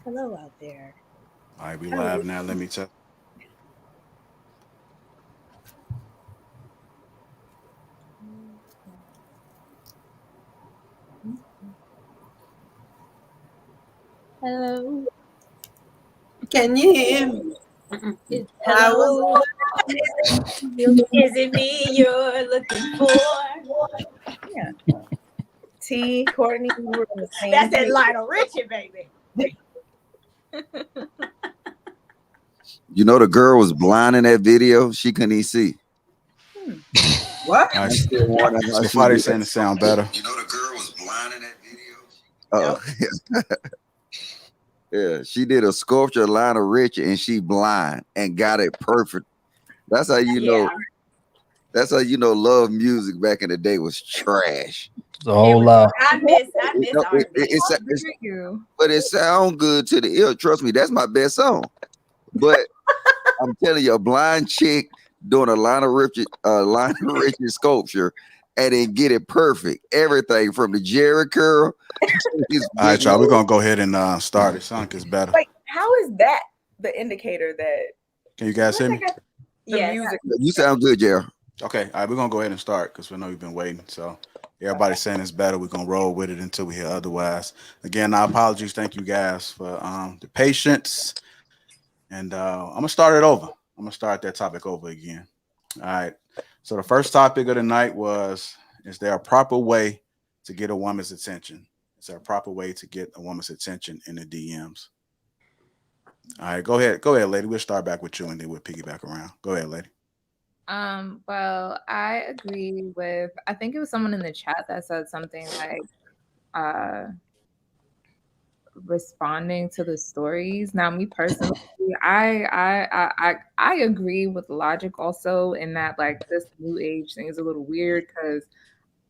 Hello out there. All right, we How are live you? now. Let me tell. Hello. Can you hear me? I was Hello. Is it me you're looking for? Yeah. T, Courtney, we were on the same That's that page. Lionel Richie, baby. You know, the girl was blind in that video. She couldn't even see. What? All right, I'm still wondering how so she far they did saying that. it sound better. You know, the girl was blind in that video. Nope. Yeah, she did a sculpture of Lionel Richie, and she blind and got it perfect. That's how you know. Yeah. That's how you know love music back in the day was trash. It's a whole lot. I miss You know, R&B. You. but it sound good to the ear. Trust me, that's my best song. But I'm telling you, a blind chick doing a Lionel Richie sculpture, and then get it perfect. Everything from the Jerry curl to his All right, big y'all. We're nose. gonna go ahead and start. It sound is better. Like, how is that the indicator that Can you guys hear me? the Yes. music? You sound good, Jerry. Okay. All right, we're gonna go ahead and start because we know you've been waiting. So everybody's saying it's better. We're gonna roll with it until we hear otherwise. Again, our apologies. Thank you guys for the patience. And I'm gonna start it over. I'm gonna start that topic over again. All right. So the first topic of the night was: is there a proper way to get a woman's attention? Is there a proper way to get a woman's attention in the DMs? All right, go ahead, lady. We'll start back with you, and then we'll piggyback around. Go ahead, lady. Well, I agree with, I think it was someone in the chat that said something like uh responding to the stories. Now, me personally, I agree with logic also in that like this new age thing is a little weird because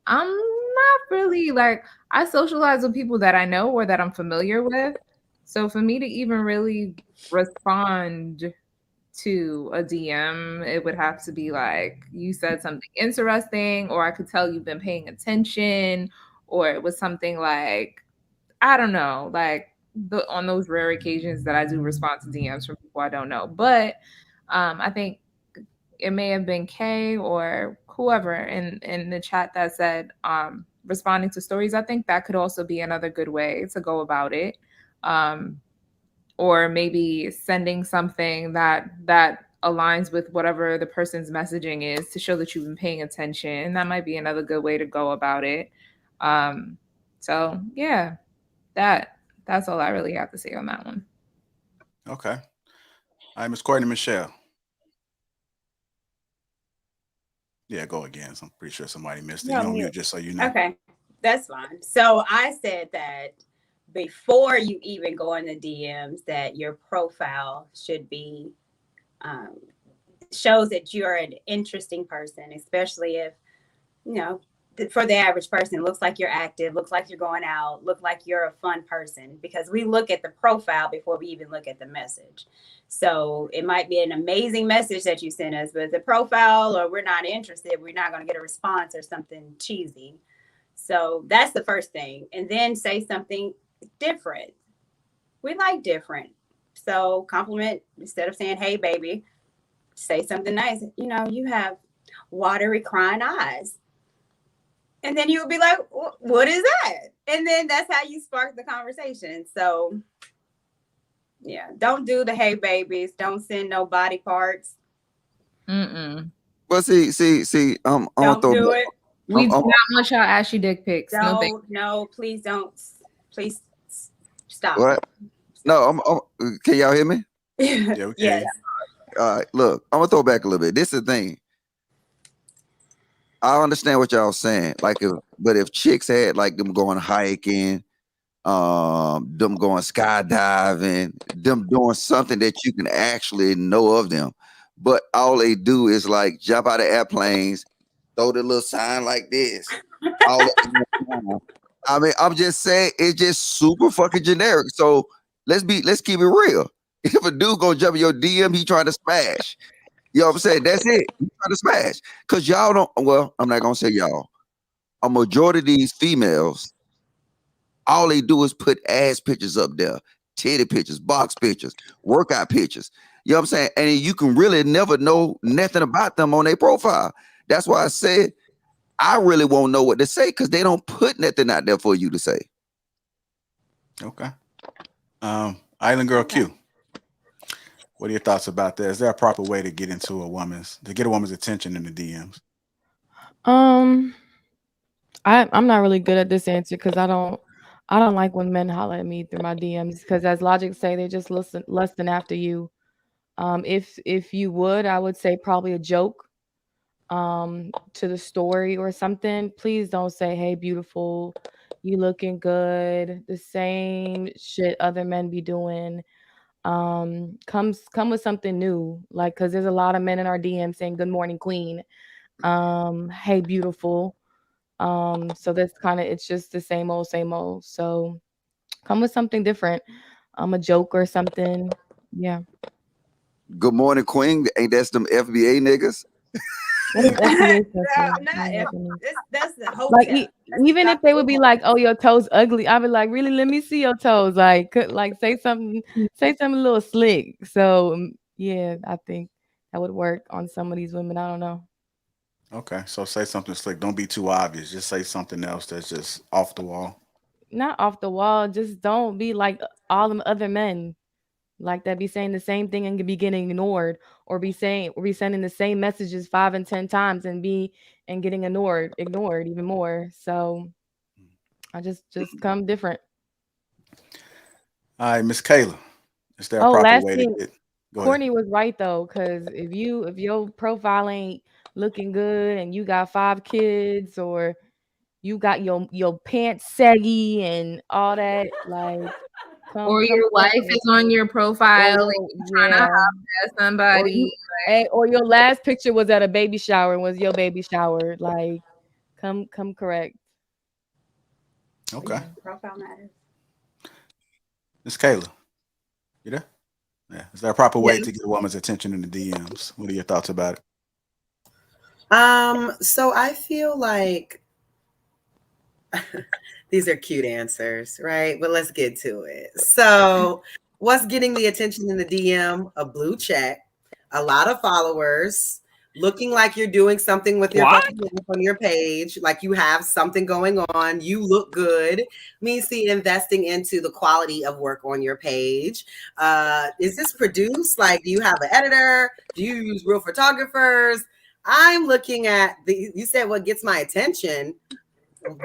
I'm not really like, I socialize with people that I know or that I'm familiar with. So for me to even really respond to a DM, it would have to be like you said something interesting, or I could tell you've been paying attention, or it was something like, I don't know, like on those rare occasions that I do respond to DMs from people I don't know. But I think it may have been Kay or whoever in the chat that said responding to stories. I think that could also be another good way to go about it. Um, or maybe sending something that aligns with whatever the person's messaging is to show that you've been paying attention. That might be another good way to go about it. So yeah, that's all I really have to say on that one. Okay. All right, Miss Courtney Michelle. Yeah, go again. So I'm pretty sure somebody missed it. No, You on mute. mute just so you know. Okay. That's fine. So I said that before you even go in the DMs, that your profile should be shows that you're an interesting person, especially if, you know, for the average person, it looks like you're active, looks like you're going out, look like you're a fun person, because we look at the profile before we even look at the message. So it might be an amazing message that you sent us, but the profile, or we're not interested, we're not going to get a response or something cheesy. So that's the first thing. And then say something different. We like different. So compliment, instead of saying, hey, baby, say something nice. You know, you have watery crying eyes. And then you would be like, what is that? And then that's how you spark the conversation. So yeah, don't do the hey babies. Don't send no body parts. Mm-mm. Well, see. I'm gonna Don't throw do back. it. We do not want y'all ashy dick pics. No, thank you. No, please don't. Please stop. What? No, can y'all hear me? Yeah, we can. Yes. All right, look, I'm gonna throw back a little bit. This is the thing. I understand what y'all saying. Like, if chicks had like them going hiking, them going skydiving, them doing something that you can actually know of them, but all they do is like jump out of airplanes, throw the little sign like this. All I mean, I'm just saying it's just super fucking generic. So let's keep it real. If a dude gonna jump in your DM, he trying to smash. You know what I'm saying? That's it. He trying to smash. Cause y'all don't. Well, I'm not gonna say y'all. A majority of these females, all they do is put ass pictures up there. titty pictures, box pictures, workout pictures. You know what I'm saying? And you can really never know nothing about them on their profile. That's why I said I really won't know what to say because they don't put nothing out there for you to say. Okay. Island Girl Q. What are your thoughts about that? Is there a proper way to get a woman's attention in the DMs? I'm not really good at this answer because I don't like when men holler at me through my DMs because as logic say they just lusting after you. If you would, I would say probably a joke to the story or something. Please don't say, "Hey, beautiful, you looking good." The same shit other men be doing. Come with something new, like because there's a lot of men in our DM saying, "Good morning, queen." Hey, beautiful. So that's kind of it's just the same old, same old. So come with something different. A joke or something. Yeah. Good morning, Queen. Ain't that some FBA niggas? What is FBA? That's the hotel. Like even if they would be like, "Oh, your toes ugly," I'd be like, "Really? Let me see your toes." Like say something a little slick. So yeah, I think that would work on some of these women. I don't know. Okay, so say something slick. Don't be too obvious. Just say something else that's just off the wall. Not off the wall. Just don't be like all them other men. Like that be saying the same thing and be getting ignored, or be sending the same messages 5 and 10 times and getting ignored even more. So I just come different. All right, Miss Kayla. Is there a Oh, proper last way thing, to get? Go Courtney ahead. was right though, because if your profile ain't looking good and you got 5 kids or you got your pants saggy and all that, like Or come your wife correct. is on your profile and you're trying to have somebody. Or your last picture was at a baby shower and was your baby shower. Like, come correct. Okay. Yeah, profile matters. Miss Kayla, you there? Yeah. Is there a proper way to get a woman's attention in the DMs? What are your thoughts about it? So I feel like these are cute answers, right? But let's get to it. So, what's getting the attention in the DM? A blue check, a lot of followers, looking like you're doing something with your fucking life on your page, like you have something going on, you look good. Me see investing into the quality of work on your page. Is this produced? Like, do you have an editor? Do you use real photographers? I'm looking at you said what gets my attention.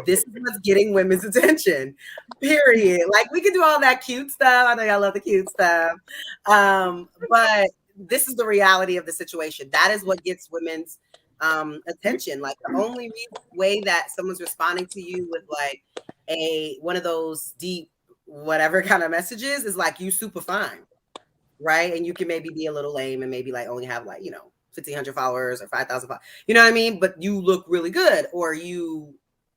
This is what's getting women's attention, period. Like, we can do all that cute stuff. I know y'all love the cute stuff. But this is the reality of the situation. That is what gets women's attention. Like, the only way that someone's responding to you with like one of those deep whatever kind of messages is like, you super fine, right? And you can maybe be a little lame and maybe like only have like, 1,500 followers or 5,000 followers. You know what I mean? But you look really good, or you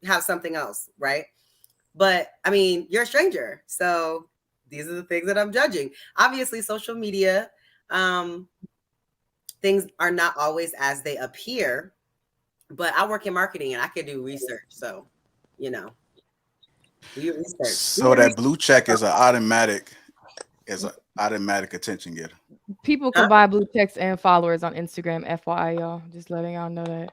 have something else, right? But I mean, you're a stranger, so these are the things that I'm judging. Obviously, social media things are not always as they appear, but I work in marketing and I can do research, so do your research. So that blue check is an automatic attention getter. People can buy blue checks and followers on Instagram. FYI, y'all. Just letting y'all know that.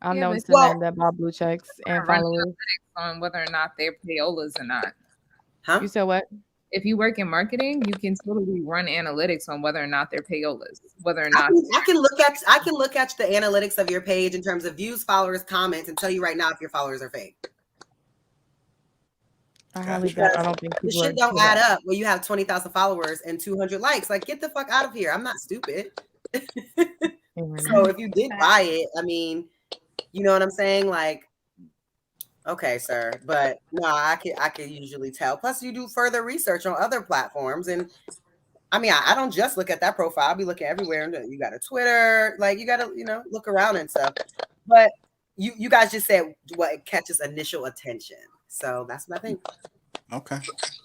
I've known some men that buy blue checks and followers on whether or not they're payolas or not. You said what? If you work in marketing, you can totally run analytics on whether or not they're payolas, whether or not I can look at the analytics of your page in terms of views, followers, comments, and tell you right now if your followers are fake. I don't think the shit don't add up when you have 20,000 followers and 200 likes. Like, get the fuck out of here. I'm not stupid. So if you did buy it, I mean, you know what I'm saying? Like, okay, sir. But no, I can usually tell. Plus, you do further research on other platforms. And I mean, I don't just look at that profile. I'll be looking everywhere. And you got a Twitter, like you got to, look around and stuff. But you guys just said what catches initial attention. So that's what I think. Okay.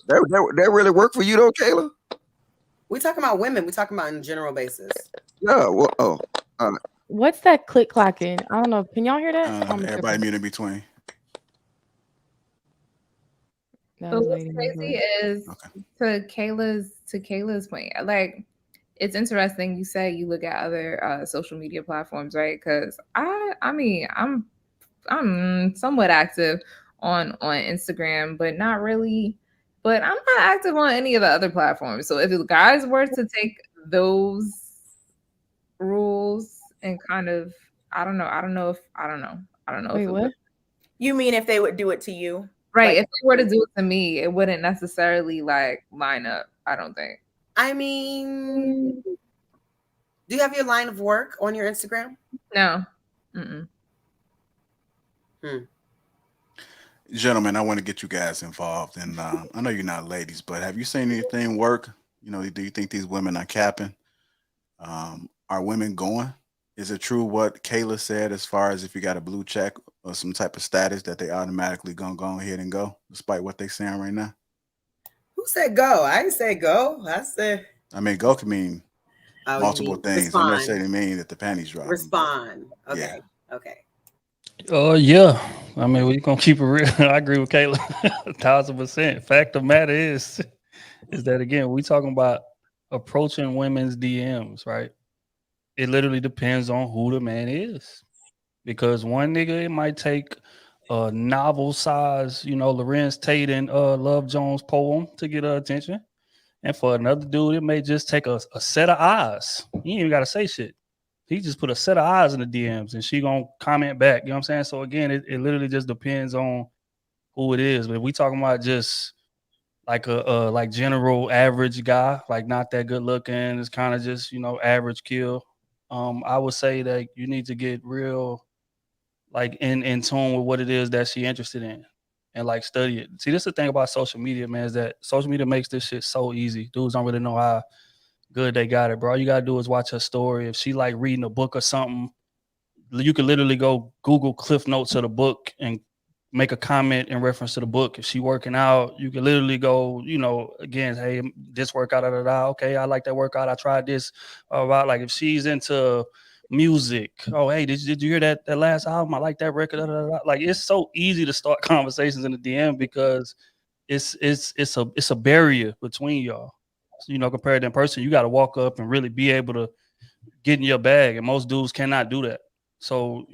That really work for you though, Kayla? We're talking about women. We're talking about in general basis. Yeah. Well, what's that click clacking? I don't know. Can y'all hear that? Everybody mute in between. That But is what's Lady crazy Movement. is Okay. to Kayla's point, like it's interesting you say you look at other social media platforms, right? Because I mean I'm somewhat active on Instagram, but not really. But I'm not active on any of the other platforms. So if the guys were to take those rules and kind of, I don't know Wait, if it what? would. You mean if they would do it to you? Right. Like, If they were to do it to me, it wouldn't necessarily like line up, I don't think. I mean, do you have your line of work on your Instagram? No. Mm-mm. Gentlemen, I want to get you guys involved, and I know you're not ladies, but have you seen anything work? You know, do you think these women are capping? Are women going? Is it true what Kayla said as far as if you got a blue check or some type of status that they automatically gonna go ahead and go, despite what they saying right now? Who said go? I didn't say go. I said, I mean, go can mean oh, you multiple mean things. Don't respond. necessarily mean that the panties drop. Respond. Okay. Yeah. Okay. Yeah. I mean, we're gonna keep it real. I agree with Kayla, 1,000%. Fact of the matter is that again, we talking about approaching women's DMs, right? It literally depends on who the man is. Because one nigga, it might take a novel size, Lorenz Tate and Love Jones poem to get her attention. And for another dude, it may just take a set of eyes. He ain't even gotta say shit. He just put a set of eyes in the DMs and she gonna comment back. You know what I'm saying? So again, it literally just depends on who it is. But if we talking about just like a like general average guy, like not that good looking, it's kind of just, average kill. I would say that you need to get real like in tune with what it is that she interested in and like study it. See, this is the thing about social media, man, is that social media makes this shit so easy. Dudes don't really know how good they got it, bro. All you gotta do is watch her story. If she like reading a book or something, you could literally go Google cliff notes of the book and make a comment in reference to the book. If she working out, you can literally go, again, hey, this workout, okay, I like that workout. I tried this. About like if she's into music, oh hey, did you hear that last album? I like that record. Like it's so easy to start conversations in the DM because it's a barrier between y'all. So, compared to in person, you got to walk up and really be able to get in your bag, and most dudes cannot do that. So,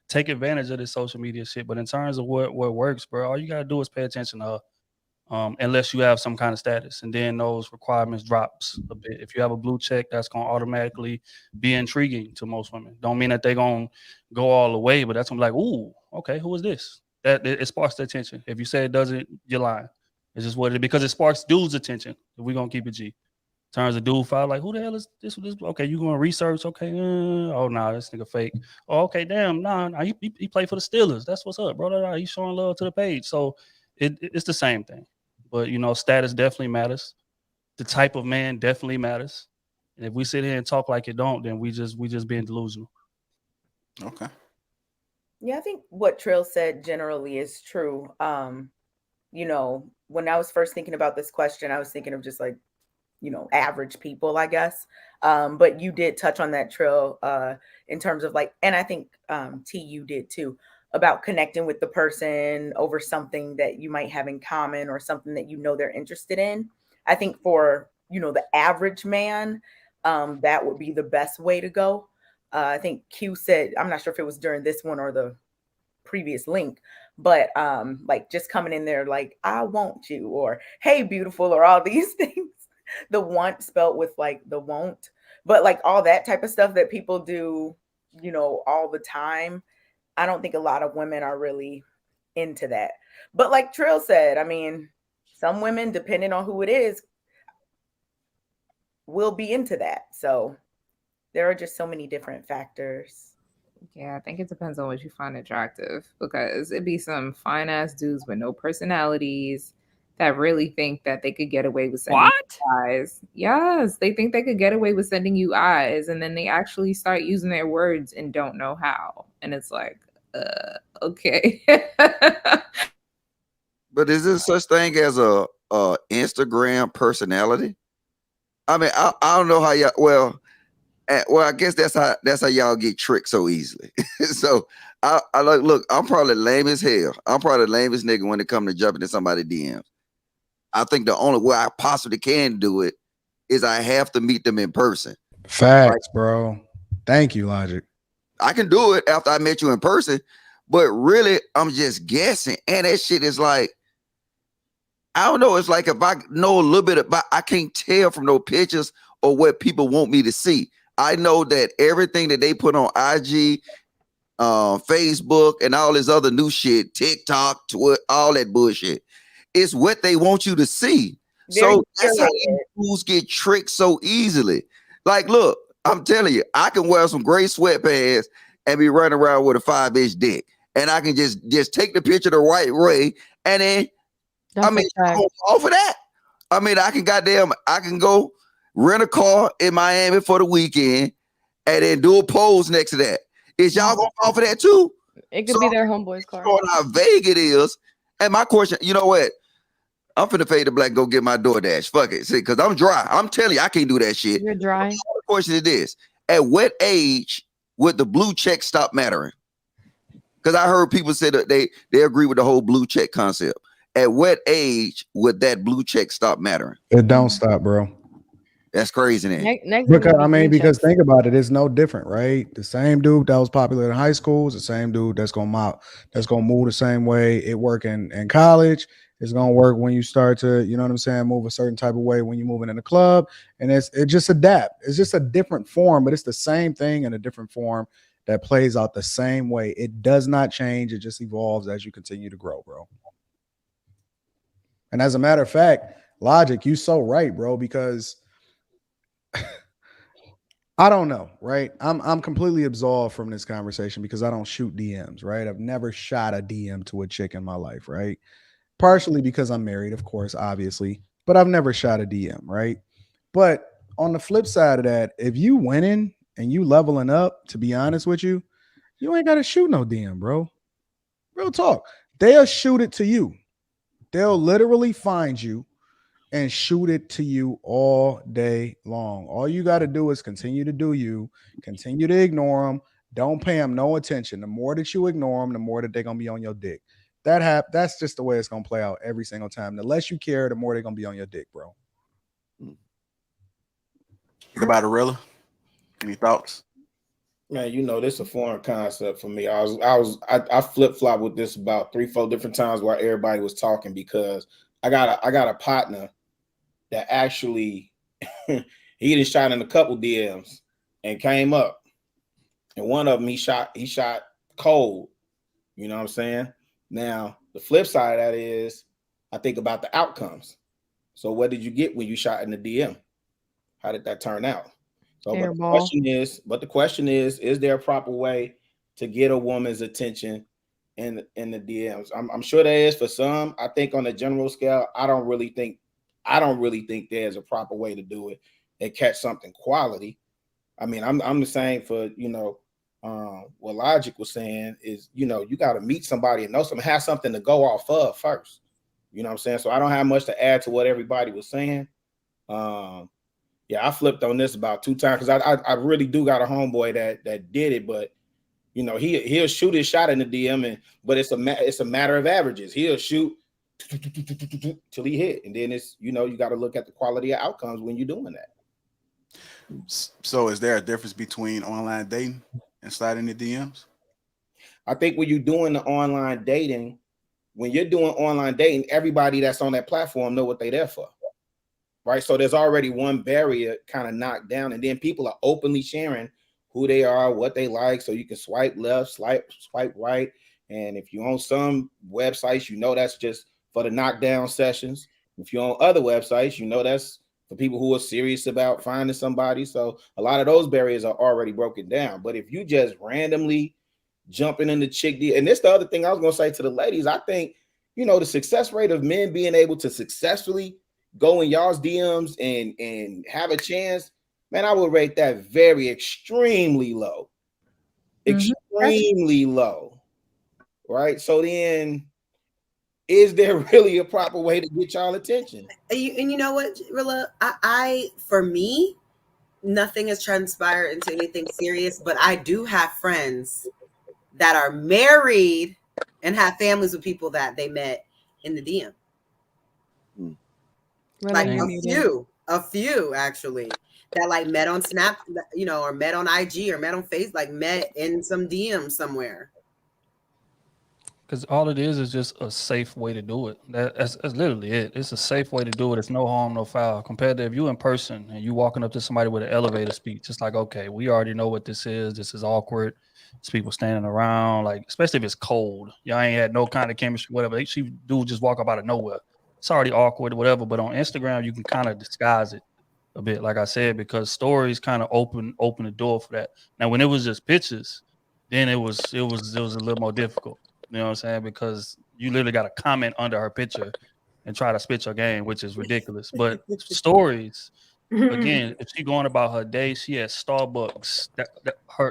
take advantage of this social media shit. But in terms of what works, bro, all you gotta do is pay attention to her, unless you have some kind of status, and then those requirements drops a bit. If you have a blue check, that's gonna automatically be intriguing to most women. Don't mean that they're gonna go all the way, but that's gonna be like, ooh, okay, who is this? That it sparks the attention. If you say it doesn't, you're lying. It's just what it is because it sparks dudes' attention. If we're gonna keep it G. Turns a dude file like, who the hell is this? Okay, you going to research? Okay, oh no, this nigga fake. Oh, okay, damn, nah, he played for the Steelers. That's what's up, bro. He's showing love to the page, so it's the same thing. But status definitely matters. The type of man definitely matters. And if we sit here and talk like it don't, then we just being delusional. Okay. Yeah, I think what Trill said generally is true. When I was first thinking about this question, I was thinking of just like, average people, I guess. But you did touch on that, Trill, in terms of like, and I think T, you did too, about connecting with the person over something that you might have in common or something that they're interested in. I think for, the average man, that would be the best way to go. I think Q said, I'm not sure if it was during this one or the previous link, but like just coming in there like, I want you, or hey, beautiful, or all these things. The want spelt with like the won't, but like all that type of stuff that people do, all the time. I don't think a lot of women are really into that. But like Trill said, I mean, some women, depending on who it is, will be into that. So there are just so many different factors. Yeah, I think it depends on what you find attractive because it'd be some fine ass dudes with no personalities that really think that they could get away with sending you eyes. Yes, they think they could get away with sending you eyes, and then they actually start using their words and don't know how. And it's like, okay. But is there such thing as a Instagram personality? I mean, I don't know how y'all. Well, I guess that's how y'all get tricked so easily. So I like look. I'm probably lame as hell. I'm probably the lamest nigga when it comes to jumping in somebody's DMs. I think the only way I possibly can do it is I have to meet them in person. Facts, bro. Thank you, Logic. I can do it after I met you in person, but really, I'm just guessing. And that shit is like, I don't know. It's like if I know a little bit about, I can't tell from no pictures or what people want me to see. I know that everything that they put on IG, Facebook, and all this other new shit, TikTok, Twitter, all that bullshit, it's what they want you to see. Very So that's how curated. these fools get tricked so easily. Like, look, I'm telling you, I can wear some gray sweatpants and be running around with a 5-inch dick, and I can just take the picture the right way, and then That's I mean, a fact. off of that. I mean, I can go rent a car in Miami for the weekend and then do a pose next to that. Is y'all gonna fall for that too? It could So be their homeboy's car. showing how vague it is. And my question, you know what? I'm finna fade the black and go get my DoorDash. Fuck it. See, because I'm dry. I'm telling you, I can't do that shit. You're dry. The question is this: at what age would the blue check stop mattering? Because I heard people say that they agree with the whole blue check concept. At what age would that blue check stop mattering? It don't stop, bro. That's crazy, then. Next Because I mean, because think about it, it's no different, right? The same dude that was popular in high school is the same dude that's gonna move the same way it work in college. It's gonna work when you start to, you know what I'm saying, move a certain type of way when you're moving in the club, and it just adapt. It's just a different form, but it's the same thing in a different form that plays out the same way. It does not change. It just evolves as you continue to grow, bro. And as a matter of fact, Logic, you so right, bro, because I don't know, right? I'm completely absolved from this conversation because I don't shoot DMs, right? I've never shot a DM to a chick in my life, right? Partially because I'm married, of course, obviously, but I've never shot a DM, right? But on the flip side of that, if you winning and you leveling up, to be honest with you, you ain't got to shoot no DM, bro. Real talk. They'll shoot it to you. They'll literally find you and shoot it to you all day long. All you got to do is continue to do you, continue to ignore them. Don't pay them no attention. The more that you ignore them, the more that they're going to be on your dick. That's just the way it's going to play out every single time. The less you care, the more they're going to be on your dick, bro. What about Arilla? Any thoughts? Man, you know, this is a foreign concept for me. I flip-flop with this about 3-4 different times while everybody was talking, because I got a partner that actually he just shot in a couple DMs and came up. And one of them he shot cold. You know what I'm saying? Now, the flip side of that is I think about the outcomes. So what did you get when you shot in the DM? How did that turn out? So but the question is there a proper way to get a woman's attention in the DMs? I'm sure there is for some. I think on a general scale, I don't really think there's a proper way to do it and catch something quality. I mean, I'm the same for, you know, what Logic was saying is, you know, you got to meet somebody and know something, have something to go off of first. You know what I'm saying? So I don't have much to add to what everybody was saying. Yeah, I flipped on this about 2 times because I really do got a homeboy that did it, but you know, he'll shoot his shot in the DM, but it's a matter of averages. He'll shoot till he hit, and then it's, you know, you got to look at the quality of outcomes when you're doing that. So is there a difference between online dating and sliding the DMs? I think when you're doing the online dating, everybody that's on that platform know what they're there for. Right. So there's already one barrier kind of knocked down, and then people are openly sharing who they are, what they like. So you can swipe left, swipe right. And if you're on some websites, you know, that's just for the knockdown sessions. If you're on other websites, you know, that's for people who are serious about finding somebody. So a lot of those barriers are already broken down. But if you just randomly jumping in the chick deal, and this the other thing I was going to say to the ladies, I think, you know, the success rate of men being able to successfully go in y'all's DMs and have a chance, man, I would rate that extremely low. Extremely low. Right? So then, is there really a proper way to get y'all attention? And you know what, Rilla? I for me, nothing has transpired into anything serious, but I do have friends that are married and have families with people that they met in the DM? Like a few actually that like met on Snap, you know, or met on IG or met on Facebook, like met in some DM somewhere. Because all it is just a safe way to do it. That's literally it. It's a safe way to do it. It's no harm, no foul. Compared to if you in person and you walking up to somebody with an elevator speech, it's like, okay, we already know what this is. This is awkward. It's people standing around, like, especially if it's cold. Y'all ain't had no kind of chemistry, whatever. She do just walk up out of nowhere. It's already awkward, whatever. But on Instagram, you can kind of disguise it a bit, like I said, because stories kind of open the door for that. Now, when it was just pictures, then it was a little more difficult. You know what I'm saying? Because you literally got to comment under her picture and try to spit your game, which is ridiculous. But stories, again, if she going about her day, she at Starbucks,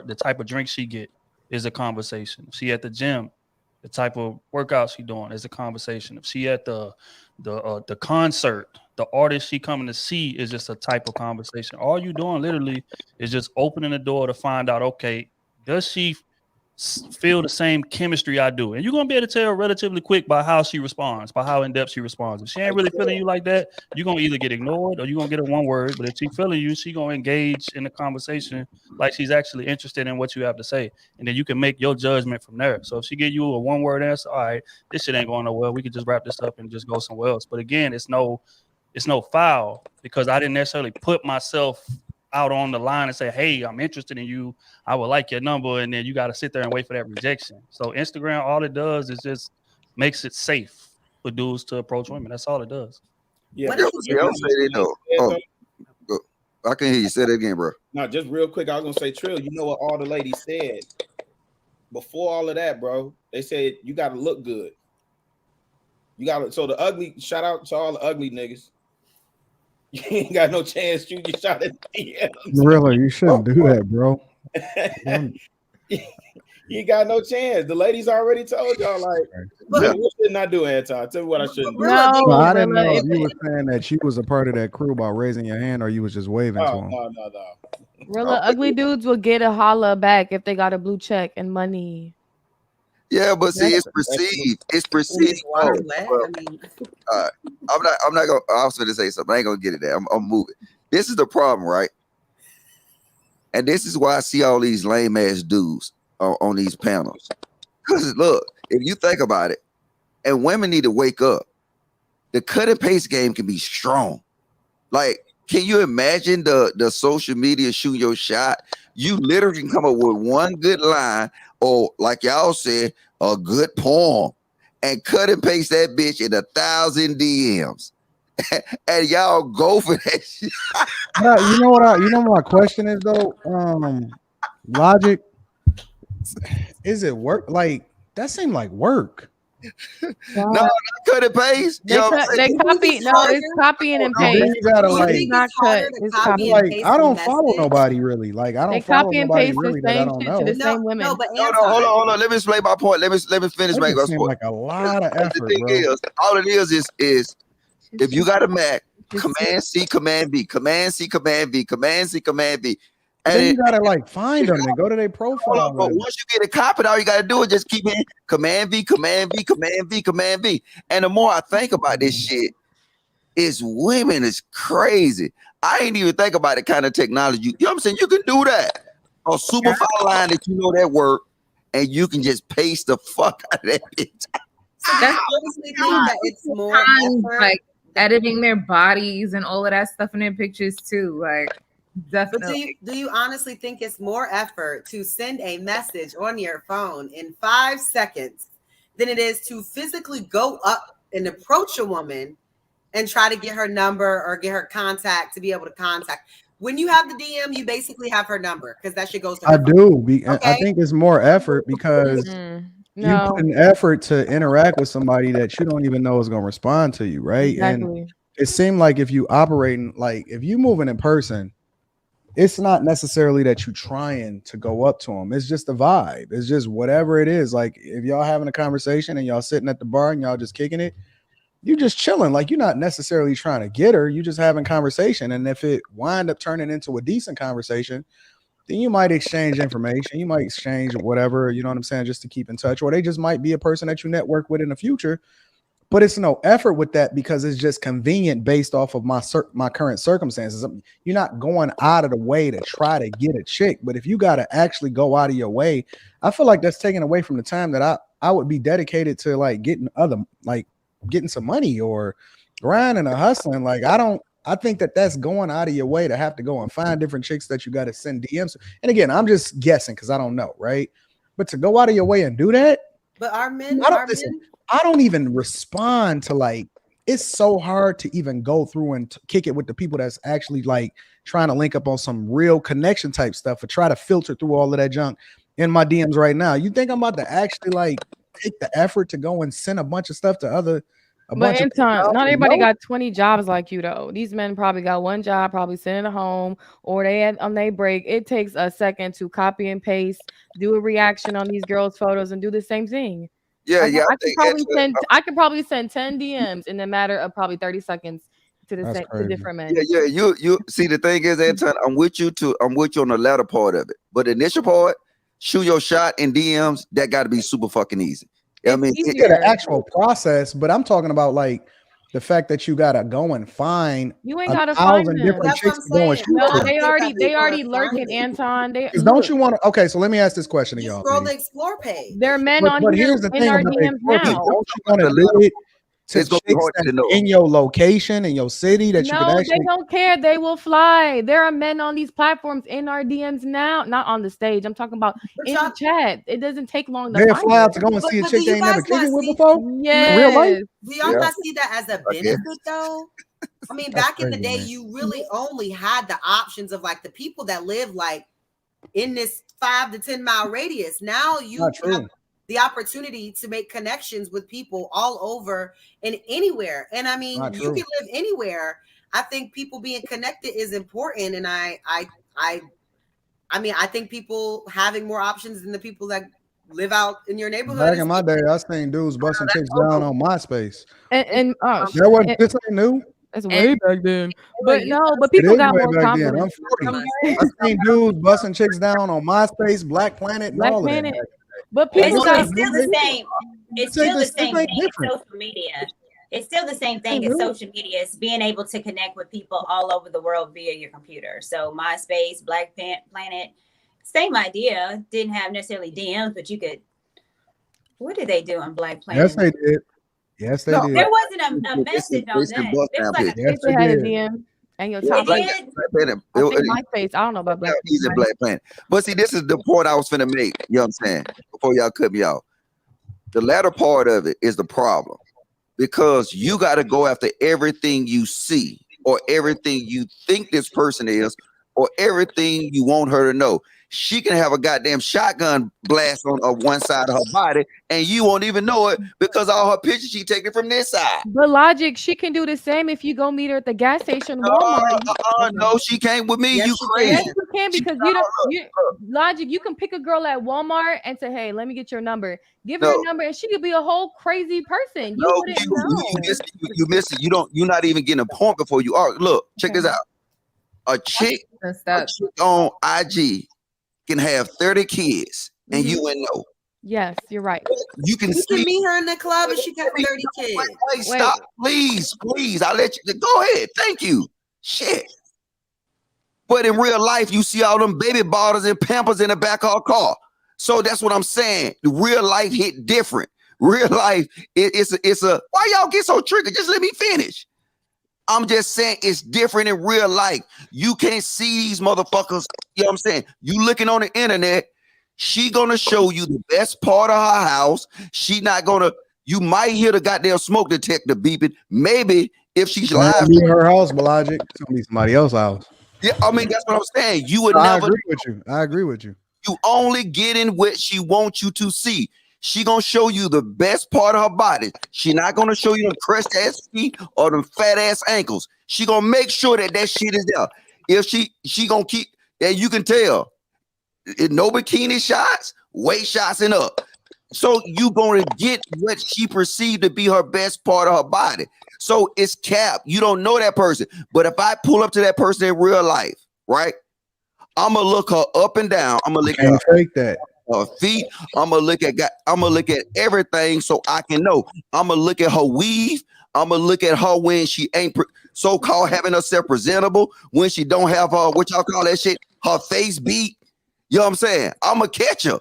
the type of drink she get is a conversation. If she at the gym, the type of workout she doing is a conversation. If she at the concert, the artist she coming to see is just a type of conversation. All you doing literally is just opening the door to find out, okay, does she feel the same chemistry I do? And you're gonna be able to tell relatively quick by how she responds, by how in depth she responds. If she ain't really feeling you like that, you're gonna either get ignored or you're gonna get a one word. But if she feeling you, she gonna engage in the conversation like she's actually interested in what you have to say, and then you can make your judgment from there. So if she give you a one word answer, all right, this shit ain't going nowhere, we could just wrap this up and just go somewhere else. But again, it's no foul, because I didn't necessarily put myself out on the line and say, hey, I'm interested in you, I would like your number, and then you got to sit there and wait for that rejection. So Instagram, all it does is just makes it safe for dudes to approach women. That's all it does. Yeah, What but else Yeah, I'll say that though. Oh, I can hear you say that again, bro. no, just real quick, I was gonna say, Trill, you know what all the ladies said before all of that, bro? They said you gotta look good. You gotta, so the ugly, shout out to all the ugly niggas. You ain't got no chance shoot your shot at the DMs. Really, you shouldn't do that, bro. You ain't got no chance. The ladies already told y'all, like, what should I do, Anton? Tell me what I shouldn't do. No, I didn't know if you were saying that she was a part of that crew by raising your hand, or you was just waving to him. No. Real ugly dudes will get a holla back if they got a blue check and money. Yeah, but see, it's perceived. It's perceived. I'm not gonna. I was going to say something. I ain't gonna get it there. I'm moving. This is the problem, right? And this is why I see all these lame ass dudes on these panels. Because look, if you think about it, and women need to wake up. The cut and paste game can be strong. Like, can you imagine the social media shooting your shot? You literally can come up with one good line, or like y'all said, a good poem, and cut and paste that bitch in 1,000 DMs, and y'all go for that shit. You know what? You know what my question is though. Logic, is it work? Like that seemed like work. No, not cut and paste. They copy. No, it's copying and paste. You gotta it's not cut. It's copy. Like I don't follow nobody really. Like I don't follow copy and nobody paste really the that I same don't shit know. to the same women. No, but hold on. Let me explain my point. Let me finish my point. Like a lot of effort, the thing bro. is, all it is if you got a Mac, Command C, Command V, Command C, Command V, Command C, Command V. And then you gotta like find them and go to their profile. But once you get it copied, all you gotta do is just keep it Command V, Command V, Command V, Command V. And the more I think about this shit, is women is crazy. I ain't even think about the kind of technology. You know what I'm saying? You can do that. A super fine line that you know that work, and you can just paste the fuck out of that bitch. That's honestly think that it's more effort. Like editing their bodies and all of that stuff in their pictures too. Like definitely. But do you honestly think it's more effort to send a message on your phone in 5 seconds than it is to physically go up and approach a woman and try to get her number or get her contact to be able to contact? When you have the DM, you basically have her number because that shit goes to her phone. Okay? I think it's more effort because you put an effort to interact with somebody that you don't even know is going to respond to you, right? Exactly. And it seemed like if you operating, like if you moving in person, it's not necessarily that you trying to go up to them. It's just a vibe. It's just whatever it is. Like if y'all having a conversation and y'all sitting at the bar and y'all just kicking it, you just chilling. Like you're not necessarily trying to get her. You just having conversation. And if it wind up turning into a decent conversation, then you might exchange information. You might exchange whatever, you know what I'm saying, just to keep in touch. Or they just might be a person that you network with in the future. But it's no effort with that because it's just convenient based off of my current circumstances. You're not going out of the way to try to get a chick. But if you got to actually go out of your way, I feel like that's taken away from the time that I would be dedicated to like getting some money or grinding or hustling. Like I think that's going out of your way to have to go and find different chicks that you got to send DMs. And again, I'm just guessing because I don't know, right? But to go out of your way and do that. But our men, I don't even respond to like, it's so hard to even go through and kick it with the people that's actually like trying to link up on some real connection type stuff or try to filter through all of that junk in my DMs right now. You think I'm about to actually like take the effort to go and send a bunch of stuff to but Anton, not everybody got 20 jobs like you though. These men probably got one job, probably sitting at home, or they on their break. It takes a second to copy and paste, do a reaction on these girls' photos, and do the same thing. Yeah, I could probably send 10 DMs in a matter of probably 30 seconds to different men. Yeah. You see, the thing is, Anton, I'm with you on the latter part of it, but the initial part, shoot your shot in DMs, that got to be super fucking easy. I mean, it's an actual process, but I'm talking about like the fact that you gotta go and find. You ain't gotta find them. Different chicks to go and shoot. No, they already lurking, Anton. Don't you want to? Okay, so let me ask this question to y'all. Scroll the explore page. There are men on here here's the in thing our about DMs now. Don't you want to do it to chicks that's in your location, in your city that you can actually? They don't care. They will fly. There are men on these platforms in our DMs now, not on the stage. I'm talking about in the chat. It doesn't take long to they'll fly out to go and see a chick they ain't never kicked with before. Yes. Real life. Do y'all not see that as a benefit though? I mean, back in the day, you really only had the options of like the people that live like in this 5 to 10 mile radius. Now you have the opportunity to make connections with people all over and anywhere. And I mean, you can live anywhere. I think people being connected is important. And I mean, I think people having more options than the people that live out in your neighborhood. Back in my day, I seen dudes busting chicks down on MySpace. And this ain't new. That's way back then. But people got more confidence. I seen dudes busting chicks down on MySpace, Black Planet, and all of that. But people it's still the same. It's still the same thing as social media. It's still the same thing as social media. It's being able to connect with people all over the world via your computer. So MySpace, Black Planet, same idea. Didn't have necessarily DMs, but you could. What did they do on Black Planet? Yes, they did. Yes, they did. There wasn't a message on that. There was like they had a DM. And your top MySpace. I don't know about Black Planet. He's in Black Planet. But see, this is the point I was finna make. You know what I'm saying? Before y'all cut me off. The latter part of it is the problem. Because you got to go after everything you see or everything you think this person is or everything you want her to know. She can have a goddamn shotgun blast on one side of her body and you won't even know it because all her pictures she taking from this side. But Logic, she can do the same if you go meet her at the gas station, Walmart. No, she can't with me. Yes, you crazy. Yes, you can because Logic, you can pick a girl at Walmart and say, hey, let me get your number. Give her a number and she could be a whole crazy person. You miss it. You're not even getting a point before you are. Look, check this out. A chick on IG can have 30 kids and you wouldn't know. Yes, you're right. You can meet her in the club and she got 30 kids. Wait, stop, please. I'll let you go ahead. Thank you. Shit. But in real life, you see all them baby bottles and Pampers in the back of her car. So that's what I'm saying. The real life hit different. Real life, it's a why y'all get so triggered? Just let me finish. I'm just saying it's different in real life. You can't see these motherfuckers. You know what I'm saying? You looking on the internet, she gonna show you the best part of her house. She not gonna, you might hear the goddamn smoke detector beeping. Maybe if she's live. Be her house, Logic. It's gonna be somebody else's house. Yeah, I mean, that's what I'm saying. You would I never. I agree with you. You only get in what she wants you to see. She gonna show you the best part of her body. She not gonna show you the crushed ass feet or the fat ass ankles. She gonna make sure that shit is there. If she gonna keep, and you can tell, no bikini shots, weight shots and up. So you gonna get what she perceived to be her best part of her body. So it's cap. You don't know that person. But if I pull up to that person in real life, right? I'm gonna look her up and down. I'm gonna look at Can't fake that. her feet. I'm gonna look at everything so I can know. I'm gonna look at her weave. I'm gonna look at her when she ain't so-called having herself presentable, when she don't have her, what y'all call that shit, her face beat. You know what I'm saying? I'm gonna catch her.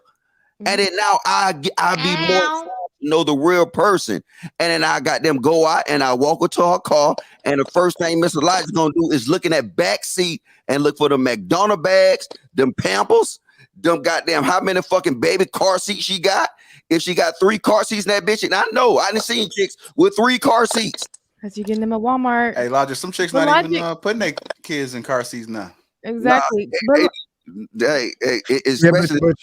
And then now I be more know the real person. And then I got them go out and I walk her to her car. And the first thing Mr. Elijah's gonna do is look in that back seat and look for the McDonald's bags, them Pampers, them goddamn how many fucking baby car seats she got. If she got 3 car seats in that bitch, and I know I done seen chicks with 3 car seats. Because you're getting them at Walmart. Hey, Logic, some chicks But not even Logic- putting their kids in car seats now. Exactly. Especially but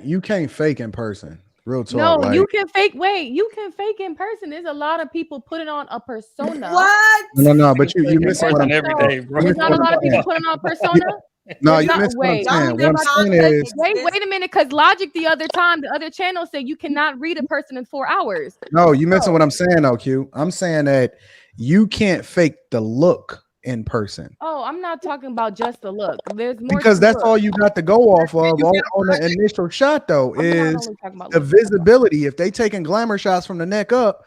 you can't fake in person. Real talk. No, like, you can fake. Wait, you can fake in person. There's a lot of people putting on a persona. What? no, but you missing what I'm every saying. day, bro. There's not a lot of people putting on a persona. No, There's you not- missed what I'm wait. saying. What I'm saying is, Wait a minute, because Logic the other channel said you cannot read a person in 4 hours. no, you missing what I'm saying, though, Q. I'm saying that you can't fake the look in person. Oh, I'm not talking about just the look. There's more Because to that's look. all you got to go off of on the initial shot, though, I'm not is only talking about the look. visibility. If they taking glamour shots from the neck up,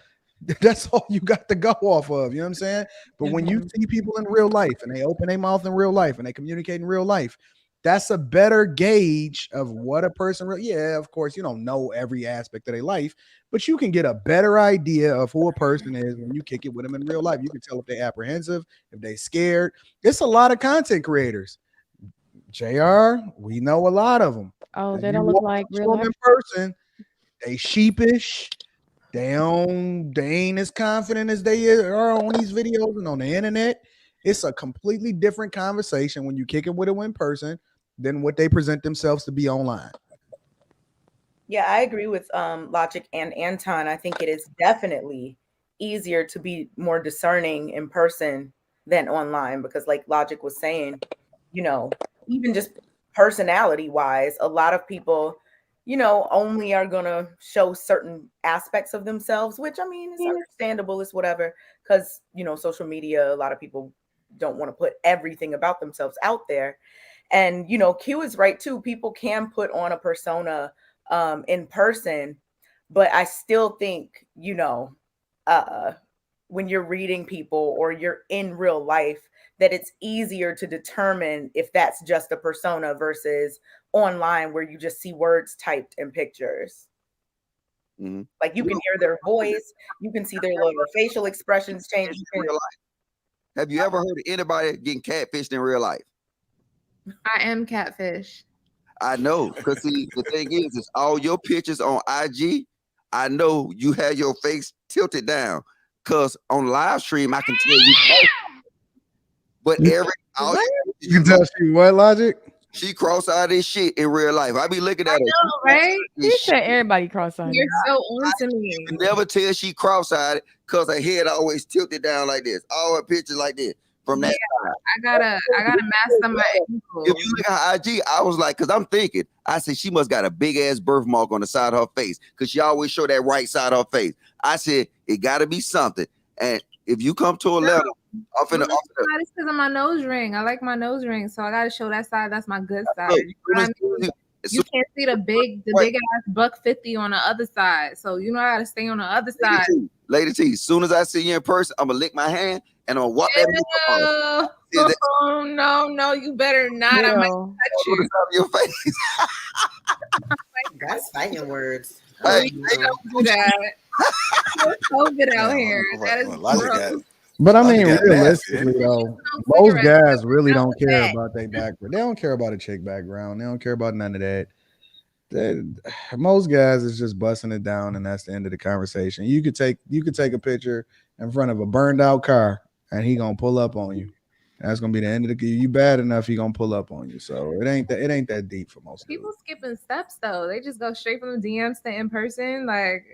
that's all you got to go off of. You know what I'm saying? But when you see people in real life and they open their mouth in real life and they communicate in real life, that's a better gauge of what a person yeah, of course, you don't know every aspect of their life, but you can get a better idea of who a person is when you kick it with them in real life. You can tell if they're apprehensive, if they're scared. It's a lot of content creators. JR, we know a lot of them. Oh, they don't look like real life in person. They sheepish. They ain't as confident as they are on these videos and on the internet. It's a completely different conversation when you kick it with them in person than what they present themselves to be online. Yeah, I agree with Logic and Anton. I think it is definitely easier to be more discerning in person than online because, like Logic was saying, you know, even just personality wise, a lot of people, you know, only are gonna show certain aspects of themselves, which I mean, it's understandable, it's whatever, because you know, social media, a lot of people don't want to put everything about themselves out there. And you know, Q is right too. People can put on a persona in person, but I still think, you know, when you're reading people or you're in real life, that it's easier to determine if that's just a persona versus online where you just see words typed in pictures. Mm-hmm. Like you can hear their voice, you can see their little facial expressions change. Have you ever heard of anybody getting catfished in real life? I am catfish. I know, because see, the thing is all your pictures on IG, I know you have your face tilted down. Because on live stream, I can tell you. But you can tell she what, Logic? She cross-eyed this shit in real life. I be looking at her. know, right? He said everybody cross-eyed. You're so on to me. You can never tell she cross-eyed because her head always tilted down like this. All her pictures like this from that side. I gotta master my ankle. If you look at her IG, I was like, because I'm thinking, I said she must got a big ass birthmark on the side of her face because she always show that right side of her face. I said it got to be something. And if you come to a level, It's because of my nose ring. I like my nose ring, so I gotta show that side. That's my good side. You can't see the big ass $150 on the other side. So you know I gotta stay on the other side. Lady T, as soon as I see you in person, I'm gonna lick my hand and I'm gonna walk that. Oh no, you better not. I might touch you. Your face. That's fighting words. Hey, don't do that. COVID out here. That is gross. But I mean, realistically, though, most guys really don't care about their background. They don't care about a chick background. They don't care about none of that. Most guys is just busting it down, and that's the end of the conversation. You could take a picture in front of a burned out car, and he gonna pull up on you. That's gonna be the end of the. You bad enough, he gonna pull up on you. So it ain't that deep for most people. Skipping steps though. They just go straight from the DMs to in person. Like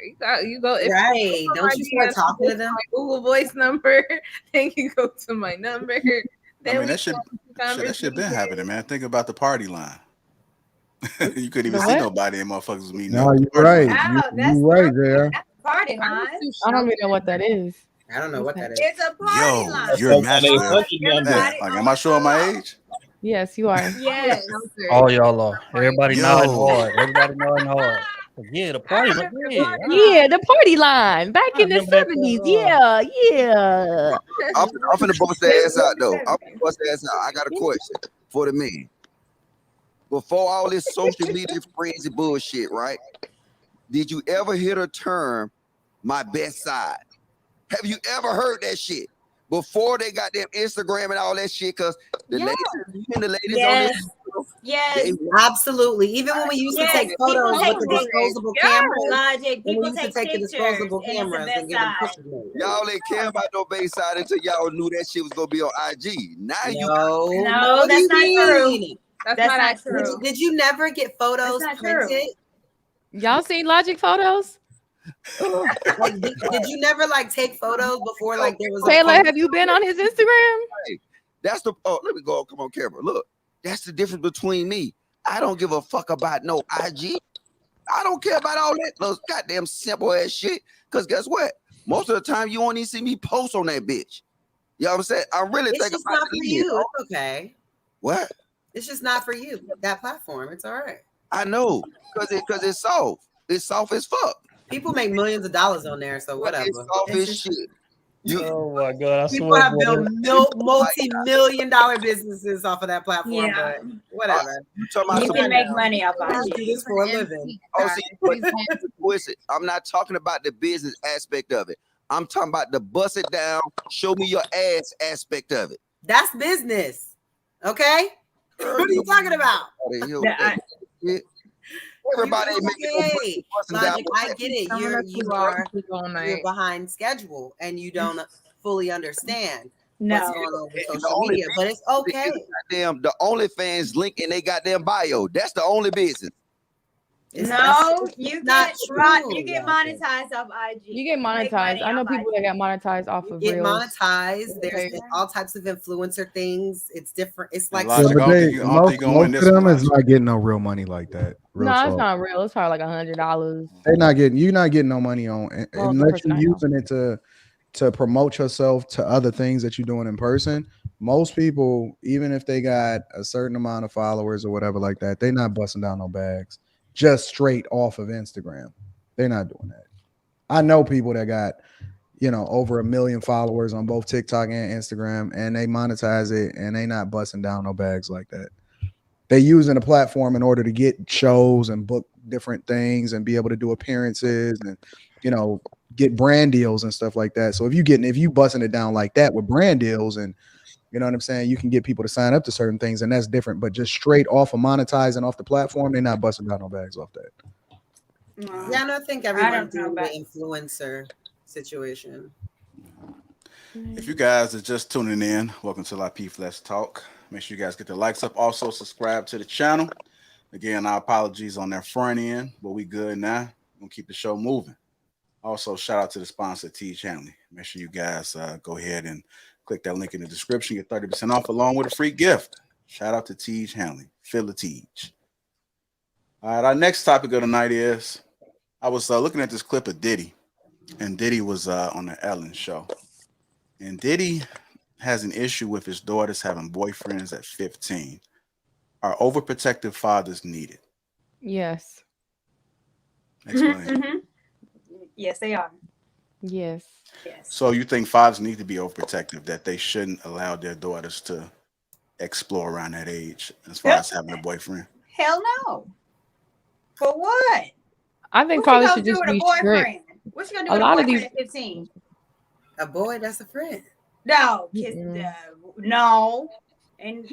you go right. Don't you start talking to them? My Google Voice number. Then you go to my number. I mean, that should been happening, man. Think about the party line. You couldn't even see nobody and motherfuckers was meeting. No, you're right. You're right there. Party line. I don't even know what that is. I don't know what that is. It's a party line. You're a master. Like, am I showing my age? Yes, you are. Yes. All y'all are. Everybody nodding Yo. hard. Everybody nodding hard. Yeah, the party. I remember the Yeah, party Yeah, the party line back I in the remember that, 70s. Yeah. I'm finna bust the ass out though. I'm finna bust the ass out. I got a question for the men. Before all this social media frenzy bullshit, right? Did you ever hear the term "my best side"? Have you ever heard that shit before they got them Instagram and all that shit? Cause the Yeah. ladies and the ladies Yes. on this, Yes. they Absolutely. Even when we used to Yes, take people photos take with the pictures. disposable Yes. cameras, Logic. when we People used to take take the pictures, disposable and it's the cameras best and get them side. pictures made. y'all ain't care about no Bayside until y'all knew that shit was gonna be on IG. Now you No, No, what do that's you not true. mean? That's That's not not accurate. true. Did you never get photos That's not true. printed? Y'all seen Logic photos? Like, did you never like take photos before like there was a Taylor, photo? have you been on his Instagram? That's the let me go. Come on, camera. Look, that's the difference between me. I don't give a fuck about no IG. I don't care about all that those goddamn simple ass shit. Cause guess what? Most of the time you won't even see me post on that bitch. You know what I'm saying? I'm really It's thinking just about not for deleting it. you. It's okay. What? It's just not for you. That platform. It's all right. I know, cause it's soft. It's soft as fuck. People make millions of dollars on there, so whatever. It's soft It's as just- shit. You Oh my God, I People swear, have boy, built that- multi-million-dollar businesses off of that platform, Yeah. but whatever. you talking about You some can make know. money off I of just it. do this for a living. Oh, see, but listen, I'm not talking about the business aspect of it. I'm talking about the bust it down, show me your ass aspect of it. That's business. Okay? What are you talking about? Everybody ain't making no money Okay. busting down. Logic, I get it. Some of us You who are all you're night. behind schedule and you don't fully understand what's No. going on with The social only media, but it's okay. Goddamn, the OnlyFans link in they goddamn bio. That's the only business. No, you not get true. you get monetized off IG. You get make monetized. money I know off people IG. that got monetized off of Get reels. monetized. There's Okay. all types of influencer things. It's different. It's like Logic, Yeah, but I don't they, think you- I don't think you gonna win most this of them one, is Logic. not getting no real money like that. Real No, talk. it's not real. It's probably like $100. They're not getting. You're not getting no money on Well, the unless person you're I know. using it to promote yourself to other things that you're doing in person. Most people, even if they got a certain amount of followers or whatever like that, they're not busting down no bags just straight off of Instagram. They're not doing that. I know people that got, over 1 million followers on both TikTok and Instagram, and they monetize it, and they not busting down no bags like that. They using the platform in order to get shows and book different things and be able to do appearances and, get brand deals and stuff like that. So if you busting it down like that with brand deals and, you know what I'm saying, you can get people to sign up to certain things, and that's different. But just straight off of monetizing off the platform, they're not busting down no bags off that. Yeah, I don't think everyone's doing the influencer situation. If you guys are just tuning in, welcome to Lapeef Let's Talk. Make sure you guys get the likes up. Also, subscribe to the channel. Again, our apologies on that front end, but we good now. We're gonna keep the show moving. Also, shout out to the sponsor, Teej Hanley. Make sure you guys go ahead and click that link in the description. Get 30% off along with a free gift. Shout out to Teej Hanley. Feel the Teej. All right, our next topic of the night is I was looking at this clip of Diddy, and Diddy was on the Ellen show. And Diddy has an issue with his daughters having boyfriends at 15. Are overprotective fathers needed? Yes. Explain. Yes, they are. Yes. Yes. So you think fathers need to be overprotective, that they shouldn't allow their daughters to explore around that age as far as having a boyfriend? Hell no. For what? I think What fathers you should gonna do just with a be boyfriend? strict. What you gonna do A with a lot of boyfriend these- at 15? A boy, that's a friend. No, Mm-mm. no. And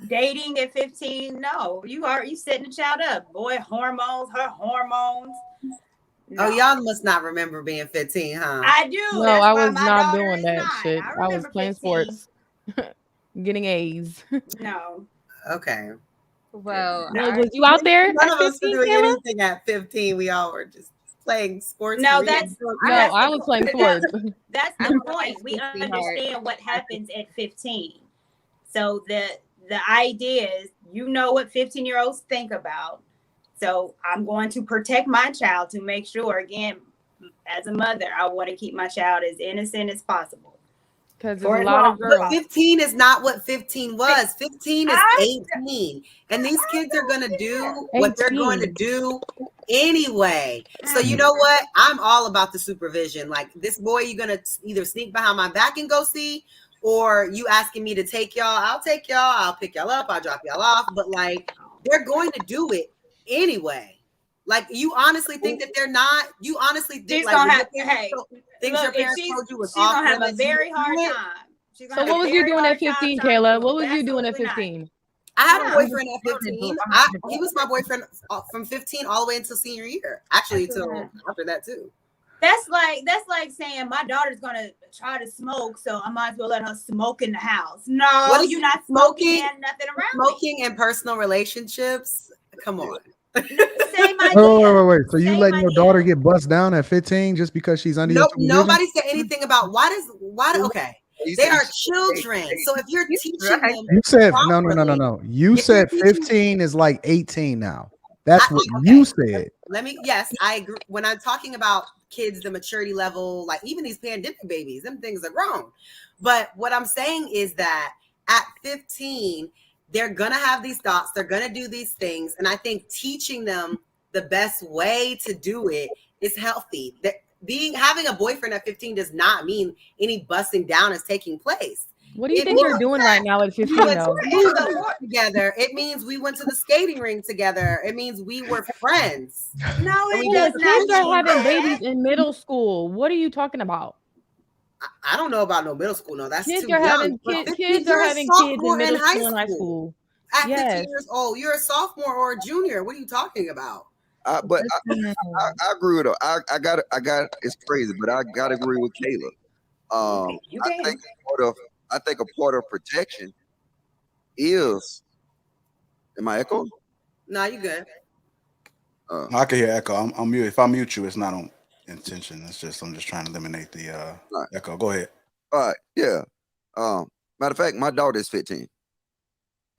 dating at 15, no. You setting the child up. Boy, hormones, her hormones. No. Oh, y'all must not remember being 15, huh? I do. No, That's I why was my not daughter doing is that not. shit. I was remember playing 15. sports, getting A's. No. Okay. Well, Was you out there None at of us were 15, doing Kayla? anything at 15. We all were just playing sports. No, and reading that's books. No, I was playing sports. That's I the was point. We like 15 understand what happens at 15. So the idea is, what 15-year-olds think about. So I'm going to protect my child to make sure, again, as a mother, I want to keep my child as innocent as possible. Because For there's a as lot long- of But girls. 15 is not what 15 was. 15 is I- 18. And these kids are going to do what they're going to 18. do anyway. So you Mm. know what? I'm all about the supervision. Like this boy, you're going to either sneak behind my back and go see, or you asking me to take y'all. I'll take y'all. I'll pick y'all up. I'll drop y'all off. But like, they're going to do it anyway. Like, you honestly think that they're not? You honestly think She's like gonna when have your to. parents Hey, told- things look, your if parents she's told you was she's gonna off have a limits, you very didn't hard do it? time. She's gonna So have what a was you very doing hard at time 15, trying to Kayla? do What it. was you doing at Absolutely not. 15? I had a Yeah. boyfriend at 15. He was my boyfriend from 15 all the way until senior year. Actually, until after that too. That's like saying my daughter's gonna try to smoke, so I might as well let her smoke in the house. No, What is you're not smoking smoking? and nothing around Smoking in personal relationships? Come on. me. Same idea. Wait. So you Same letting your idea. daughter get bust down at 15 just because she's under your Nope. supervision? Nobody said anything about okay. They are children. So if you're teaching them You said properly, no. You if you're said teaching- 15 is like 18 now. That's what okay. you said. Yes, I agree. When I'm talking about kids, the maturity level, like even these pandemic babies, them things are grown. But what I'm saying is that at 15, they're going to have these thoughts. They're going to do these things. And I think teaching them the best way to do it is healthy. That having a boyfriend at 15 does not mean any busting down is taking place. What do you think you're doing right now at 15 though? Together, it means we went to the skating ring together. It means we were friends. No, it Kayla, does not. kids are mean having that. babies in middle school. What are you talking about? I don't know about no middle school. No, that's Kids too are young. having But 15, kids you're are a having kids in sophomore middle school and high school. At Yes. 15 years old, you're a sophomore or a junior. What are you talking about? But I agree with her. I got it's crazy, but I gotta agree with Kayla. You I can. think a part of protection is. Am I echoing? No, you good. I can hear echo. I'm mute. If I mute you, it's not on intention. It's just I'm just trying to eliminate the echo. Go ahead. All right. Yeah. Matter of fact, my daughter is 15,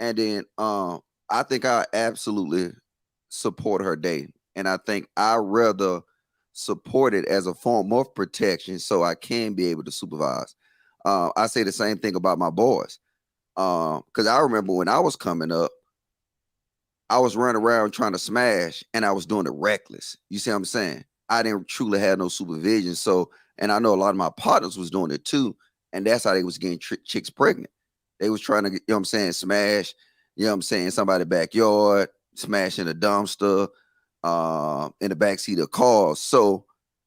and then I think I absolutely support her dating, and I think I rather support it as a form of protection, so I can be able to supervise. I say the same thing about my boys, because I remember when I was coming up, I was running around trying to smash, and I was doing it reckless. You see what I'm saying? I didn't truly have no supervision. So, and I know a lot of my partners was doing it too, and that's how they was getting chicks pregnant. They was trying to, you know what I'm saying, smash, you know what I'm saying, somebody's backyard, smash in a dumpster, in the backseat of cars. So,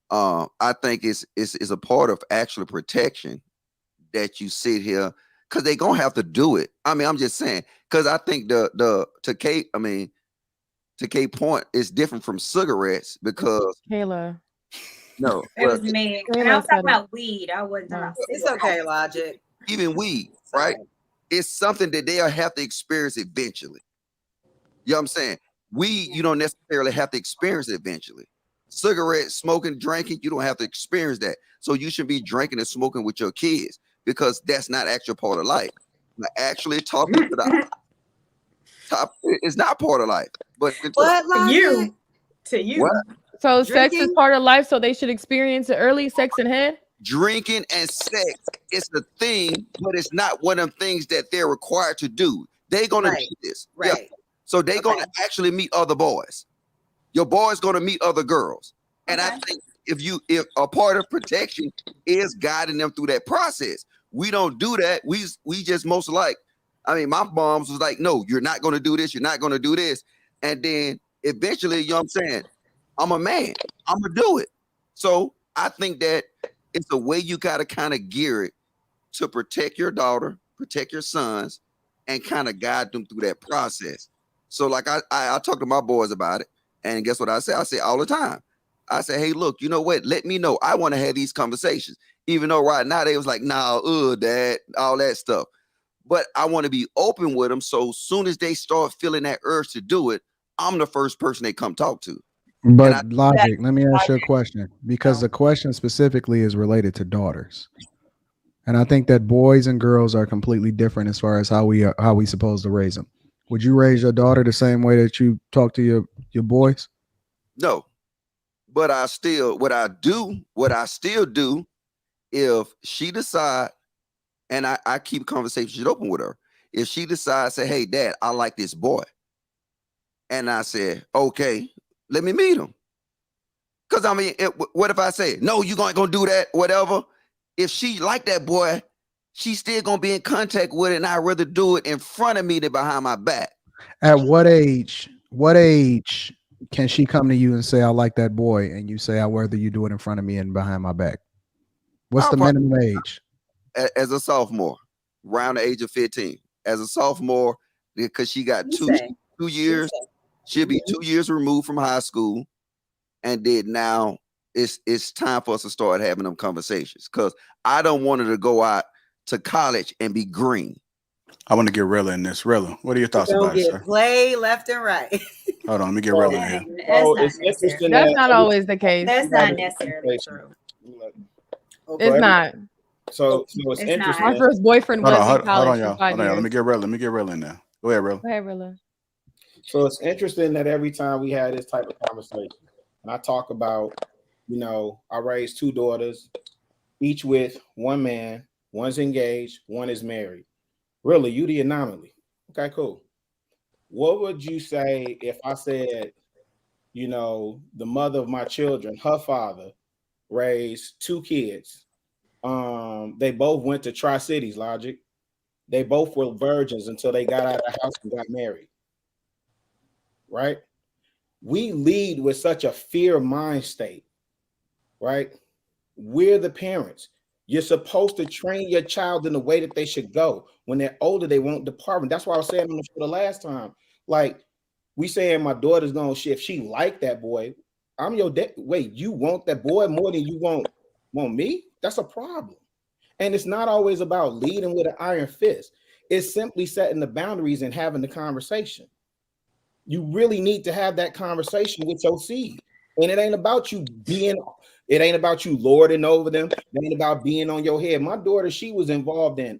I think it's a part of actual protection that you sit here, because they're gonna have to do it. I mean, I'm just saying, because I think to Kate point, it's different from cigarettes because Kayla. no, It was me. And I was talking about weed. I wasn't talking about It's okay, Logic. even weed, right? It's something that they'll have to experience eventually. You know what I'm saying? Weed, you don't necessarily have to experience it eventually. Cigarettes, smoking, drinking, you don't have to experience that. So you should be drinking and smoking with your kids, because that's not actually part of life. Now, actually talking to the top is not part of life. But to you. What? So sex is part of life, so they should experience it early, sex and head? Drinking and sex is the thing, but it's not one of them things that they're required to do. They're gonna do this. Right. Yeah. So they're gonna actually meet other boys. Your boy's gonna meet other girls. And I think if a part of protection is guiding them through that process. We don't do that. We just most like, I mean, my moms was like, no, you're not gonna do this, you're not gonna do this. And then eventually, you know what I'm saying? I'm a man, I'm gonna do it. So I think that it's a way you gotta kind of gear it to protect your daughter, protect your sons, and kind of guide them through that process. So like I talk to my boys about it, and guess what I say? I say all the time. I say, hey, look, you know what? Let me know. I want to have these conversations. Even though right now they was like, nah, dad, all that stuff. But I want to be open with them. So as soon as they start feeling that urge to do it, I'm the first person they come talk to. But Logic, let me ask you a question, because the question specifically is related to daughters. And I think that boys and girls are completely different as far as how we supposed to raise them. Would you raise your daughter the same way that you talk to your boys? No. But what I still do, if she decide and I keep conversation open with her. If she decides, say, hey, Dad, I like this boy. And I said, okay, let me meet him. Because I mean, what if I say, no, you ain't gonna do that, whatever? If she like that boy, she's still gonna be in contact with it, and I'd rather do it in front of me than behind my back. At what age can she come to you and say, I like that boy, and you say, I'd rather you do it in front of me and behind my back? What's the minimum age? As a sophomore, around the age of 15. As a sophomore, because she got two years, she'll be 2 years removed from high school. And then now it's time for us to start having them conversations, because I don't want her to go out to college and be green. I want to get Rilla in this. Rilla, what are your thoughts about it, sir? Play left and right. Hold on, let me get Rilla in here. That's not always the case. That's not necessarily true. It's not. So it's interesting. My first boyfriend was in college. Hold on, y'all. Let me get Rilla in there. Go ahead, Rilla. Go ahead, Rilla. So it's interesting that every time we had this type of conversation, and I talk about, I raised 2 daughters, each with one man, one's engaged, one is married. Really, you the anomaly. Okay, cool. What would you say if I said, the mother of my children, her father raised 2 kids. They both went to Tri-Cities, Logic. They both were virgins until they got out of the house and got married. Right? We lead with such a fear mind state, right? We're the parents. You're supposed to train your child in the way that they should go. When they're older, they won't depart. And that's why I was saying on the show the last time, like, we saying my daughter's gonna shift. She like that boy. I'm your dad. Wait, you want that boy more than you want me? That's a problem. And it's not always about leading with an iron fist. It's simply setting the boundaries and having the conversation. You really need to have that conversation with your seed. And it ain't about you lording over them. It ain't about being on your head. My daughter, she was involved in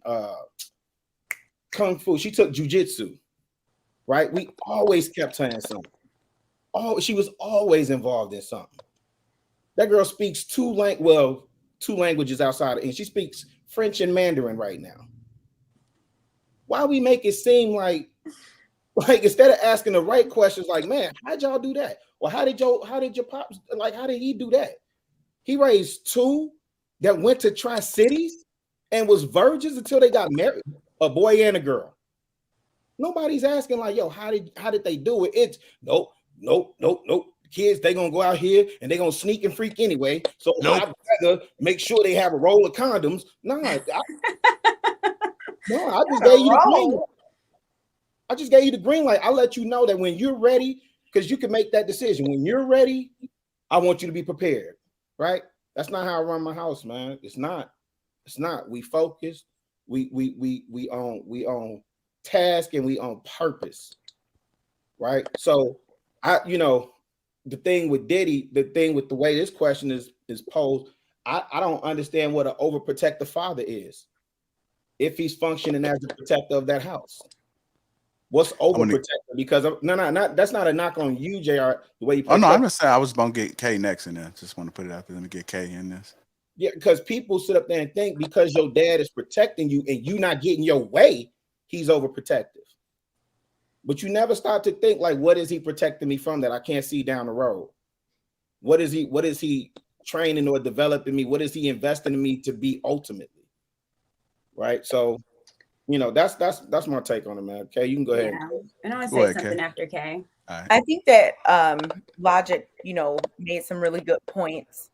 Kung Fu. She took jujitsu, right? We always kept saying something. She was always involved in something. That girl speaks 2 languages outside of, and she speaks French and Mandarin right now. Why we make it seem like instead of asking the right questions, like, man, how'd y'all do that? Or how did your pops, like, how did he do that? He raised 2 that went to Tri-Cities and was virgins until they got married, a boy and a girl. Nobody's asking like, yo, how did they do it? It's nope. Kids, they gonna go out here and they gonna sneak and freak anyway. So I'd rather make sure they have a roll of condoms. I just gave you the green light. I just gave you the green light. I let you know that when you're ready, because you can make that decision. When you're ready, I want you to be prepared. Right? That's not how I run my house, man. It's not. We focus. We on task and we on purpose. Right? So the thing with Diddy, the way this question is posed, I don't understand what an overprotective father is if he's functioning as the protector of that house. What's overprotective? Because that's not a knock on you, JR. The way you I'm gonna say I was gonna get K next in there. Just want to put it out there. Let me get K in this. Yeah, because people sit up there and think because your dad is protecting you and you not getting your way, he's overprotective. But you never start to think like, what is he protecting me from that I can't see down the road? What is he training or developing me? What is he investing in me to be ultimately? Right. So, that's my take on it, man. Okay, you can go ahead. And I want to say something after Kay. Right. I think that Logic, made some really good points.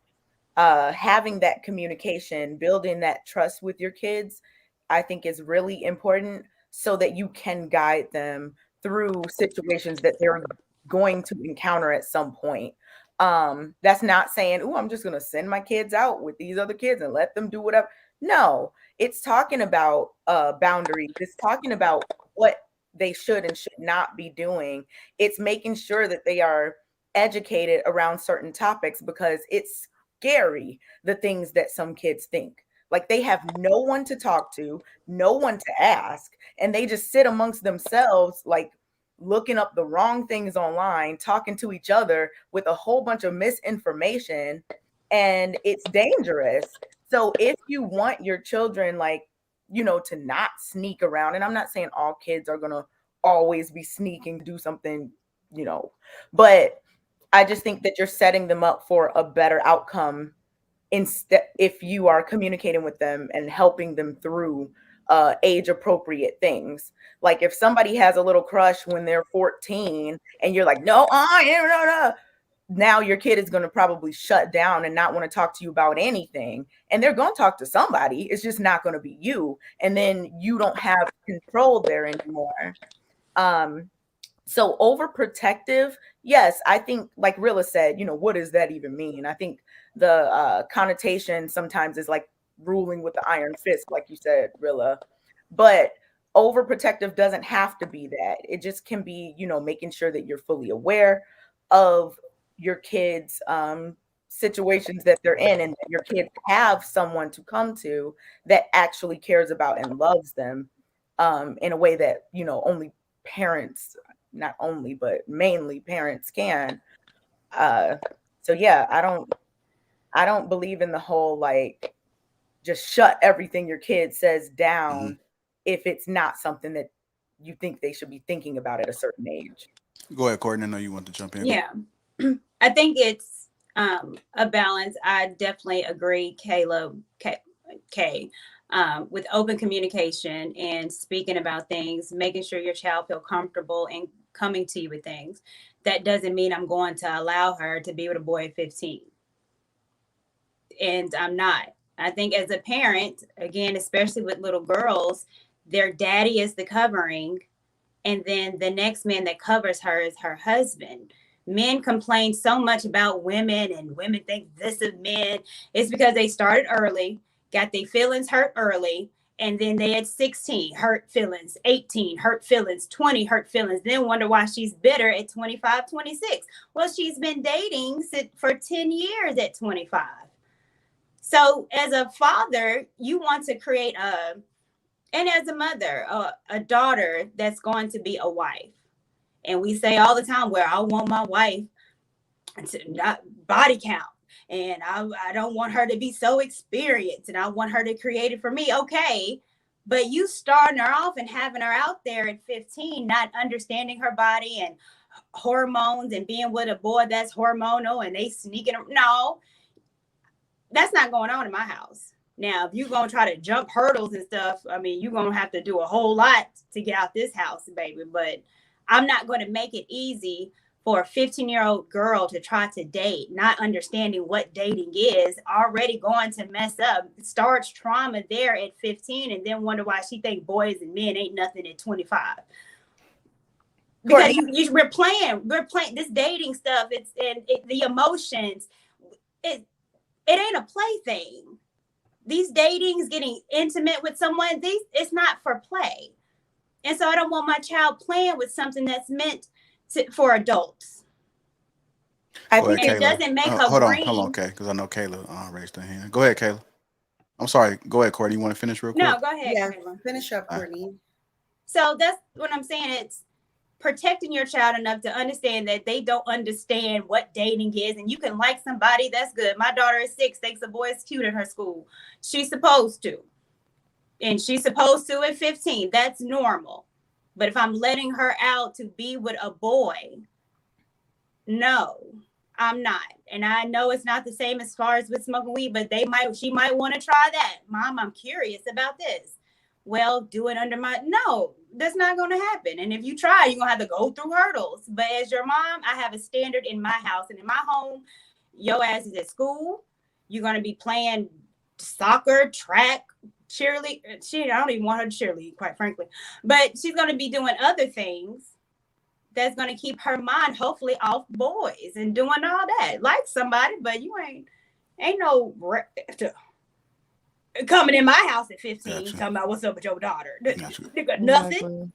Having that communication, building that trust with your kids, I think is really important so that you can guide them through situations that they're going to encounter at some point. That's not saying, oh, I'm just going to send my kids out with these other kids and let them do whatever. No, it's talking about boundaries. It's talking about what they should and should not be doing. It's making sure that they are educated around certain topics, because it's scary, the things that some kids think. Like, they have no one to talk to, no one to ask, and they just sit amongst themselves, like looking up the wrong things online, talking to each other with a whole bunch of misinformation, and it's dangerous. So if you want your children, like, to not sneak around. And I'm not saying all kids are going to always be sneaking to do something, but I just think that you're setting them up for a better outcome instead if you are communicating with them and helping them through age appropriate things. Like if somebody has a little crush when they're 14 and you're like, no, now your kid is going to probably shut down and not want to talk to you about anything. And they're going to talk to somebody. It's just not going to be you. And then you don't have control there anymore. So overprotective, yes, I think like Rilla said, what does that even mean? I think the connotation sometimes is like ruling with the iron fist, like you said, Rilla. But overprotective doesn't have to be that. It just can be, making sure that you're fully aware of your kids' situations that they're in, and that your kids have someone to come to that actually cares about and loves them in a way that, only parents, not only, but mainly parents can. So yeah, I don't believe in the whole like just shut everything your kid says down if it's not something that you think they should be thinking about at a certain age. Go ahead, Courtney. I know you want to jump in. Yeah. I think it's a balance. I definitely agree, Caleb, Kay, with open communication and speaking about things, making sure your child feel comfortable and coming to you with things. That doesn't mean I'm going to allow her to be with a boy at 15. And I'm not. I think as a parent, again, especially with little girls, their daddy is the covering. And then the next man that covers her is her husband. Men complain so much about women and women think this of men. It's because they started early, got their feelings hurt early. And then they had 16 hurt feelings, 18 hurt feelings, 20 hurt feelings. Then wonder why she's bitter at 25, 26. Well, she's been dating for 10 years at 25. So as a father, you want to create and as a mother, a daughter that's going to be a wife. And we say all the time, where I want my wife to not body count. And I don't want her to be so experienced. And I want her to create it for me. Okay. But you starting her off and having her out there at 15, not understanding her body and hormones and being with a boy that's hormonal and they sneaking. No, that's not going on in my house. Now, if you're going to try to jump hurdles and stuff, I mean, you're going to have to do a whole lot to get out this house, baby. But I'm not going to make it easy for a 15-year-old girl to try to date, not understanding what dating is, already going to mess up, starts trauma there at 15, and then wonder why she think boys and men ain't nothing at 25. Because we're playing this dating stuff. The emotions. It ain't a plaything. These datings, getting intimate with someone, it's not for play. And so I don't want my child playing with something that's meant for adults. I think it doesn't make her hold on, okay, because I know Kayla raised her hand. Go ahead, Kayla. I'm sorry. Go ahead, Courtney. You want to finish real quick? No, go ahead. Yeah, finish up, Courtney. So that's what I'm saying. It's protecting your child enough to understand that they don't understand what dating is. And you can like somebody, that's good. My daughter is 6, thinks a boy is cute at her school. She's supposed to. And she's supposed to at 15. That's normal. But if I'm letting her out to be with a boy, no, I'm not. And I know it's not the same as far as with smoking weed, but she might want to try that. Mom, I'm curious about this. Well, do it under no, that's not going to happen. And if you try, you're going to have to go through hurdles. But as your mom, I have a standard in my house. And in my home, your ass is at school. You're going to be playing soccer, track, cheerlead. I don't even want her to cheerlead, quite frankly. But she's going to be doing other things that's going to keep her mind hopefully off boys and doing all that. Like somebody, but you ain't no coming in my house at 15 talking about what's up with your daughter. Nothing.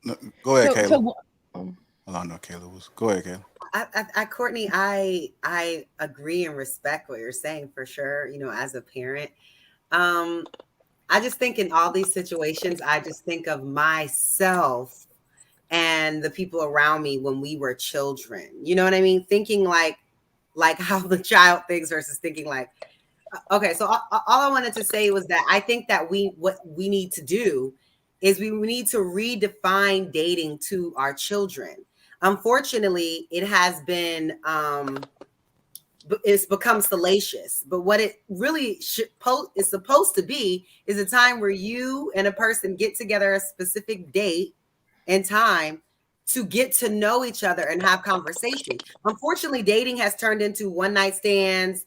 No, go ahead, Kayla. Hold on, no, Kayla was. Go ahead, Kayla. Courtney, I agree and respect what you're saying for sure. As a parent, I just think in all these situations, I just think of myself and the people around me when we were children. You know what I mean? Thinking like how the child thinks versus thinking like, Okay, so all I wanted to say was that I think that what we need to do is we need to redefine dating to our children. Unfortunately, it has been it's become salacious, but what it really is supposed to be is a time where you and a person get together a specific date and time to get to know each other and have conversation. Unfortunately, dating has turned into one night stands,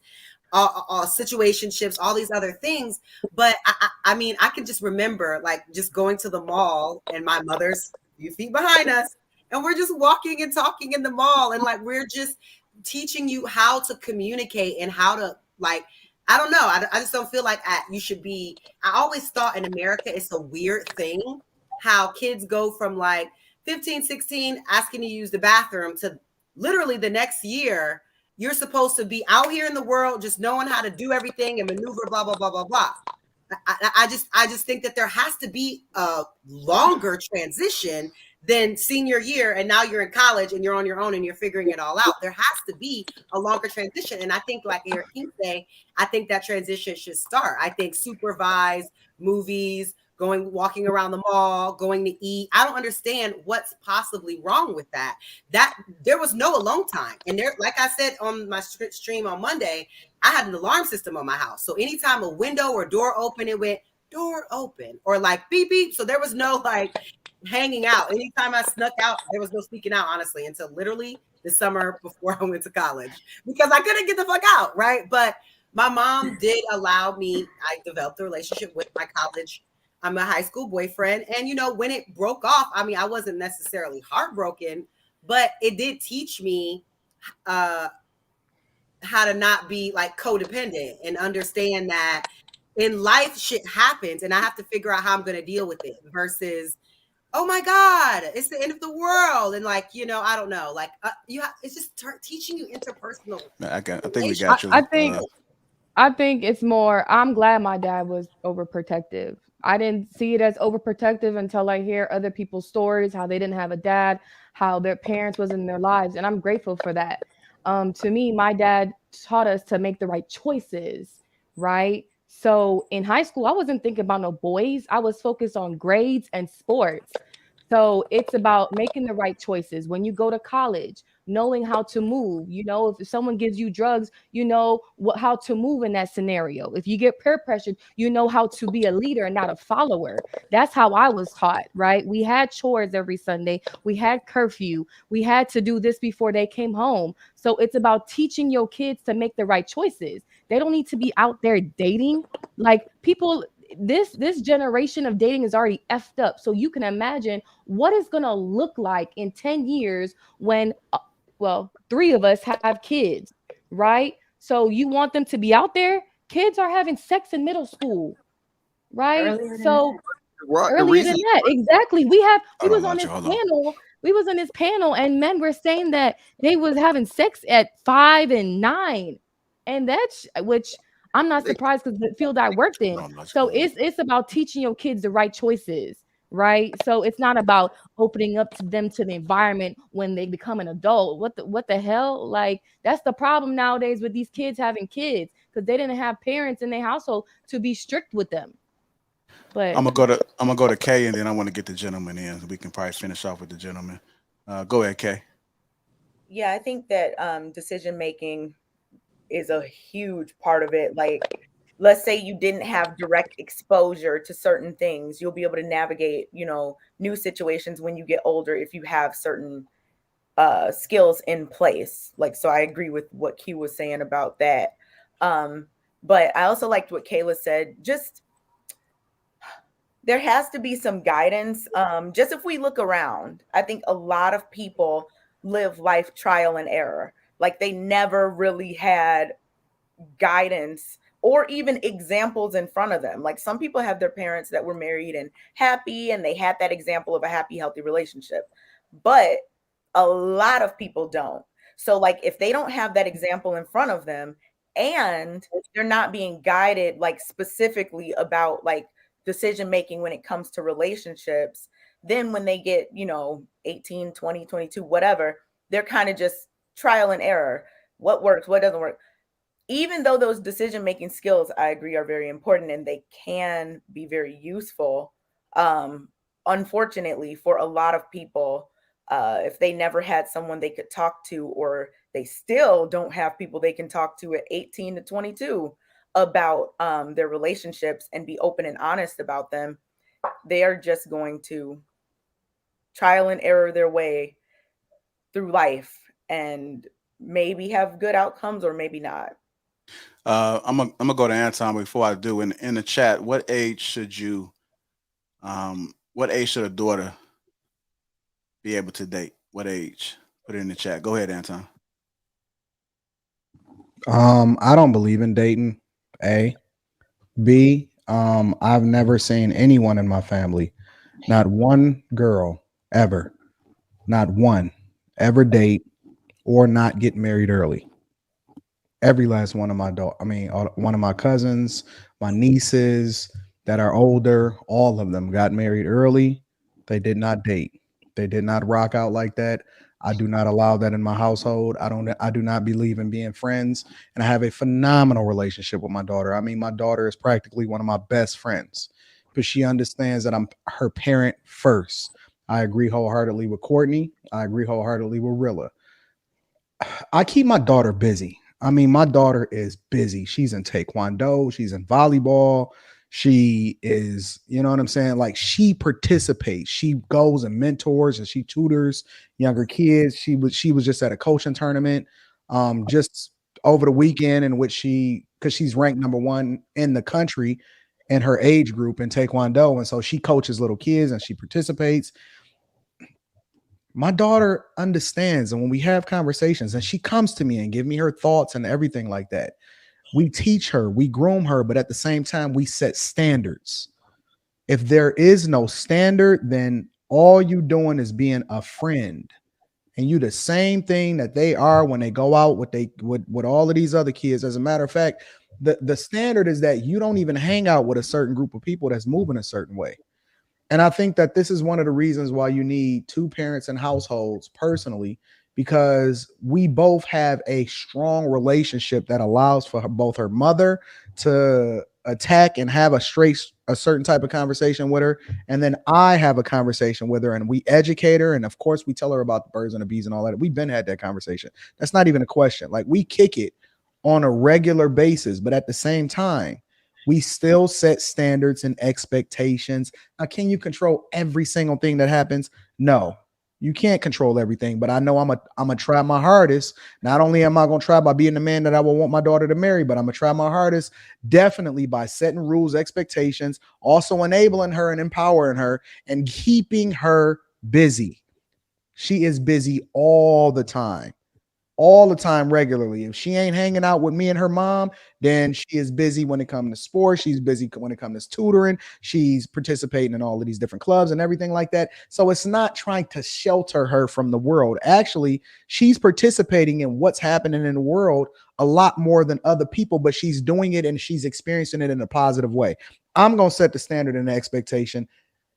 situationships, all these other things. But I mean, I can just remember like just going to the mall and my mother's a few feet behind us, and we're just walking and talking in the mall, and like we're just teaching you how to communicate and how to like. I don't know. I just don't feel like you should be. I always thought in America it's a weird thing how kids go from like 15, 16 asking to use the bathroom to literally the next year you're supposed to be out here in the world just knowing how to do everything and maneuver, blah, blah, blah, blah, blah. I just think that there has to be a longer transition than senior year, and now you're in college and you're on your own and you're figuring it all out. There has to be a longer transition. And I think like Eric say, I think that transition should start. I think supervised movies, walking around the mall, going to eat. I don't understand what's possibly wrong with that. That there was no alone time. And there, like I said on my stream on Monday, I had an alarm system on my house. So anytime a window or door open, it went door open or like beep beep. So there was no like hanging out. Anytime I snuck out, there was no sneaking out, honestly, until literally the summer before I went to college because I couldn't get the fuck out, right? But my mom did allow me. I developed a relationship with my college. I'm a high school boyfriend. And, you know, when it broke off, I mean, I wasn't necessarily heartbroken, but it did teach me how to not be like codependent and understand that in life shit happens and I have to figure out how I'm going to deal with it versus, oh my God, it's the end of the world. And like, you know, I don't know, like it's just teaching you interpersonal. I think we got you. I think it's more, I'm glad my dad was overprotective. I didn't see it as overprotective until I hear other people's stories, how they didn't have a dad, how their parents was in their lives. And I'm grateful for that. To me, my dad taught us to make the right choices, right? So in high school, I wasn't thinking about no boys. I was focused on grades and sports. So it's about making the right choices. When you go to college, knowing how to move, you know, if someone gives you drugs, you know how to move in that scenario. If you get peer pressured, you know how to be a leader and not a follower. That's how I was taught, right? We had chores every Sunday. We had curfew. We had to do this before they came home. So it's about teaching your kids to make the right choices. They don't need to be out there dating. Like people, this generation of dating is already effed up. So you can imagine what it's going to look like in 10 years when, well, 3 of us have kids, right? So you want them to be out there? Kids are having sex in middle school, right? Earlier than So that. earlier than that, exactly. We was on this panel. We was on this panel, and men were saying that they was having sex at 5 and 9, and that's which I'm not surprised because the field I worked in. So it's about teaching your kids the right choices, right? So it's not about opening up to them to the environment when they become an adult. What the hell? Like that's the problem nowadays with these kids having kids because they didn't have parents in their household to be strict with them. But I'm gonna go to Kay, and then I want to get the gentleman in. We can probably finish off with the gentleman. Go ahead, Kay. Yeah, I think that decision making is a huge part of it. Like, let's say you didn't have direct exposure to certain things, you'll be able to navigate, you know, new situations when you get older if you have certain skills in place. Like, so I agree with what Q was saying about that. But I also liked what Kayla said. Just there has to be some guidance. Just if we look around, I think a lot of people live life trial and error. Like they never really had guidance or even examples in front of them. Like some people have their parents that were married and happy, and they had that example of a happy, healthy relationship. But a lot of people don't. So like if they don't have that example in front of them and they're not being guided like specifically about like decision making when it comes to relationships, then when they get, you know, 18, 20, 22, whatever, they're kind of just trial and error. What works, what doesn't work. even though those decision making skills, I agree, are very important and they can be very useful, unfortunately for a lot of people, if they never had someone they could talk to, or they still don't have people they can talk to at 18 to 22 about their relationships and be open and honest about them, they are just going to trial and error their way through life and maybe have good outcomes or maybe not. I'm gonna go to Anton before I do. In the chat, what age should you, what age should a daughter be able to date? What age? Put it in the chat. Go ahead, Anton. I don't believe in dating. A. B. I've never seen anyone in my family, not one girl ever, not one, ever date or not get married early. Every last one of my one of my cousins, my nieces that are older, all of them got married early. They did not date. They did not rock out like that. I do not allow that in my household. I do not believe in being friends, and I have a phenomenal relationship with my daughter. I mean, my daughter is practically one of my best friends, but she understands that I'm her parent first. I agree wholeheartedly with Courtney. I agree wholeheartedly with Rilla. I keep my daughter busy. I mean, my daughter is busy. She's in taekwondo, she's in volleyball. She is, you know what I'm saying? Like, she participates. She goes and mentors and she tutors younger kids. She was just at a coaching tournament just over the weekend, in which because she's ranked number 1 in the country in her age group in taekwondo, and so she coaches little kids and she participates. My daughter understands, and when we have conversations and she comes to me and give me her thoughts and everything like that, we teach her, we groom her, but at the same time we set standards. If there is no standard, then all you doing is being a friend, and you the same thing that they are when they go out with all of these other kids. As a matter of fact, the standard is that you don't even hang out with a certain group of people that's moving a certain way. And I think that this is one of the reasons why you need 2 parents in households personally, because we both have a strong relationship that allows for both her mother to attack and have a certain type of conversation with her. And then I have a conversation with her and we educate her. And of course, we tell her about the birds and the bees and all that. We've been had that conversation. That's not even a question. Like, we kick it on a regular basis, but at the same time, we still set standards and expectations. Now, can you control every single thing that happens? No, you can't control everything, but I know I'm gonna try my hardest. Not only am I gonna try by being the man that I will want my daughter to marry, but I'm gonna try my hardest definitely by setting rules, expectations, also enabling her and empowering her and keeping her busy. She is busy all the time, regularly. If she ain't hanging out with me and her mom, then she is busy when it comes to sports. She's busy when it comes to tutoring. She's participating in all of these different clubs and everything like that. So it's not trying to shelter her from the world. Actually, she's participating in what's happening in the world a lot more than other people, but she's doing it and she's experiencing it in a positive way. I'm going to set the standard and the expectation,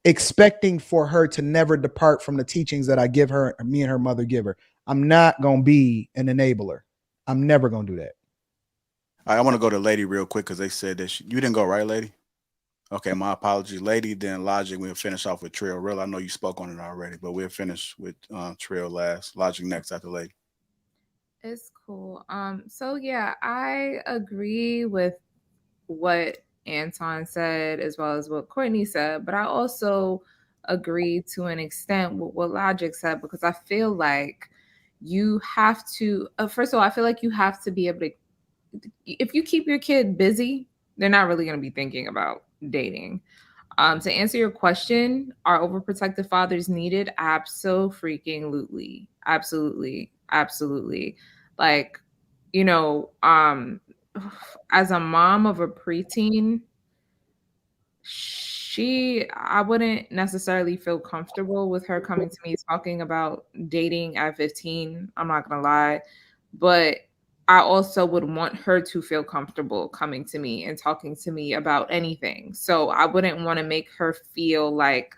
expecting for her to never depart from the teachings that I give her, me and her mother give her. I'm not going to be an enabler. I'm never going to do that. All right, I want to go to Lady real quick because they said that you didn't go, right, Lady? Okay, my apologies, Lady. Then Logic, we'll finish off with Trill. Real, I know you spoke on it already, but we'll finish with Trill last. Logic next after Lady. It's cool. So yeah, I agree with what Anton said as well as what Courtney said, but I also agree to an extent with what Logic said, because I feel like you have to, first of all, I feel like you have to be able to, if you keep your kid busy, they're not really going to be thinking about dating. To answer your question, are overprotective fathers needed? Absolutely. Absolutely. Absolutely. Like, you know, as a mom of a preteen, I wouldn't necessarily feel comfortable with her coming to me talking about dating at 15. I'm not gonna lie. But I also would want her to feel comfortable coming to me and talking to me about anything. So I wouldn't want to make her feel like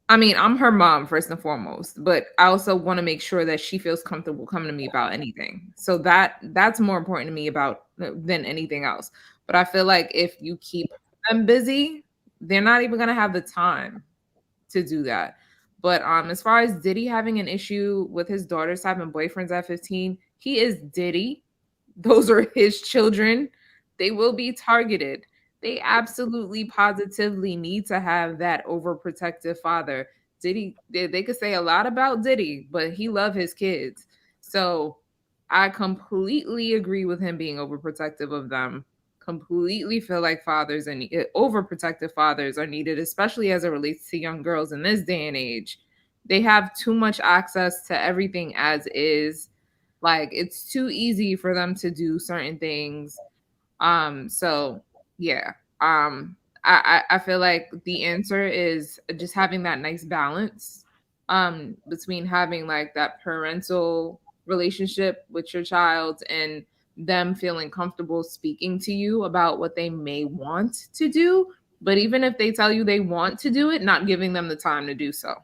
I mean, I'm her mom first and foremost, but I also want to make sure that she feels comfortable coming to me about anything. So that's more important to me about than anything else. But I feel like if you keep them busy, they're not even gonna have the time to do that. But as far as Diddy having an issue with his daughters having boyfriends at 15, he is Diddy. Those are his children. They will be targeted. They absolutely positively need to have that overprotective father. Diddy, they could say a lot about Diddy, but he love his kids. So I completely agree with him being overprotective of them. Completely feel like fathers and overprotective fathers are needed, especially as it relates to young girls in this day and age. They have too much access to everything as is. Like, it's too easy for them to do certain things. So yeah. I feel like the answer is just having that nice balance between having like that parental relationship with your child and them feeling comfortable speaking to you about what they may want to do, but even if they tell you they want to do it, not giving them the time to do so.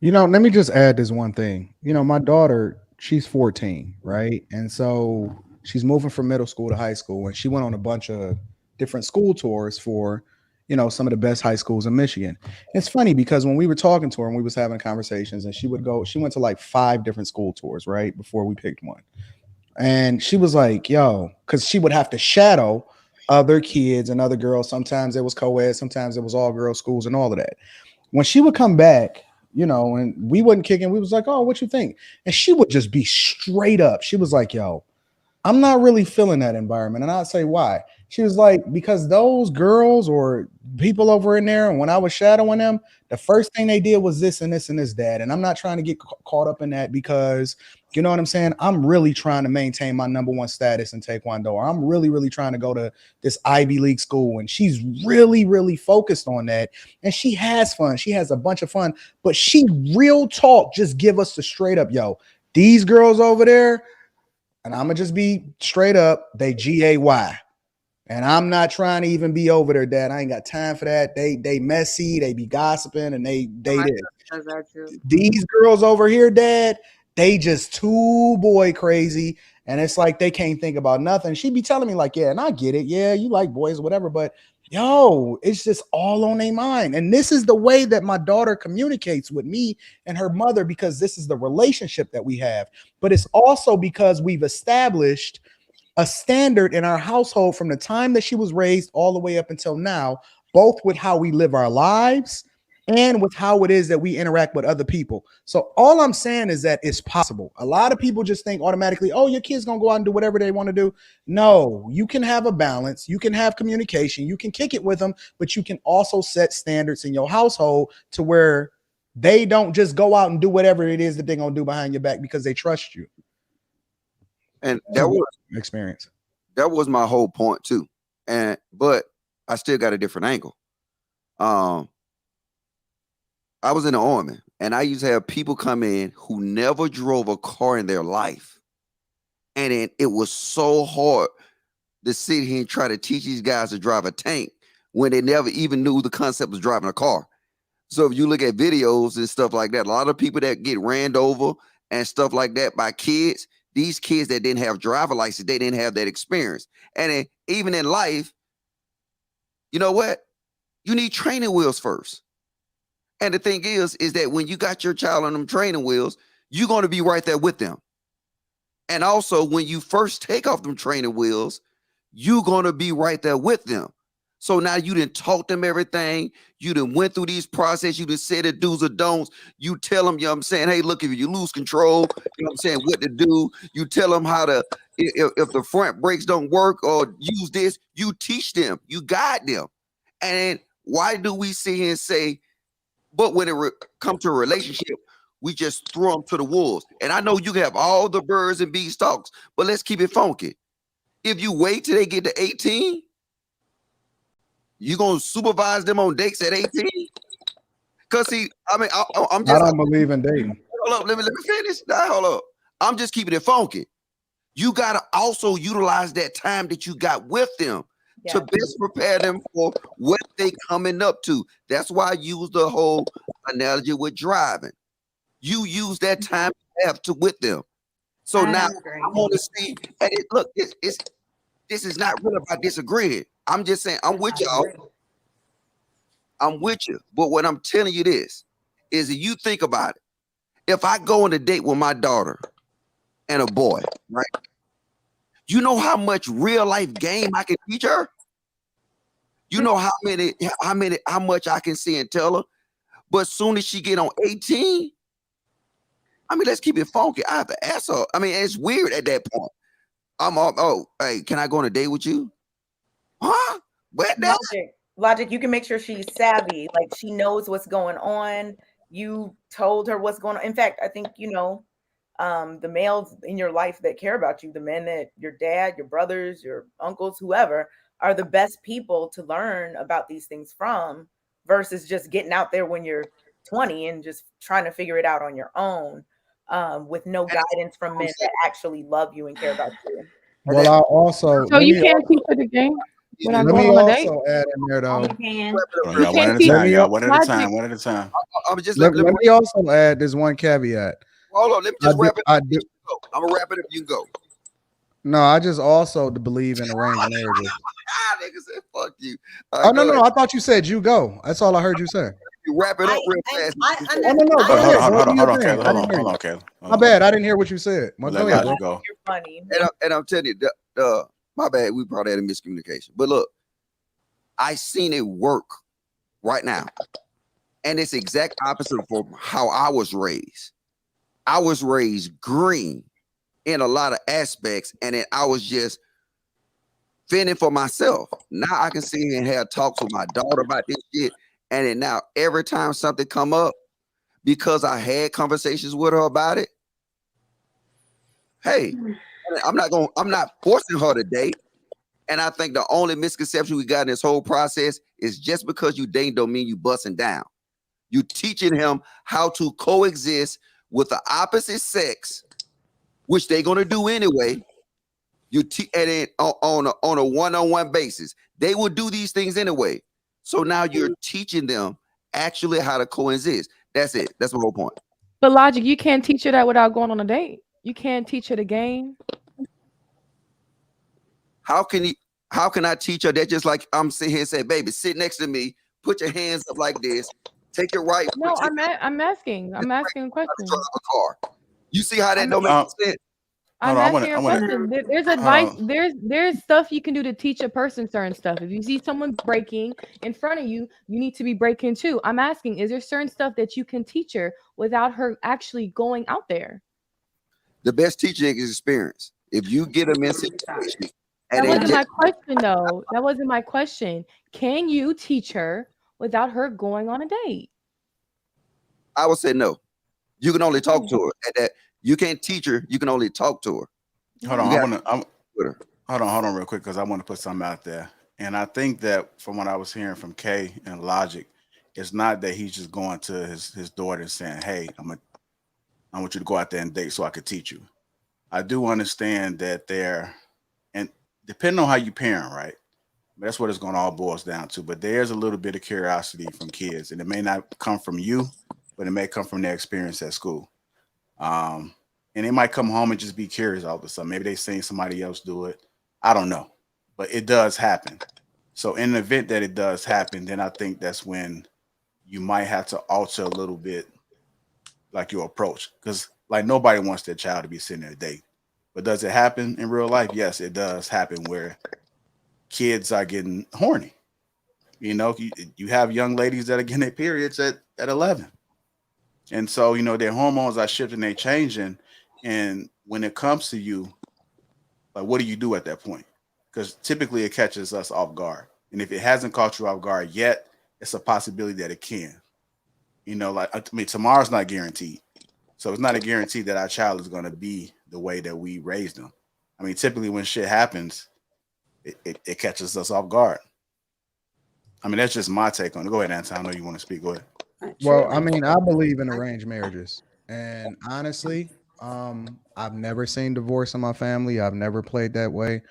Let me just add this one thing. My daughter, she's 14, right? And so she's moving from middle school to high school, and she went on a bunch of different school tours for, some of the best high schools in Michigan. It's funny because when we were talking to her and we was having conversations, and she went to like 5 different school tours, right? Before we picked one. And she was like, yo, because she would have to shadow other kids and other girls. Sometimes it was co-ed, sometimes it was all girls schools and all of that. When she would come back, and we wasn't kicking, we was like, oh, what you think? And she would just be straight up. She was like, yo, I'm not really feeling that environment. And I'd say, why? She was like, because those girls or people over in there, and when I was shadowing them, the first thing they did was this and this and this, dad. And I'm not trying to get caught up in that because, you know what I'm saying? I'm really trying to maintain my #1 status in Taekwondo. Or I'm really, really trying to go to this Ivy League school. And she's really, really focused on that. And she has fun. She has a bunch of fun. But she real talk just give us the straight up, yo, these girls over there, and I'm going to just be straight up, they GAY. And I'm not trying to even be over there, dad. I ain't got time for that. They messy, they be gossiping, and they these girls over here, dad, they just too boy crazy. And it's like they can't think about nothing. She be telling me like, yeah, and I get it. Yeah, you like boys, whatever. But yo, it's just all on their mind. And this is the way that my daughter communicates with me and her mother, because this is the relationship that we have. But it's also because we've established a standard in our household from the time that she was raised all the way up until now, both with how we live our lives and with how it is that we interact with other people. So all I'm saying is that it's possible. A lot of people just think automatically, oh, your kid's gonna go out and do whatever they want to do. No, you can have a balance. You can have communication. You can kick it with them, but you can also set standards in your household to where they don't just go out and do whatever it is that they're gonna do behind your back because they trust you. And that was experience. That was my whole point too. But I still got a different angle. I was in the army, and I used to have people come in who never drove a car in their life. And it was so hard to sit here and try to teach these guys to drive a tank when they never even knew the concept of driving a car. So if you look at videos and stuff like that, a lot of people that get ran over and stuff like that by kids, these kids that didn't have driver license, they didn't have that experience. And even in life, you know what? You need training wheels first. And the thing is that when you got your child on them training wheels, you're going to be right there with them. And also, when you first take off them training wheels, you're going to be right there with them. So now you done taught them everything. You done went through these processes. You done said the do's or don'ts. You tell them, you know what I'm saying, hey, look, if you lose control, you know what I'm saying, what to do. You tell them how to, if the front brakes don't work or use this, you teach them, you guide them. And why do we sit here and say, but when it comes to a relationship, we just throw them to the wolves? And I know you can have all the birds and bees talks, but let's keep it funky. If you wait till they get to 18, you gonna supervise them on dates at 18? Cause see, I mean, I don't believe in dating. Hold up, let me finish. Now, hold up. I'm just keeping it funky. You gotta also utilize that time that you got with them Yeah. to best prepare them for what they coming up to. That's why I use the whole analogy with driving. You use that time you have to with them. So I now agree. I want to see, and look, this is not really about disagreeing. I'm just saying I'm with y'all. I'm with you. But what I'm telling you this is that you think about it. If I go on a date with my daughter and a boy, right? You know how much real life game I can teach her? You know how much I can see and tell her? But soon as she get on 18, I mean, let's keep it funky. I have to ask her. I mean, it's weird at that point. I'm all, oh, hey, can I go on a date with you? Huh? What now? Logic, you can make sure she's savvy, like she knows what's going on. You told her what's going on. In fact, I think, the males in your life that care about you, the men that your dad, your brothers, your uncles, whoever, are the best people to learn about these things from, versus just getting out there when you're 20 and just trying to figure it out on your own, with no guidance from men that actually love you and care about you. Well, I also So you can't teach her the game without let going me on a date. also add in there though. You can. Y'all one at a time. Y'all one at a Logic. time. One at a time. Let me also add this one caveat. Hold on, let me just wrap it up. I do. I'm gonna wrap it up. You can go. No, I just also believe in arranged marriages. Nigga said, "Fuck you." Oh no, I thought you said you go. That's all I heard you say. You wrap it up real fast. Oh no, go ahead. Hold on, Caleb. Hold on, Caleb. My bad. I didn't hear what you said. Go ahead, bro. Go. You're funny. And I'm telling you, my bad. We probably had a miscommunication. But look, I seen it work right now, and it's exact opposite from how I was raised. I was raised green in a lot of aspects, and then I was just fending for myself. Now I can sit here and have talks with my daughter about this shit, and then now every time something come up, because I had conversations with her about it, hey, I'm not forcing her to date. And I think the only misconception we got in this whole process is just because you date don't mean you busting down. You teaching him how to coexist with the opposite sex, which they're gonna do anyway. You and then on a one-on-one basis, they will do these things anyway. So now you're teaching them actually how to coexist. That's it. That's my whole point. But Logic, you can't teach her that without going on a date. You can't teach her the game. How can I teach her that? Just like I'm sitting here and say, baby, sit next to me, put your hands up like this, take your right. No, I'm asking a question. Drive a car. You see how that don't make sense? I'm asking a question. There's advice. There's stuff you can do to teach a person certain stuff. If you see someone breaking in front of you, you need to be breaking too. I'm asking, is there certain stuff that you can teach her without her actually going out there? The best teaching is experience. If you get them in situations. That wasn't my question, though. That wasn't my question. Can you teach her without her going on a date? I would say no. You can only talk to her. At that, you can't teach her. You can only talk to her. Hold on, real quick, because I want to put something out there. And I think that from what I was hearing from Kay and Logic, it's not that he's just going to his daughter and saying, "Hey, I want you to go out there and date so I could teach you." I do understand that depending on how you parent, right? That's what it's going to all boils down to. But there's a little bit of curiosity from kids, and it may not come from you, but it may come from their experience at school. And they might come home and just be curious all of a sudden. Maybe they've seen somebody else do it. I don't know, but it does happen. So in the event that it does happen, then I think that's when you might have to alter a little bit, like your approach, because like nobody wants their child to be sitting there dating. But does it happen in real life? Yes, it does happen where kids are getting horny. You know, you have young ladies that are getting their periods at 11. And so, their hormones are shifting, they're changing. And when it comes to you, like, what do you do at that point? Because typically it catches us off guard. And if it hasn't caught you off guard yet, it's a possibility that it can. Tomorrow's not guaranteed. So it's not a guarantee that our child is going to be the way that we raised them. Typically when shit happens, it catches us off guard. That's just my take on it. Go ahead, Anton. I know you want to speak. Go ahead. Well, I believe in arranged marriages. And honestly, I've never seen divorce in my family. I've never played that way.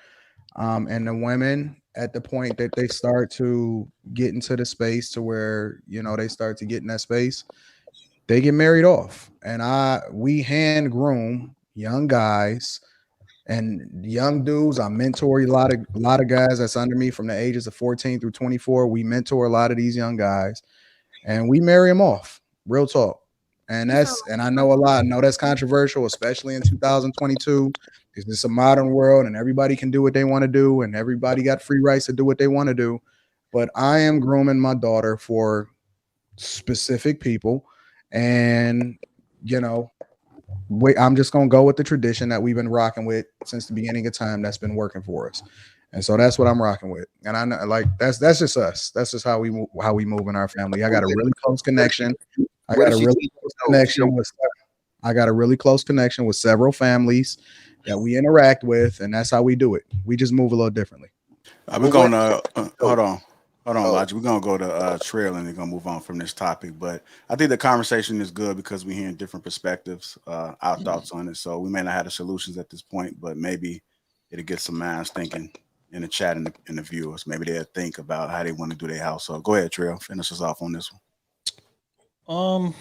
And the women at the point that they start to get into the space to where, you know, they start to get in that space, they get married off. And we hand groom young guys and young dudes. I mentor a lot of guys that's under me from the ages of 14 through 24. We mentor a lot of these young guys and we marry them off. Real talk. And I know a lot. I know that's controversial, especially in 2022. Because it's a modern world and everybody can do what they want to do and everybody got free rights to do what they want to do. But I am grooming my daughter for specific people. And, you know, I'm just gonna go with the tradition that we've been rocking with since the beginning of time. That's been working for us, and so that's what I'm rocking with. And I know, like, that's just us. That's just how we move in our family. I got a really close connection. I got a really close connection with. I got a really close connection with several families that we interact with, and that's how we do it. We just move a little differently. We're gonna hold on, Logic. We're gonna go to Trill and then gonna move on from this topic. But I think the conversation is good because we're hearing different perspectives, our thoughts on it. So we may not have the solutions at this point, but maybe it'll get some minds thinking in the chat and the viewers. Maybe they'll think about how they want to do their house. So go ahead, Trill. Finish us off on this one.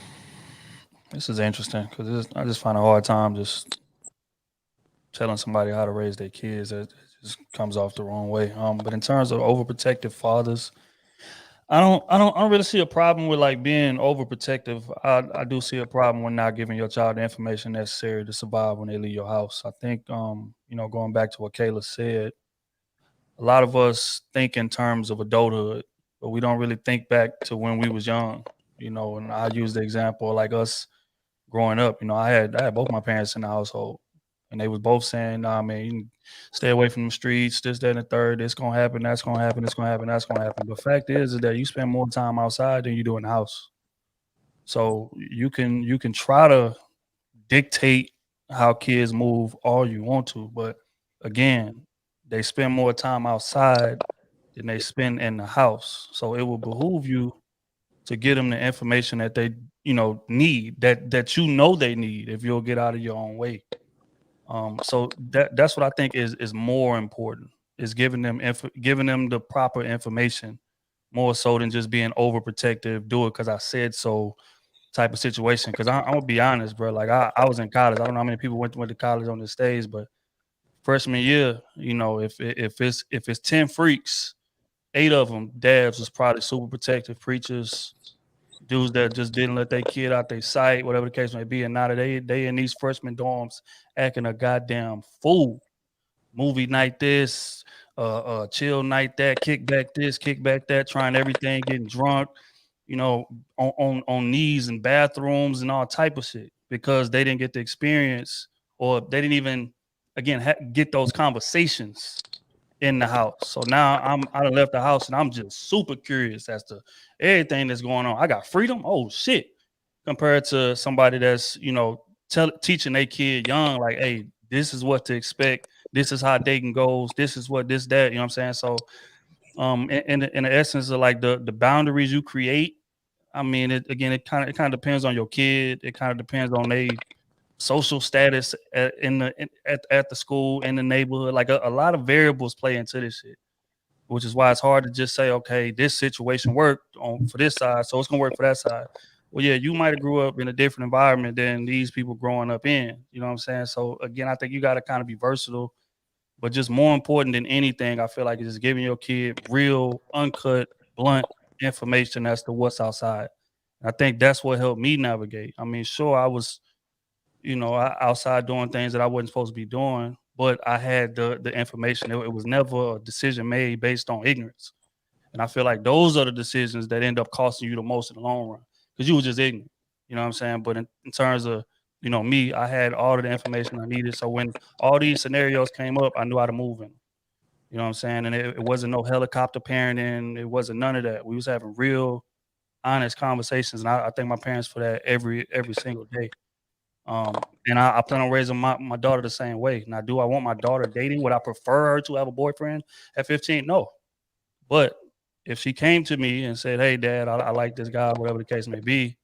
This is interesting because I just find a hard time just telling somebody how to raise their kids. It just comes off the wrong way. But in terms of overprotective fathers, I don't really see a problem with like being overprotective. I do see a problem with not giving your child the information necessary to survive when they leave your house. I think going back to what Kayla said, a lot of us think in terms of adulthood, but we don't really think back to when we was young. And I use the example like us growing up. I had both my parents in the household. And they was both saying, nah, man, you can stay away from the streets, this, that, and the third. It's going to happen, that's going to happen, it's going to happen, that's going to happen. But fact is that you spend more time outside than you do in the house. So you can try to dictate how kids move all you want to. But again, they spend more time outside than they spend in the house. So it will behoove you to get them the information that they, need, that they need if you'll get out of your own way. So that's what I think is more important, is giving them the proper information, more so than just being overprotective, do it because I said so type of situation. Because I'm gonna be honest, bro. Like I was in college. I don't know how many people went to college on this stage, but freshman year, if it's 10 freaks, 8 of them dads was probably super protective preachers, dudes that just didn't let their kid out their sight, whatever the case may be. And now that they in these freshman dorms acting a goddamn fool. Movie night this, chill night that, kick back this, kick back that, trying everything, getting drunk, on knees in bathrooms and all type of shit because they didn't get the experience, or they didn't even, again, get those conversations in the house. So now I done left the house and I'm just super curious as to everything that's going on. I got freedom. Oh shit. Compared to somebody that's, teaching their kid young, like, hey, this is what to expect. This is how dating goes. This is what this, that, you know what I'm saying? So in the essence of like the boundaries you create, I mean, it kind of depends on your kid. It kind of depends on their social status at the school, in the neighborhood. Like a lot of variables play into this shit, which is why it's hard to just say, okay, this situation worked for this side, so it's gonna work for that side. Well, yeah, you might have grew up in a different environment than these people growing up in. You know what I'm saying? So again, I think you got to kind of be versatile, but just more important than anything, I feel like, is just giving your kid real, uncut, blunt information as to what's outside. And I think that's what helped me navigate. I mean, sure, I was outside doing things that I wasn't supposed to be doing, but I had the information. It was never a decision made based on ignorance. And I feel like those are the decisions that end up costing you the most in the long run because you were just ignorant. You know what I'm saying? But in terms of, me, I had all of the information I needed. So when all these scenarios came up, I knew how to move in. You know what I'm saying? And it wasn't no helicopter parenting. It wasn't none of that. We was having real, honest conversations. And I thank my parents for that every single day. And I plan on raising my daughter the same way. Now, do I want my daughter dating? Would I prefer her to have a boyfriend at 15? No. But if she came to me and said, hey, Dad, I like this guy, whatever the case may be,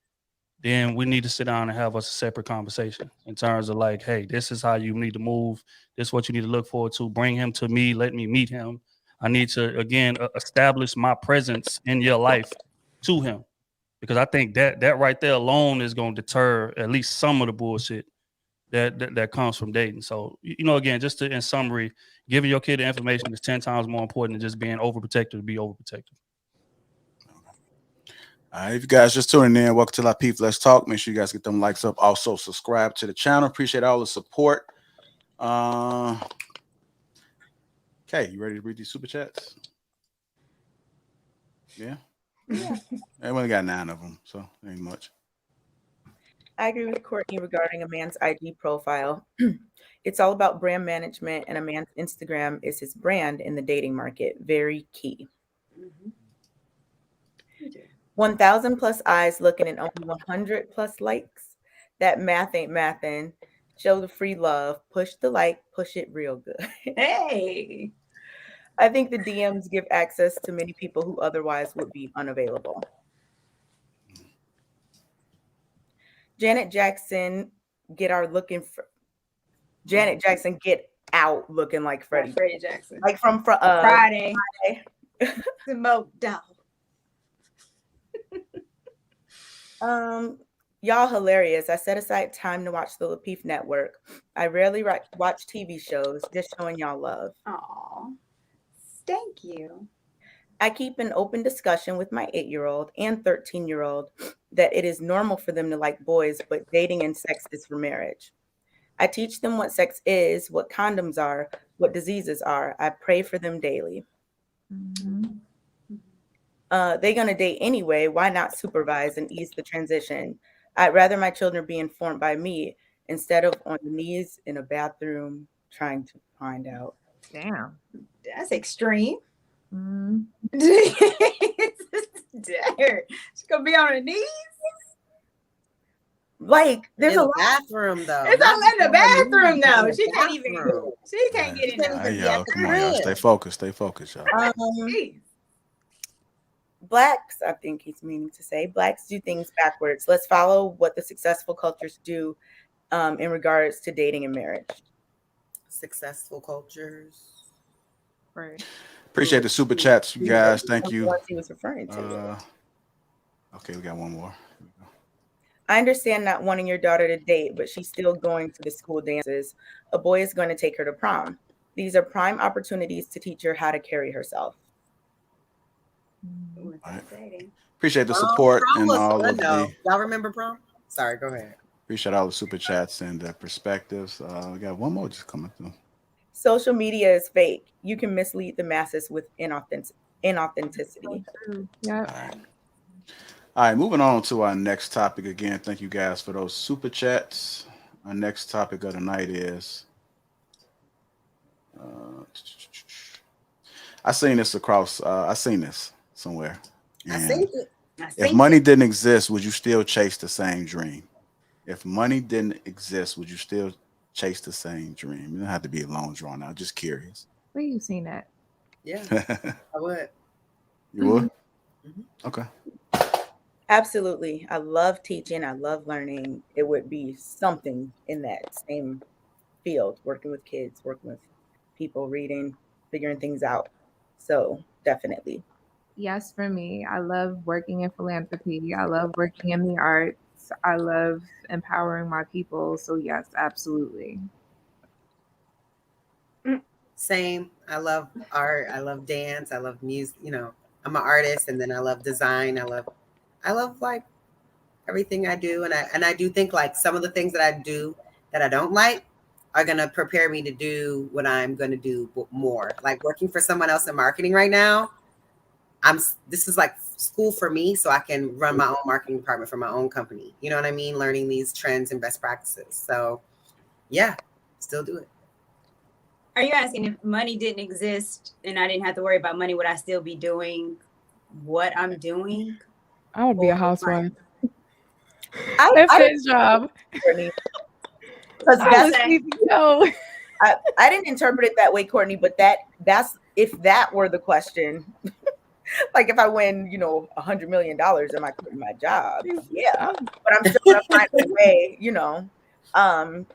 then we need to sit down and have us a separate conversation in terms of like, hey, this is how you need to move. This is what you need to look forward to. Bring him to me. Let me meet him. I need to, again, establish my presence in your life to him. Because I think that right there alone is going to deter at least some of the bullshit that comes from dating. So, again, just in summary, giving your kid the information is 10 times more important than just being overprotective to be overprotective. If you guys just tuning in, welcome to Lapeef Let's Talk. Make sure you guys get them likes up. Also, subscribe to the channel. Appreciate all the support. Okay, you ready to read these super chats? Yeah. I only got 9 of them, so ain't much. I agree with Courtney regarding a man's IG profile. It's all about brand management, and a man's Instagram is his brand in the dating market. Very key. 1,000 plus eyes looking and only 100 plus likes. That math ain't mathin'. Show the free love. Push the like. Push it real good. Hey. I think the DMs give access to many people who otherwise would be unavailable. Janet Jackson, get out looking like Freddie. Freddie Jackson. Like from Friday. Smoke dog. Y'all hilarious. I set aside time to watch the Lapeef Network. I rarely watch TV shows, just showing y'all love. Aw. Thank you. I keep an open discussion with my 8-year-old and 13-year-old that it is normal for them to like boys, but dating and sex is for marriage. I teach them what sex is, what condoms are, what diseases are. I pray for them daily. They're going to date anyway. Why not supervise and ease the transition? I'd rather my children be informed by me instead of on the knees in a bathroom trying to find out. Damn. That's extreme. She's gonna be on her knees. Like there's in a the bathroom though. It's all in the bathroom though. She can't Bathroom. even. She can't get in there. Hey, y'all, come on, y'all. Stay focused, y'all. Blacks, I think he's meaning to say, blacks do things backwards. Let's follow what the successful cultures do in regards to dating and marriage. Successful cultures. Right. Appreciate the super chats, you guys. Thank you. What he was referring to. Okay, we got one more. I understand not wanting your daughter to date, but she's still going to the school dances. A boy is going to take her to prom. These are prime opportunities to teach her how to carry herself. Right. Appreciate the support and all of the. Y'all remember prom? Sorry, go ahead. Appreciate all the super chats and the perspectives. We got one more just coming through. Social media is fake. You can mislead the masses with inauthenticity. Yeah. All right, moving on to our next topic. Again, thank you guys for those super chats. Our next topic of the night is I seen this somewhere. I seen it. If money didn't exist, would you still chase the same dream? If money didn't exist, would you still chase the same dream? It doesn't have to be a long drawn out. Just curious. Where you seen that? Yeah, I would. You would? Mm-hmm. Okay. Absolutely. I love teaching. I love learning. It would be something in that same field, working with kids, working with people, reading, figuring things out. So definitely. Yes, for me. I love working in philanthropy. I love working in the arts. I love empowering my people. So yes, absolutely. Same. I love art. I love dance. I love music. You know, I'm an artist, and then I love design. I love like everything I do, and I do think like some of the things that I do that I don't like are gonna prepare me to do what I'm gonna do more. Like working for someone else in marketing right now. This is like school for me, so I can run my own marketing department for my own company. You know what I mean? Learning these trends and best practices. So yeah, still do it. Are you asking if money didn't exist and I didn't have to worry about money, would I still be doing what I'm doing? I would be a housewife. That's his job. Because I didn't interpret it that way, Courtney, but that's if that were the question. Like if I win, $100 million, am I quitting my job? Yeah, but I'm still gonna find a way,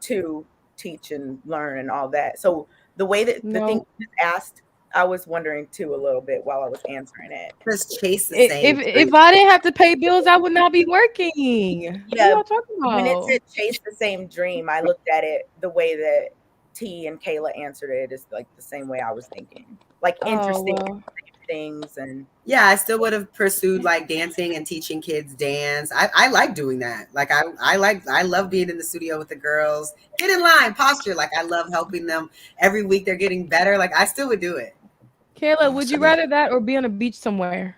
to teach and learn and all that. So the way that the thing you just asked I was wondering too a little bit while I was answering it. Just chase the same. If I didn't have to pay bills, I would not be working. What are Yeah, y'all talking when it about? said chase the same dream, I looked at it the way that T and Kayla answered it is like the same way I was thinking. Like interesting things and yeah, I still would have pursued like dancing and teaching kids dance. I like doing that. Like I love being in the studio with the girls. Get in line, posture. Like I love helping them. Every week they're getting better. Like I still would do it. Kayla, would you rather that or be on a beach somewhere?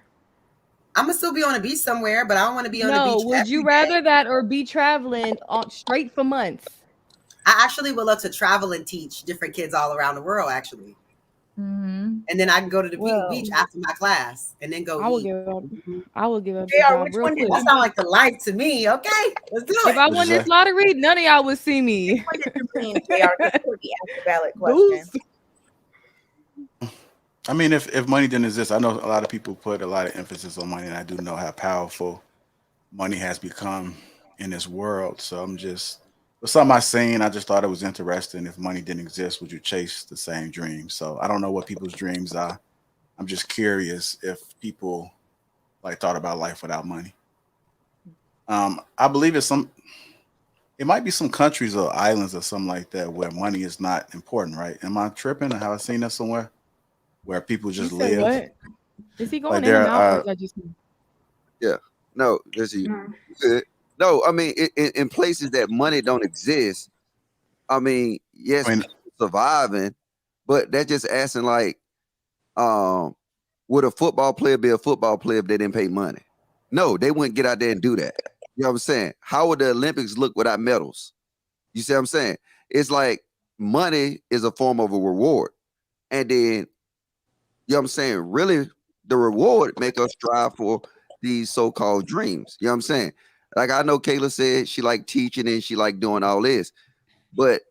I'm gonna still be on a beach somewhere, but I don't want to be on the No, beach. would you rather that or be traveling on straight for months? I actually would love to travel and teach different kids all around the world, actually. And then I can go to the beach after my class and then go I will eat. give up. I will give up the JR, job which real one quick. that sound like the life to me? Okay, let's do it. If I won this lottery, none of y'all would see me. I mean, if money didn't exist, I know a lot of people put a lot of emphasis on money, and I do know how powerful money has become in this world. So I'm just, with something I seen, I just thought it was interesting. If money didn't exist, would you chase the same dream? So I don't know what people's dreams are. I'm just curious if people like thought about life without money. I believe it might be some countries or islands or something like that where money is not important, right? Am I tripping? Have I seen that somewhere where people just live? What? Is he going Like in and out? Or is that just me? Yeah, no, that's you. Good. No, I mean, in places that money don't exist, I mean, yes, people surviving, but they're just asking like, would a football player be a football player if they didn't pay money? No, they wouldn't get out there and do that. You know what I'm saying? How would the Olympics look without medals? You see what I'm saying? It's like money is a form of a reward. And then, you know what I'm saying? Really, the reward make us strive for these so-called dreams. You know what I'm saying? Like I know Kayla said she liked teaching and she liked doing all this. But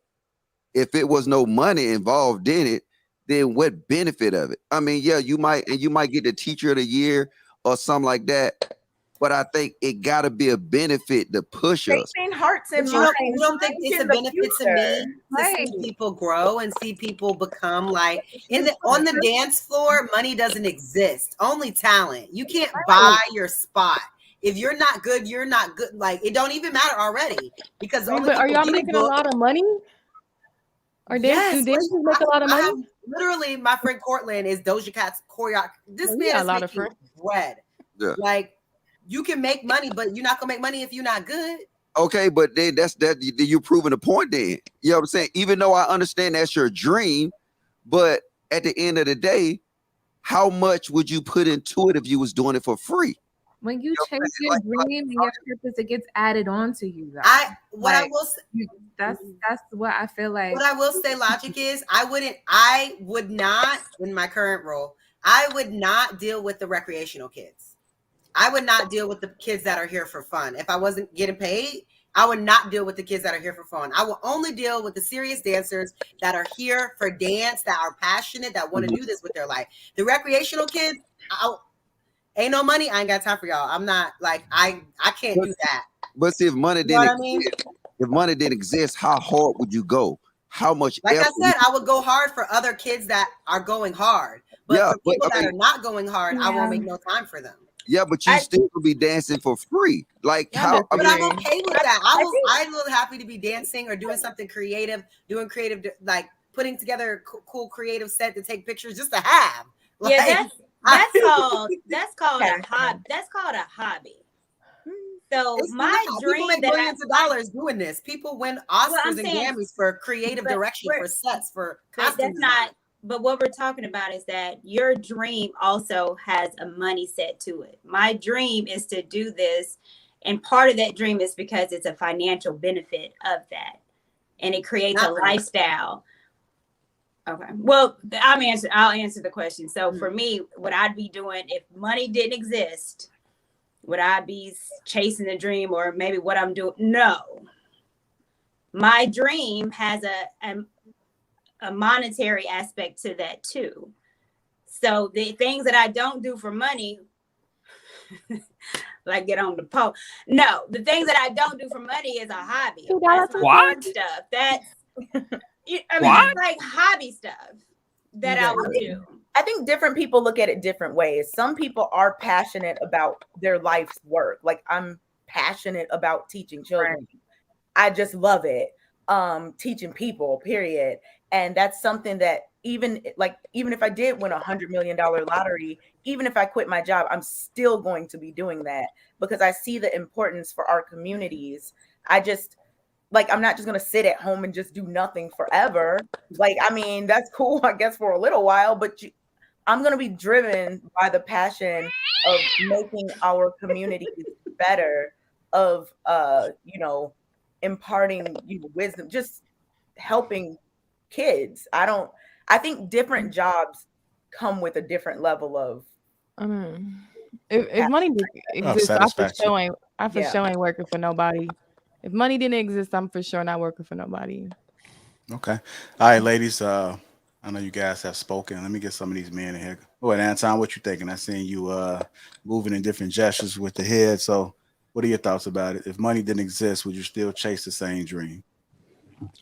if it was no money involved in it, then what benefit of it? I mean, yeah, you might get the teacher of the year or something like that. But I think it got to be a benefit to push us. Hearts and But minds. you don't think it's a benefit to me to see people grow and see people become like on the dance floor? Money doesn't exist, only talent. You can't buy your spot. If you're not good, you're not good. Like it don't even matter already because the only But are people y'all making a lot of money? Or do dancers make a lot of money? Literally, my friend Cortland is Doja Cat's choreographer. This man is making bread. Yeah. Like you can make money, but you're not gonna make money if you're not good. Okay, but then you're proving a point then. You know what I'm saying? Even though I understand that's your dream, but at the end of the day, how much would you put into it if you was doing it for free? When you chase your dream and your purpose, it gets added on to you. Guys. I will say, that's what I feel like. What I will say, logic is I would not in my current role, I would not deal with the recreational kids. I would not deal with the kids that are here for fun. If I wasn't getting paid, I would not deal with the kids that are here for fun. I will only deal with the serious dancers that are here for dance, that are passionate, that want to do this with their life. The recreational kids, ain't no money. I ain't got time for y'all. I'm not like I can't do that. But see, if money didn't if money didn't exist, how hard would you go? How much? Like I said, I would go hard for other kids that are going hard. But for people that are not going hard, I won't make no time for them. Yeah, but you still could be dancing for free. Like how? But I'm okay with that. I'm really happy to be dancing or doing something creative, like putting together a cool creative set to take pictures just to have. Like, yeah, that's called a hobby. That's called a hobby. So my dream people make millions of dollars doing this. People win Oscars and Grammys for creative direction, for sets, for costumes. That's not. But what we're talking about is that your dream also has a money set to it. My dream is to do this. And part of that dream is because it's a financial benefit of that. And it creates a lifestyle. Okay. Well, I'll answer the question. So for me, what I'd be doing if money didn't exist, would I be chasing a dream or maybe what I'm doing? No. My dream has a monetary aspect to that too. So the things that I don't do for money, like get on the pole. No, the things that I don't do for money is a hobby. That's what stuff? That's it's like hobby stuff that I would do. I think different people look at it different ways. Some people are passionate about their life's work. Like I'm passionate about teaching children. I just love it. Teaching people, period. And that's something that even if I did win $100 million lottery, even if I quit my job, I'm still going to be doing that because I see the importance for our communities. I just I'm not just going to sit at home and just do nothing forever. Like, I mean, that's cool, I guess, for a little while, but I'm going to be driven by the passion of making our communities better, of, imparting wisdom, just helping kids. I think different jobs come with a different level of I mean, if money exists, satisfaction. I for sure ain't working for nobody. If money didn't exist, I'm for sure not working for nobody. Okay. All right, ladies. I know you guys have spoken. Let me get some of these men in here. Go ahead, Anton. What you thinking? I seen you moving in different gestures with the head. So, what are your thoughts about it? If money didn't exist, would you still chase the same dream?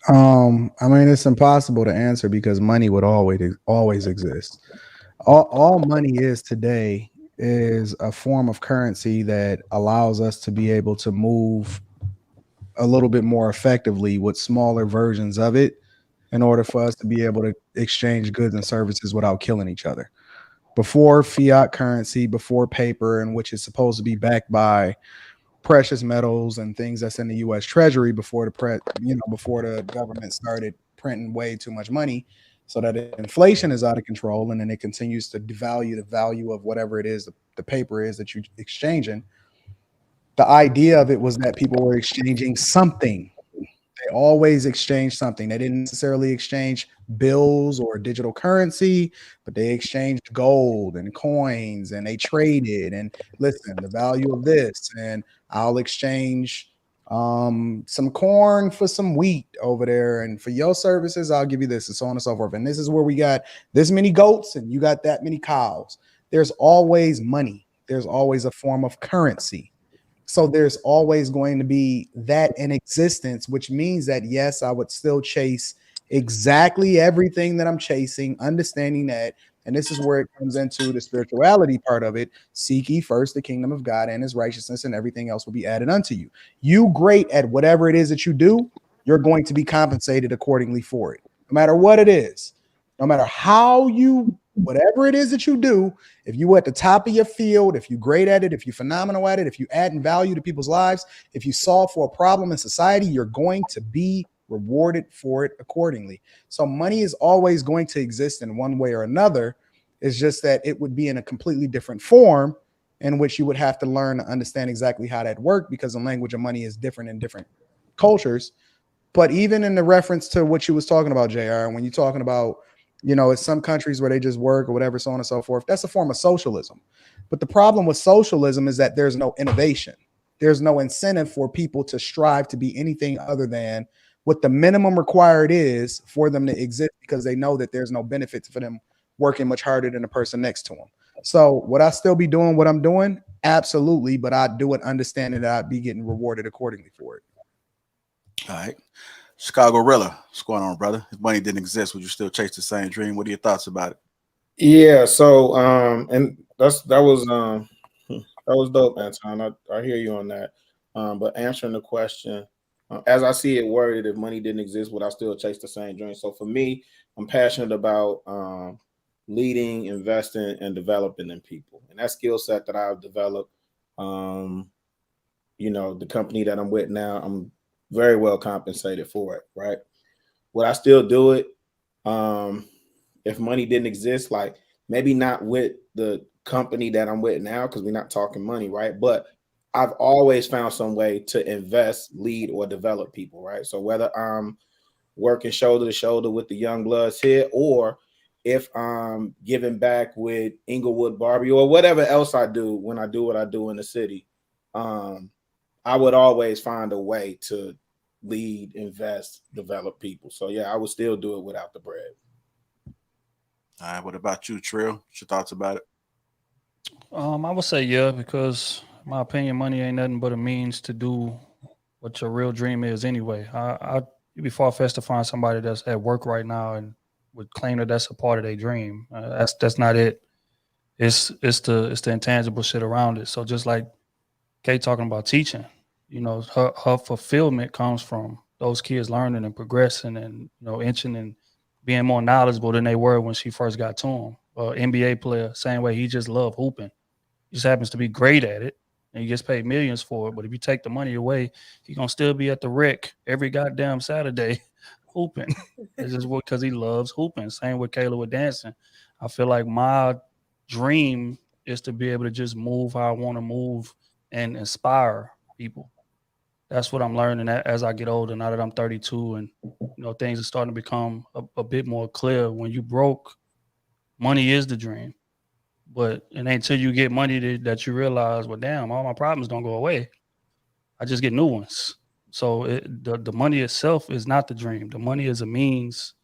I mean, it's impossible to answer because money would always exist. All money is today is a form of currency that allows us to be able to move a little bit more effectively with smaller versions of it in order for us to be able to exchange goods and services without killing each other. Before fiat currency, before paper, and which is supposed to be backed by precious metals and things that's in the U.S. Treasury before before the government started printing way too much money, so that inflation is out of control, and then it continues to devalue the value of whatever it is the paper is that you're exchanging. The idea of it was that people were exchanging something. They always exchange something. They didn't necessarily exchange bills or digital currency, but they exchanged gold and coins and they traded. And listen, the value of this, and I'll exchange some corn for some wheat over there. And for your services, I'll give you this, and so on and so forth. And this is where we got this many goats and you got that many cows. There's always money. There's always a form of currency. So there's always going to be that in existence, which means that, yes, I would still chase exactly everything that I'm chasing, understanding that, and this is where it comes into the spirituality part of it. Seek ye first the kingdom of God and his righteousness, and everything else will be added unto you. You great at whatever it is that you do, you're going to be compensated accordingly for it, no matter what it is, no matter how you, whatever it is that you do. If you at the top of your field, if you're great at it, if you're phenomenal at it, if you adding value to people's lives, if you solve for a problem in society, you're going to be rewarded for it accordingly. So money is always going to exist in one way or another. It's just that it would be in a completely different form in which you would have to learn to understand exactly how that worked, because the language of money is different in different cultures. But even in the reference to what you was talking about, JR, when you're talking about, it's some countries where they just work or whatever, so on and so forth. That's a form of socialism. But the problem with socialism is that there's no innovation. There's no incentive for people to strive to be anything other than what the minimum required is for them to exist, because they know that there's no benefit for them working much harder than the person next to them. So would I still be doing what I'm doing? Absolutely. But I do it understanding that I'd be getting rewarded accordingly for it. All right. Chicago Rilla, what's going on, brother? If money didn't exist, would you still chase the same dream? What are your thoughts about it? Yeah, so and that was dope, Anton. I hear you on that. But answering the question, as I see it worded, if money didn't exist, would I still chase the same dream? So for me, I'm passionate about leading, investing, and developing in people. And that skill set that I've developed, the company that I'm with now, I'm very well compensated for it, right? Would I still do it if money didn't exist? Like, maybe not with the company that I'm with now, because we're not talking money, right? But I've always found some way to invest, lead, or develop people, right? So whether I'm working shoulder to shoulder with the young bloods here, or if I'm giving back with Inglewood Barbie, or whatever else I do when I do what I do in the city, I would always find a way to lead, invest, develop people. So yeah, I would still do it without the bread. All right. What about you, Trill? What's your thoughts about it? I would say yeah, because in my opinion, money ain't nothing but a means to do what your real dream is anyway. It'd be far-fetched to find somebody that's at work right now and would claim that that's a part of their dream. That's not it. It's the intangible shit around it. So just like Kate talking about teaching, you know, her fulfillment comes from those kids learning and progressing and, you know, inching and being more knowledgeable than they were when she first got to him. NBA player, same way, he just loved hooping. He just happens to be great at it and he gets paid millions for it. But if you take the money away, he's gonna still be at the rec every goddamn Saturday hooping. It's just because he loves hooping. Same with Kayla with dancing. I feel like my dream is to be able to just move how I want to move and inspire people. That's what I'm learning as I get older. Now that I'm 32, and you know things are starting to become a bit more clear. When you broke, money is the dream, but it ain't until you get money that you realize, well, damn, all my problems don't go away. I just get new ones. So the money itself is not the dream. The money is a means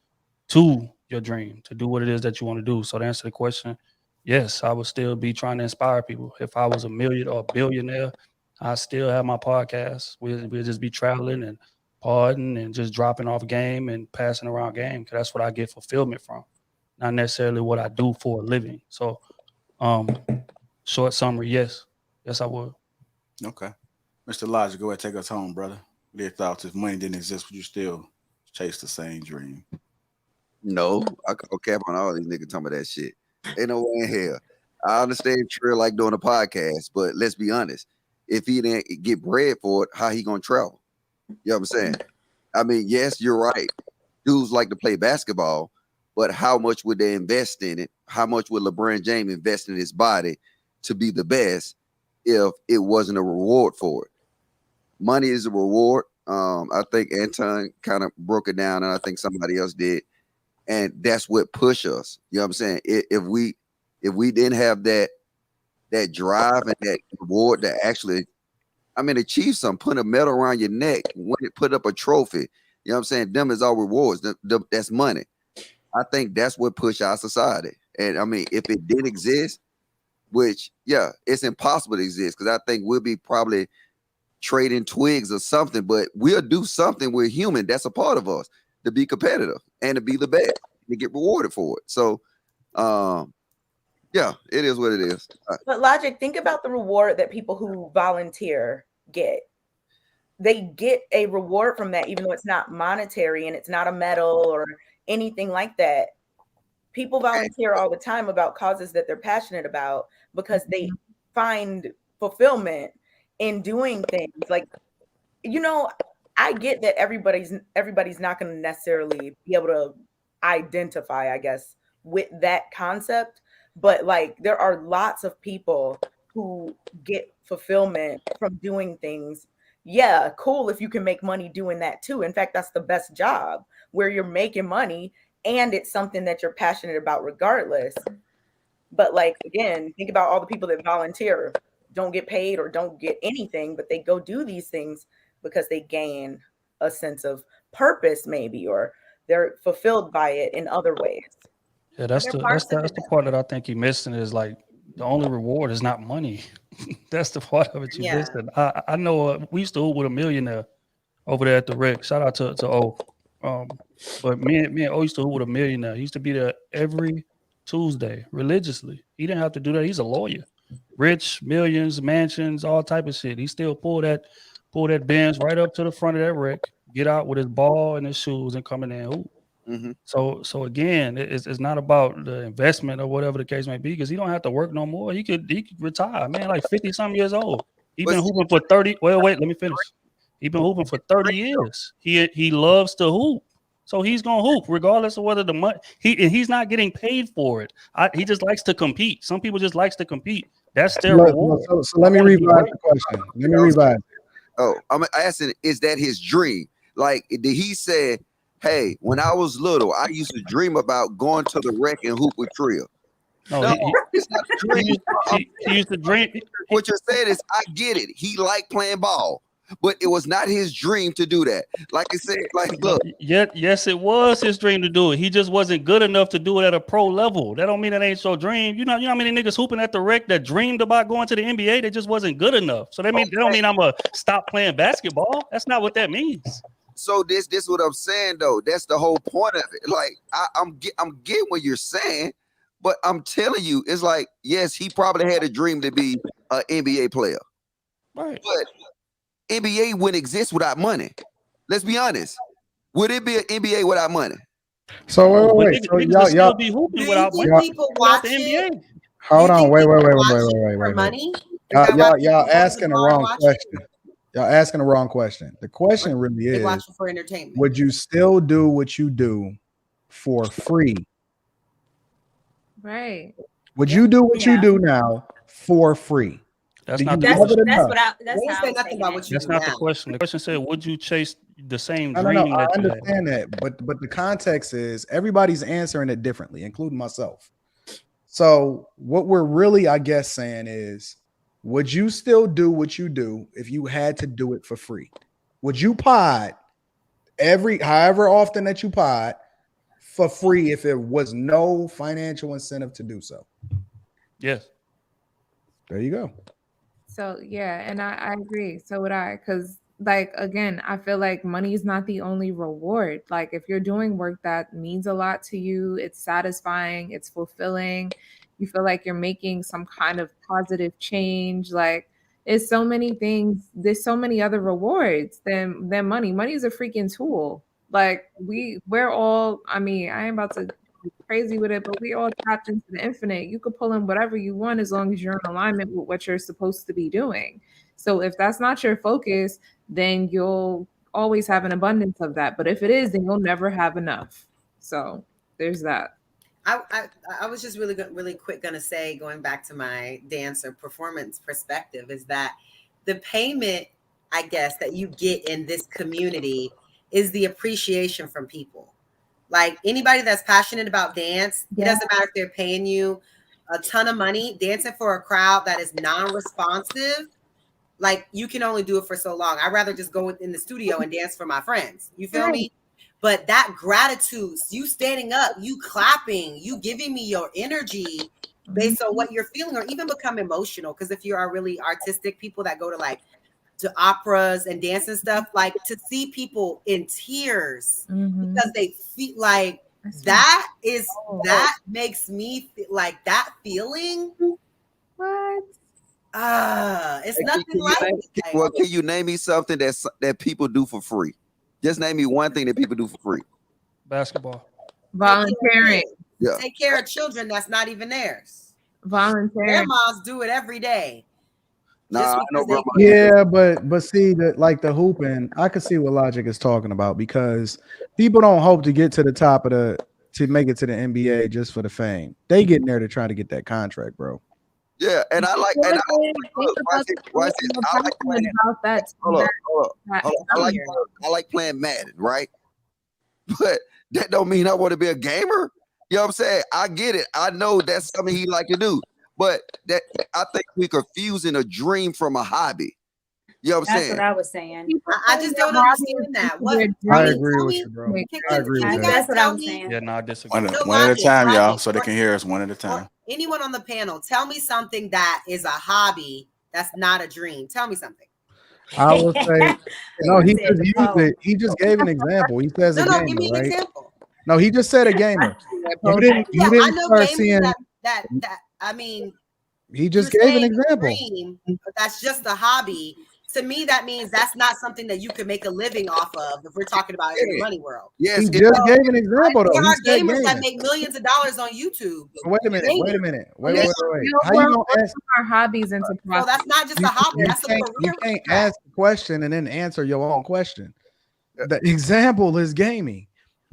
to your dream, to do what it is that you want to do. So to answer the question, yes, I would still be trying to inspire people. If I was a million or a billionaire, I still have my podcast. We'll just be traveling and partying and just dropping off game and passing around game, because that's what I get fulfillment from, not necessarily what I do for a living. So short summary, yes, I would. Okay. Mr. Logic, go ahead, take us home, brother. What are your thoughts? If money didn't exist, would you still chase the same dream? No, I call cap on all these niggas talking about that shit. Ain't no way in hell. I understand Trill like doing a podcast, but let's be honest. If he didn't get bread for it, how he gonna travel? You know what I'm saying? I mean, yes, you're right. Dudes like to play basketball, but how much would they invest in it? How much would LeBron James invest in his body to be the best if it wasn't a reward for it? Money is a reward. I think Anton kind of broke it down, and I think somebody else did. And that's what pushed us. You know what I'm saying? If we didn't have that drive and that reward to actually, I mean, achieve something, put a medal around your neck, put up a trophy. You know what I'm saying? Them is our rewards. That's money. I think that's what pushed our society. And I mean, if it didn't exist, which, yeah, it's impossible to exist, because I think we'll be probably trading twigs or something, but we'll do something. We're human. That's a part of us, to be competitive and to be the best, to get rewarded for it. So, yeah, it is what it is. But Logic, think about the reward that people who volunteer get. They get a reward from that, even though it's not monetary and it's not a medal or anything like that. People volunteer all the time about causes that they're passionate about because they find fulfillment in doing things. Like, you know, I get that everybody's not going to necessarily be able to identify, I guess, with that concept. But like, there are lots of people who get fulfillment from doing things. Yeah, cool if you can make money doing that too. In fact, that's the best job, where you're making money and it's something that you're passionate about regardless. But like, again, think about all the people that volunteer, don't get paid or don't get anything, but they go do these things because they gain a sense of purpose maybe, or they're fulfilled by it in other ways. Yeah, that's the part that I think you're missing, is like the only reward is not money. That's the part of it you're missing. I know we used to hoop with a millionaire over there at the rec. Shout out to O. But me and O used to hoop with a millionaire. He used to be there every Tuesday religiously. He didn't have to do that. He's a lawyer. Rich, millions, mansions, all type of shit. He still pull that Benz right up to the front of that rec, get out with his ball and his shoes and come in there and hoop. Mm-hmm. So again, it's not about the investment or whatever the case may be, because he don't have to work no more. He could retire, man, like 50-something years old. He's been hooping for 30. Well, wait, let me finish. He's been hooping for 30 years. He loves to hoop, so he's gonna hoop regardless of whether the money. He's not getting paid for it. He just likes to compete. Some people just likes to compete. That's their reward. So let me revise the question. Let me revise. Oh, I'm asking, is that his dream? Like, did he say, hey, when I was little, I used to dream about going to the rec and hoop with Trill? No, it's not a dream. He used to dream. What you're saying is, I get it. He liked playing ball, but it was not his dream to do that. Like I said, like, look. Yes, it was his dream to do it. He just wasn't good enough to do it at a pro level. That don't mean it ain't your dream. You know how many niggas hooping at the rec that dreamed about going to the NBA? They just wasn't good enough. So that don't mean I'm gonna stop playing basketball. That's not what that means. So this what I'm saying though. That's the whole point of it. Like I'm getting what you're saying, but I'm telling you, it's like, yes, he probably had a dream to be an NBA player, Right. but NBA wouldn't exist without money. Let's be honest. Would it be an NBA without money? So But wait. So niggas would still y'all, be Do hooping you without think money. people Without watch the it? NBA. hold You on. think Wait. people watch it for Wait. money? Is Y'all, that why people y'all go to the asking the bar and wrong watch it? question. Y'all asking the wrong question. The question Or really they is: watch it for entertainment? would you still do what you do for free? Right. Would you do what you Yeah. do now for free? That's Do not you the That's love it question. that's enough? what I They that's didn't how I say was nothing taking about it. what you That's do not the now. question. The question said, would you chase the same No. dream I that you had? understand that, but the context is everybody's answering it differently, including myself. So what we're really, I guess, saying is, would you still do what you do if you had to do it for free? Would you pod however often that you pod for free if there was no financial incentive to do so? Yes. There you go. So yeah, and I agree. So would I, because like again, I feel like money is not the only reward. Like if you're doing work that means a lot to you, it's satisfying, it's fulfilling, you feel like you're making some kind of positive change. Like it's so many things, there's so many other rewards than money. Money is a freaking tool. Like we're all, I mean, I am about to crazy with it, but we all tapped into the infinite. You could pull in whatever you want as long as you're in alignment with what you're supposed to be doing. So if that's not your focus, then you'll always have an abundance of that. But if it is, then you'll never have enough. So there's that. I was just really quick gonna say, going back to my dancer performance perspective, is that the payment, I guess, that you get in this community is the appreciation from people. Like anybody that's passionate about dance, it doesn't matter if they're paying you a ton of money, dancing for a crowd that is non-responsive. Like you can only do it for so long. I'd rather just go in the studio and dance for my friends. You feel me? But that gratitude, you standing up, you clapping, you giving me your energy based on what you're feeling, or even become emotional. Because if you are really artistic people that go to like to operas and dance and stuff, like to see people in tears because they feel like that is that makes me feel like that feeling. What? It's nothing like it. Well, can you name me something that people do for free? Just name me one thing that people do for free. Basketball. Volunteering. Yeah. Take care of children that's not even theirs. Volunteering. Grandmas do it every day. Nah, I know grandma. Yeah, but see that like the hooping, I could see what Logic is talking about because people don't hope to get to the top of to make it to the NBA just for the fame. They get in there to try to get that contract, bro. Yeah, and I like and I like playing Madden, right? But that don't mean I want to be a gamer. You know what I'm saying? I get it. I know that's something he like to do. But that I think we're confusing a dream from a hobby. You know what I'm That's saying? what I was saying. I just don't understand that. What I agree with you, bro. I agree with That's that. what I was saying. Yeah, no, I disagree. One at a time, y'all, so they can hear us one at a time. Anyone on the panel, tell me something that is a hobby that's not a dream. Tell me something. I will say no, he just used it. He just gave an example. He says a No, gamer, give me an right? example. No, he just said a gamer. You didn't I know start gamers seeing that I mean, he just you're gave an saying example. dream, but that's just a hobby. To me, that means that's not something that you can make a living off of if we're talking about in the money world. Yes, He just gave an example though. There He are said gamers that gaming. make millions of dollars on YouTube. Wait a minute. Wait. How We're you gonna ask? our hobbies into So profit. that's not just a hobby. That's a career. You can't ask the question and then answer your own question. The example is gaming.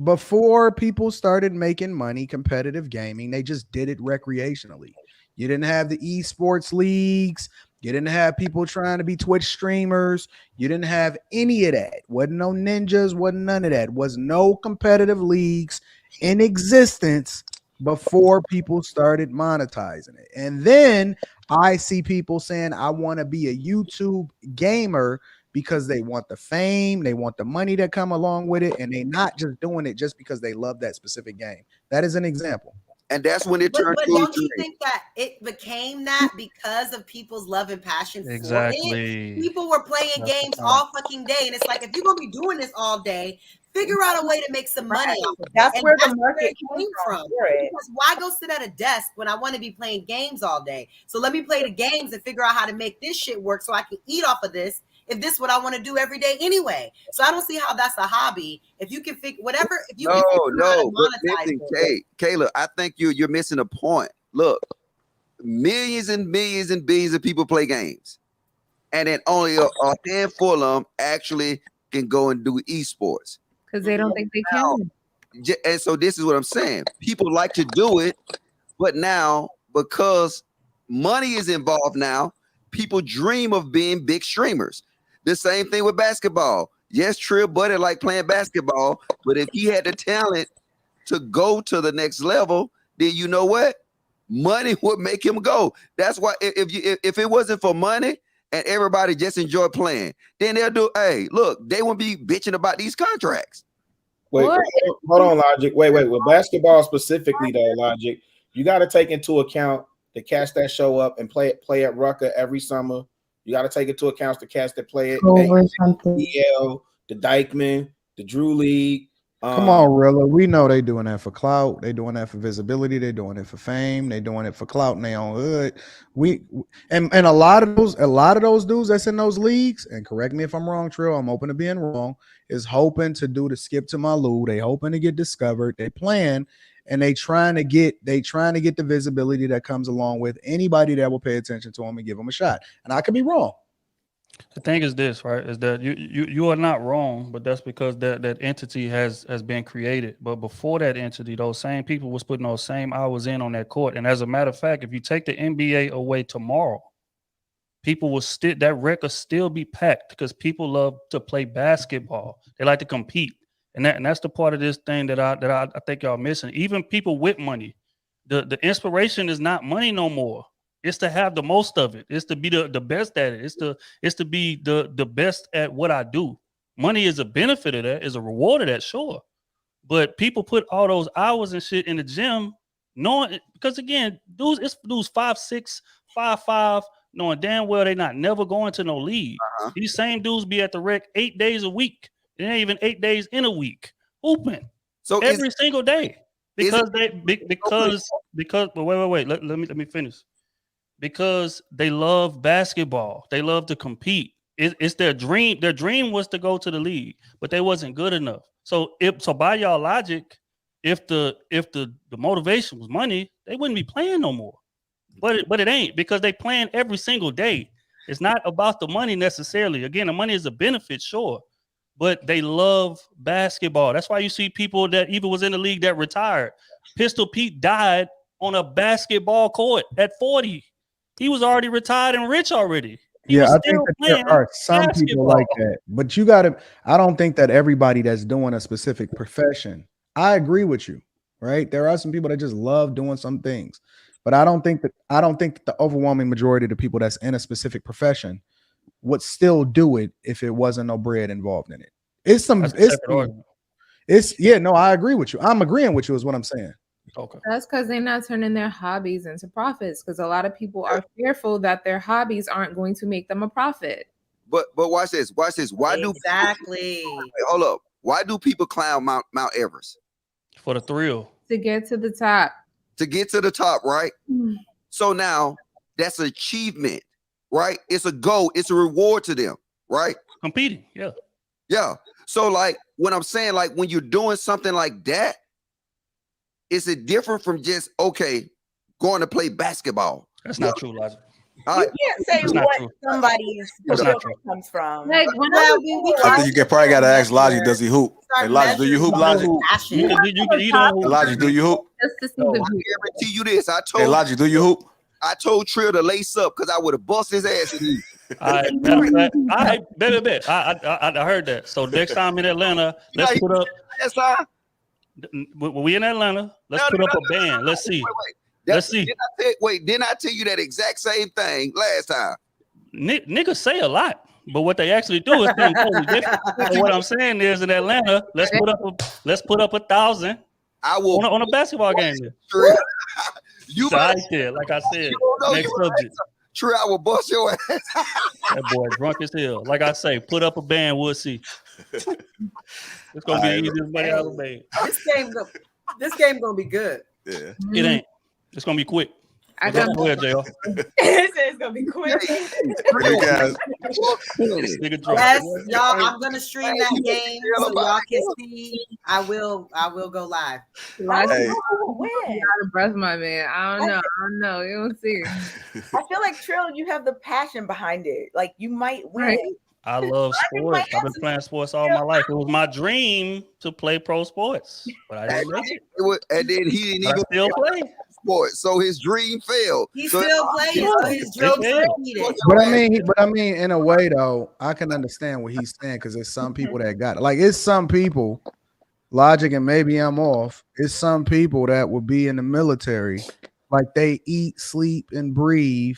Before people started making money, competitive gaming, they just did it recreationally. You didn't have the esports leagues. You didn't have people trying to be Twitch streamers. You didn't have any of that. Wasn't no ninjas. Wasn't none of that. Was no competitive leagues in existence before people started monetizing it. And then I see people saying, I want to be a YouTube gamer because they want the fame, they want the money that come along with it, and they're not just doing it just because they love that specific game. That is an example. And that's when it turned But to a don't you dream. think that it became that because of people's love and passion for it? Exactly. People were playing games all fucking day, and it's like, if you're gonna be doing this all day, figure out a way to make some money off of it. That's And where the that's market it came came from. for it. Because why go sit at a desk when I want to be playing games all day? So let me play the games and figure out how to make this shit work so I can eat off of this. If this is what I want to do every day anyway. So I don't see how that's a hobby. If you can figure whatever, if you can figure out how to But monetize listen, it. Kayla, I think you're missing a point. Look, millions and millions and billions of people play games, and then only a handful of them actually can go and do esports. Because they don't think they can. And so this is what I'm saying. People like to do it, but now because money is involved now, people dream of being big streamers. The same thing with basketball. Yes, Trill Buddy like playing basketball, but if he had the talent to go to the next level, then you know what? Money would make him go. That's why if it wasn't for money and everybody just enjoy playing, then they'll do. Hey, look, they won't be bitching about these contracts. Wait, hold on, Logic. Wait. With basketball specifically, though, Logic, you got to take into account the cats that show up and play at Rucker every summer. You got to take into account the cats that play it, the Dykeman, the Drew League. Come on, Rilla. We know they doing that for clout. They doing that for visibility. They doing it for fame. They doing it for clout in their own hood. And a lot of those dudes that's in those leagues, and correct me if I'm wrong, Trill, I'm open to being wrong, is hoping to do the skip to my Lou. They hoping to get discovered. They plan and they trying to get the visibility that comes along with anybody that will pay attention to them and give them a shot. And I could be wrong. The thing is this, right? Is that you are not wrong, but that's because that entity has been created. But before that entity, those same people was putting those same hours in on that court. And as a matter of fact, if you take the NBA away tomorrow, people will that record still be packed because people love to play basketball. They like to compete. And that's the part of this thing that I think y'all missing. Even people with money, the inspiration is not money no more. It's to have the most of it. It's to be the best at it. It's to be the best at what I do. Money is a benefit of that, is a reward of that, sure. But people put all those hours and shit in the gym, knowing, because again, dudes 5'6", 5'5", knowing damn well they not never going to no league. These same dudes be at the rec 8 days a week. It ain't even 8 days in a week, hooping. So every single day, because but wait. Let me finish. Because they love basketball, they love to compete. It's their dream. Their dream was to go to the league, but they wasn't good enough. So by y'all logic, if the motivation was money, they wouldn't be playing no more. But it ain't, because they playing every single day. It's not about the money necessarily. Again, the money is a benefit, sure. But they love basketball. That's why you see people that even was in the league that retired. Pistol Pete died on a basketball court at 40. He was already retired and rich already. Yeah, I think that there are some people like that. But I don't think that everybody that's doing a specific profession. I agree with you, right? There are some people that just love doing some things. But I don't think that the overwhelming majority of the people that's in a specific profession would still do it if it wasn't no bread involved in it. I agree with you. I'm agreeing with you is what I'm saying. Okay. That's because they're not turning their hobbies into profits, because a lot of people are fearful that their hobbies aren't going to make them a profit. But watch this. Why hold up. Why do people climb Mount Everest? For the thrill. To get to the top. To get to the top, right? So now that's an achievement, right? It's a goal. It's a reward to them, right? Competing, yeah. Yeah. So like when I'm saying, like when you're doing something like that, is it different from just going to play basketball? That's not true, Logic. You can't say what somebody's comes from. Like, I think you probably got to ask Logic, does he hoop? Hey, Logic, do you hoop, Logic? Logic, do you hoop? I guarantee you this. Hey, Logic, do you hoop? I told Trill to lace up because I would have bust his ass in you. All right, bet. I heard that. So next time in Atlanta, let's put up. When we in Atlanta, let's put up a band. Let's see. Let's see. Didn't I tell you that exact same thing last time? Niggas say a lot, but what they actually do is something totally different. So what I'm saying is, in Atlanta, let's put up 1,000. I will on a basketball game. You So I better. said, like I said, You don't know next you subject. Trill, I will bust your ass. That boy drunk as hell. Like I say, put up a band, we'll see. It's gonna be the easiest money I ever made. This game gonna be good. Yeah. It ain't. It's gonna be quick. I Go got ahead, JR. It's gonna be quick. You guys, This nigga drunk. Yes, y'all. I'm gonna stream that game so y'all can see. I will go live. Hey. When? to breath my man. I don't know. You don't see. I feel like Trill, you have the passion behind it. Like you might win. Right. I love sports. I've been playing sports all my life. It was my dream to play pro sports, but I didn't make it. And then he didn't I even still play. sports, so his dream failed. He So still plays, so his dream succeeded. But I mean, in a way though, I can understand what he's saying because there's some people that got it. Like it's some people, Logic, and maybe I'm off. It's some people that would be in the military, like they eat, sleep, and breathe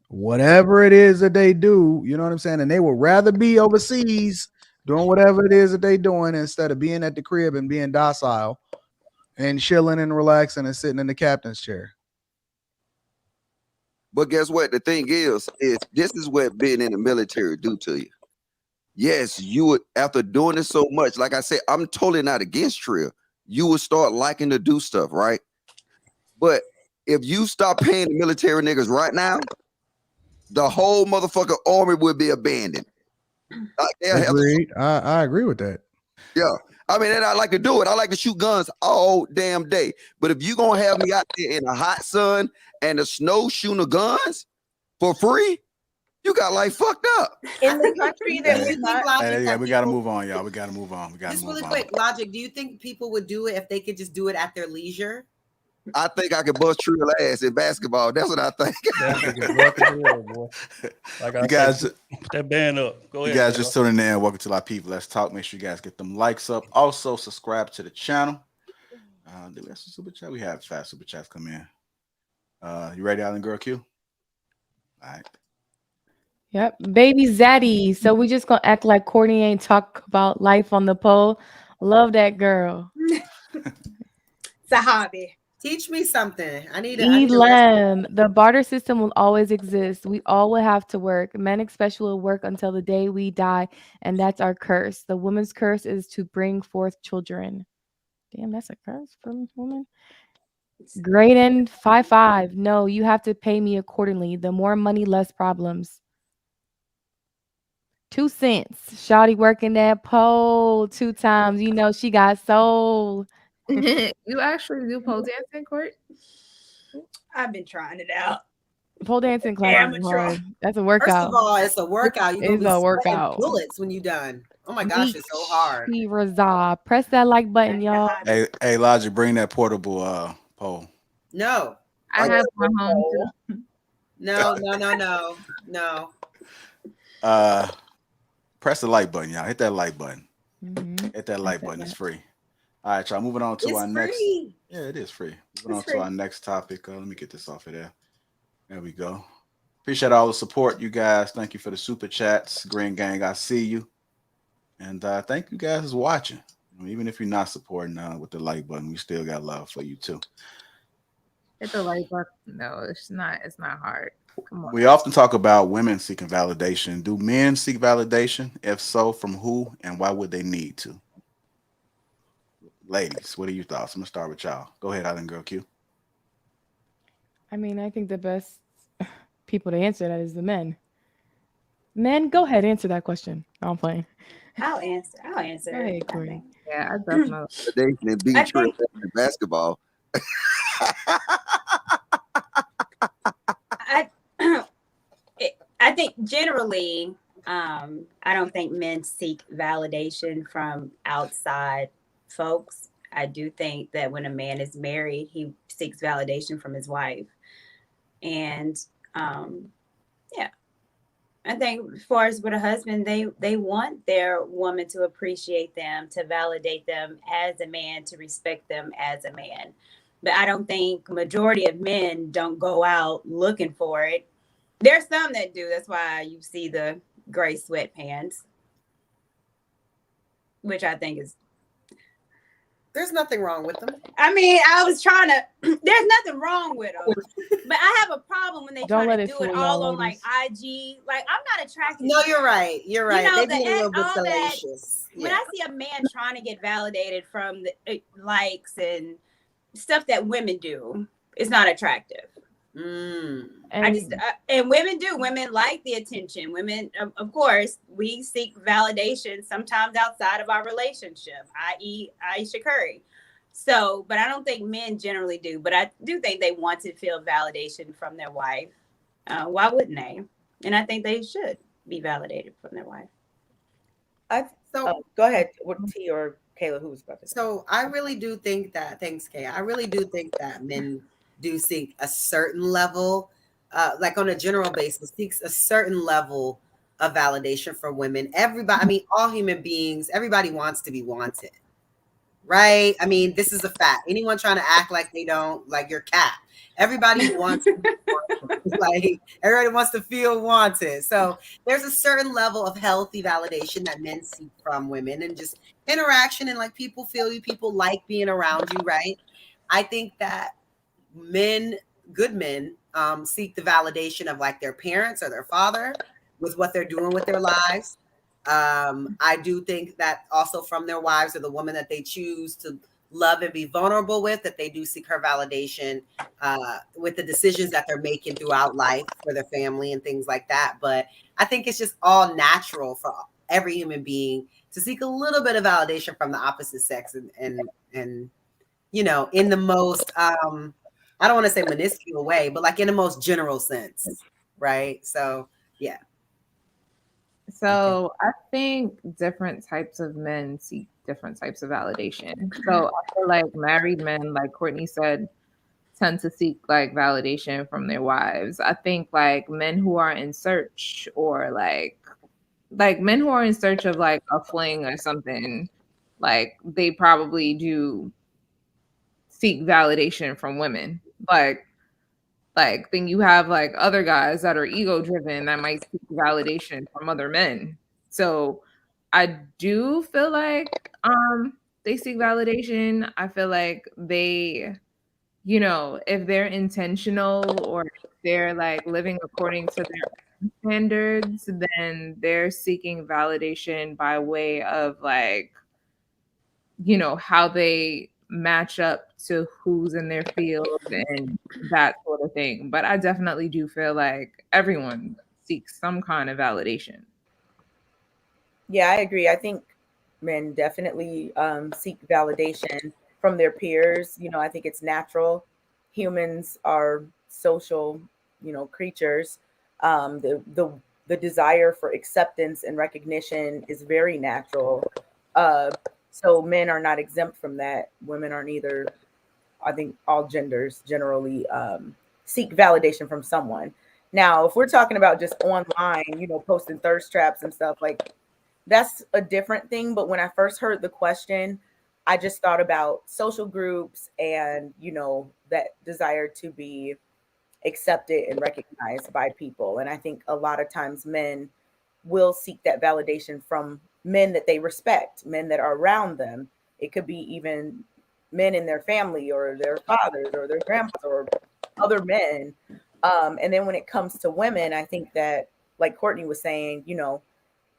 whatever it is that they do. You know what I'm saying? And they would rather be overseas doing whatever it is that they doing instead of being at the crib and being docile and chilling and relaxing and sitting in the captain's chair. But guess what? The thing is this is what being in the military do to you. Yes, you would, after doing it so much, like I said, I'm totally not against Trill. You would start liking to do stuff, right? But if you stop paying the military niggas right now, the whole motherfucking army would be abandoned. Agreed. I agree with that. Yeah. I mean, and I like to do it. I like to shoot guns all damn day. But if you gonna have me out there in the hot sun and the snow shooting the guns for free, you got like fucked up. In the country that we're not. yeah, we gotta move on, y'all. We gotta move on. Just really quick, Logic. Do you think people would do it if they could just do it at their leisure? I think I could bust Trill ass in basketball. That's what I think. Like you guys, put that band up. Go ahead. You guys just tuning in. Welcome to Lapeef. Let's talk. Make sure you guys get them likes up. Also, subscribe to the channel. Do we have some super chat? We have fast super chats come in. You ready, Island Girl Q? All right. Yep. Baby Zaddy. So we just gonna act like Courtney ain't talk about life on the pole. Love that girl. It's a hobby. Teach me something. I need Elam. The barter system will always exist. We all will have to work. Men especially will work until the day we die, and that's our curse. The woman's curse is to bring forth children. Damn, that's a curse from woman. Graydon 55. No, you have to pay me accordingly. The more money, less problems. 2 cents. Shawty working that pole 2 times. You know she got soul. You actually do pole dancing, Court? I've been trying it out. Pole dancing class is hard. That's a workout. First of all, it's a workout. You're It's a workout. Bullets when you're done. Oh my gosh, it's so hard. Press that like button, y'all. Hey, Logic, bring that portable pole. No. I have one home too. No. Press the like button, y'all. Hit that like button. Mm-hmm. Hit that like button. It's free. All right, y'all. Moving on to our next. Yeah, it is free. Moving on to our next topic. Let me get this off of there. There we go. Appreciate all the support, you guys. Thank you for the super chats. Green Gang, I see you. And thank you guys for watching. Even if you're not supporting with the like button, we still got love for you too. Hit the like button. No, it's not hard. Come on. We often talk about women seeking validation. Do men seek validation? If so, from who and why would they need to? Ladies, what are your thoughts? I'm gonna start with y'all. Go ahead, Island Girl Q. I mean, I think the best people to answer that is the men. Men, go ahead, answer that question. No, I'm playing. I'll answer. Go ahead, Courtney. Yeah, I definitely. They can beat Trill in basketball. I think generally, I don't think men seek validation from outside folks. I do think that when a man is married, he seeks validation from his wife. And yeah, I think as far as with a husband, they want their woman to appreciate them, to validate them as a man, to respect them as a man. But I don't think majority of men don't go out looking for it. There's some that do. That's why you see the gray sweatpants, which I think is There's nothing wrong with them. I mean, I was trying to. There's nothing wrong with them, but I have a problem when they Don't try let to it do fool it y'all, all on ladies. like IG. Like, I'm not attracted. No, to you're that. right. You're right. You know, They be a little bit all that. salacious. When Yeah. I see a man trying to get validated from the likes and stuff that women do, it's not attractive. Mm. And women do. Women like the attention. Women, of course, we seek validation sometimes outside of our relationship, i.e., Aisha Curry. So, but I don't think men generally do. But I do think they want to feel validation from their wife. Why wouldn't they? And I think they should be validated from their wife. Go ahead. What T or Kayla? Who was about to say? So I really do think that. Thanks, Kay. I really do think that men do seek a certain level, like on a general basis, seeks a certain level of validation from women. Everybody, I mean, all human beings, everybody wants to be wanted, right? I mean, this is a fact. Anyone trying to act like they don't, like your cat. Everybody wants to be wanted. Like, everybody wants to feel wanted. So there's a certain level of healthy validation that men seek from women, and just interaction, and like people feel you, people like being around you, right? I think that men, good men, seek the validation of like their parents or their father with what they're doing with their lives. I do think that also from their wives or the woman that they choose to love and be vulnerable with, that they do seek her validation with the decisions that they're making throughout life for their family and things like that. But I think it's just all natural for every human being to seek a little bit of validation from the opposite sex, and you know, in the most I don't want to say minuscule way, but like in the most general sense, right? So yeah. So I think different types of men seek different types of validation. So I feel like married men, like Courtney said, tend to seek like validation from their wives. I think like men who are in search, or like men who are in search of like a fling or something, like they probably do seek validation from women. Like then you have like other guys that are ego driven that might seek validation from other men. So I do feel like they seek validation. I feel like they, you know, if they're intentional, or if they're like living according to their own standards, then they're seeking validation by way of like, you know, how they match up to who's in their field and that sort of thing. But I definitely do feel like everyone seeks some kind of validation. Yeah, I agree. I think men definitely seek validation from their peers. You know, I think it's natural. Humans are social, you know, creatures. The desire for acceptance and recognition is very natural. So men are not exempt from that. Women aren't either. I think all genders generally seek validation from someone. Now, if we're talking about just online, you know, posting thirst traps and stuff, like that's a different thing. But when I first heard the question, I just thought about social groups and, you know, that desire to be accepted and recognized by people. And I think a lot of times men will seek that validation from men that they respect, men that are around them. It could be even men in their family or their fathers or their grandpas or other men. And then when it comes to women, I think that, like Courtney was saying, you know,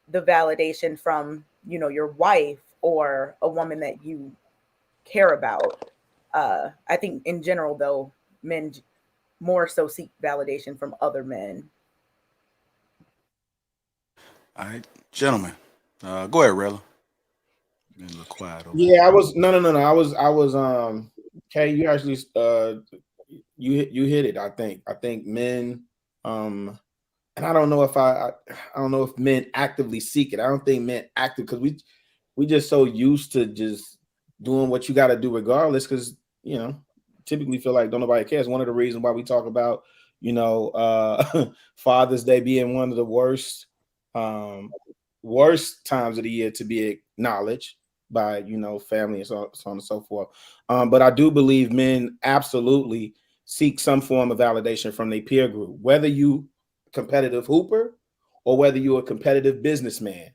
the validation from, you know, your wife or a woman that you care about. I think in general, though, men more so seek validation from other men. All right, gentlemen, go ahead, Rella. Been a little quiet over Yeah, I was no. I was Kay, you actually you hit it. I think men and I don't know if I don't know if men actively seek it. I don't think men active, because we just so used to just doing what you got to do regardless, because you know, typically feel like don't nobody cares. One of the reasons why we talk about, you know, Father's Day being one of the worst times of the year to be acknowledged by, you know, family and so on and so forth. But I do believe men absolutely seek some form of validation from their peer group, whether you competitive hooper or whether you're a competitive businessman.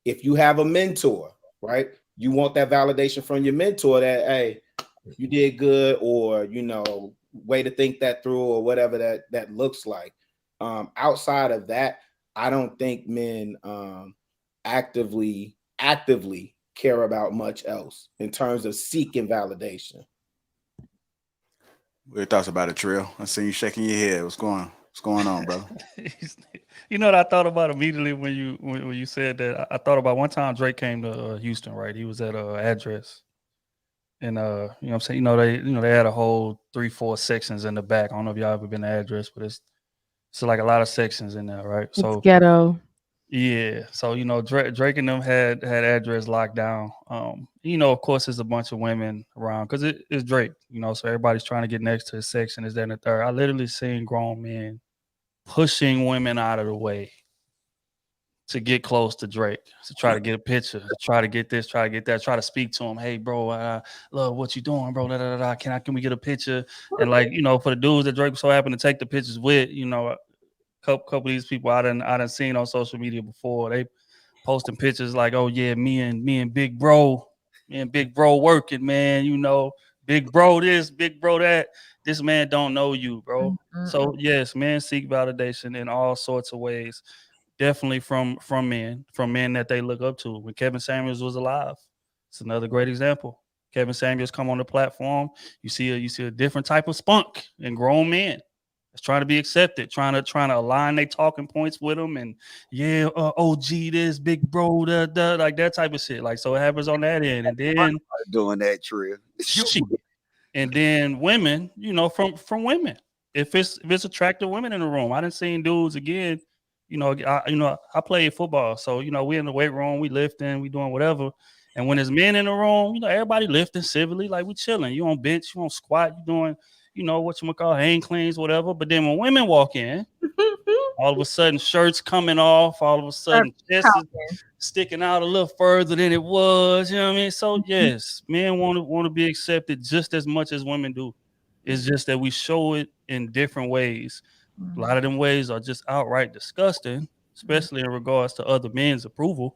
If you have a mentor, right, you want that validation from your mentor that, hey, you did good, or, you know, way to think that through, or whatever that looks like. Outside of that, I don't think men actively care about much else in terms of seeking validation. What your thoughts about it, Trill? I see you shaking your head. What's going on, brother? You know what I thought about immediately when you said that? I thought about one time Drake came to Houston, right? He was at Address, and you know what I'm saying, they had a whole 3-4 sections in the back. I don't know if y'all ever been to Address, but it's like a lot of sections in there, right? It's ghetto. Yeah, so Drake and them had Address locked down. Of course, there's a bunch of women around because it's Drake. So everybody's trying to get next to his section. Is that and the third? I literally seen grown men pushing women out of the way to get close to Drake, to try to get a picture, to try to get this, try to get that, try to speak to him. Hey, bro, love what you doing, bro? Da, da, da, da. Can we get a picture? And for the dudes that Drake so happened to take the pictures with, couple of these people I done seen on social media before. They posting pictures like, oh yeah, me and big bro working, man. Big bro this, big bro that. This man don't know you, bro. So yes, men seek validation in all sorts of ways. Definitely from men that they look up to. When Kevin Samuels was alive, it's another great example. Kevin Samuels come on the platform, you see a different type of spunk in grown men. It's trying to be accepted, trying to align their talking points with them, and OG this, big bro, like that type of shit. Like, so it happens on that end, and then doing that, Trill. And then women, from women, if it's attractive women in the room, I done seen dudes again. I played football, so we in the weight room, we lifting, we doing whatever. And when there's men in the room, everybody lifting civilly, like we chilling. You on bench, you on squat, you doing, what you call hang cleans, whatever. But then when women walk in, all of a sudden shirts coming off, all of a sudden chest is sticking out a little further than it was. You know what I mean? So yes, men want to be accepted just as much as women do. It's just that we show it in different ways. A lot of them ways are just outright disgusting, especially in regards to other men's approval.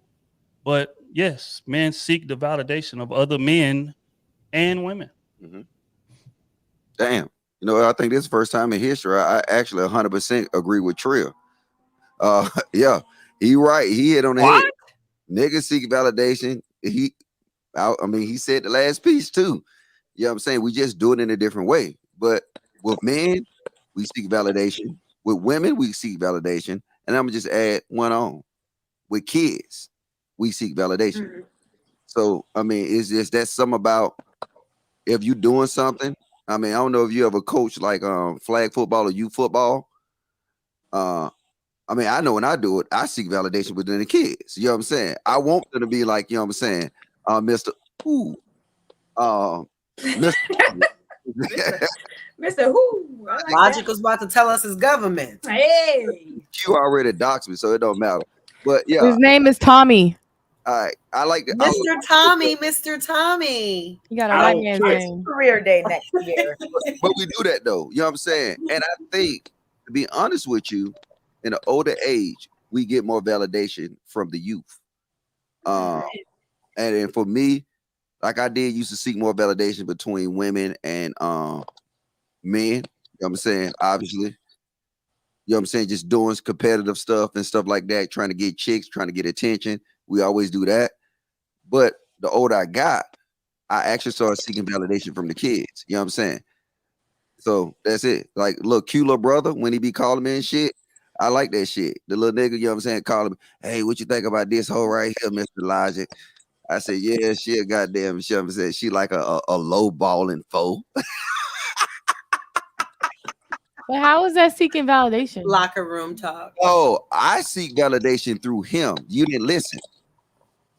But yes, men seek the validation of other men and women. Mm-hmm. Damn. I think this is the first time in history I actually 100% agree with Trill. Yeah, he right. He hit on the head. Niggas seek validation. He said the last piece too. You know what I'm saying? We just do it in a different way. But with men, we seek validation. With women, we seek validation. And I'm gonna just add one on. With kids, we seek validation. Mm-hmm. So it's just that's something about if you're doing something. I don't know if you ever coach like flag football or youth football. I know when I do it, I seek validation within the kids. You know what I'm saying? I want them to be like, you know what I'm saying, Mr. Who? Mr. Mr. Who? Logic was about to tell us his government. Hey. You already doxed me, so it don't matter. But yeah. His name is Tommy. All right. I like that. Mr. Tommy. You got a white man's name. Career day next year. But we do that though. You know what I'm saying? And I think, to be honest with you, in an older age, we get more validation from the youth. And then for me, like I did used to seek more validation between women and men. You know what I'm saying? Obviously. You know what I'm saying? Just doing competitive stuff and stuff like that, trying to get chicks, trying to get attention. We always do that. But the older I got, I actually started seeking validation from the kids. You know what I'm saying? So that's it. Like, look, cute little brother, when he be calling me and shit, I like that shit. The little nigga, you know what I'm saying, calling me, hey, what you think about this hoe right here, Mr. Logic? I said, yeah, she a goddamn, you know what I'm saying, she like a low balling foe. But how is that seeking validation? Locker room talk. Oh, I seek validation through him. You didn't listen.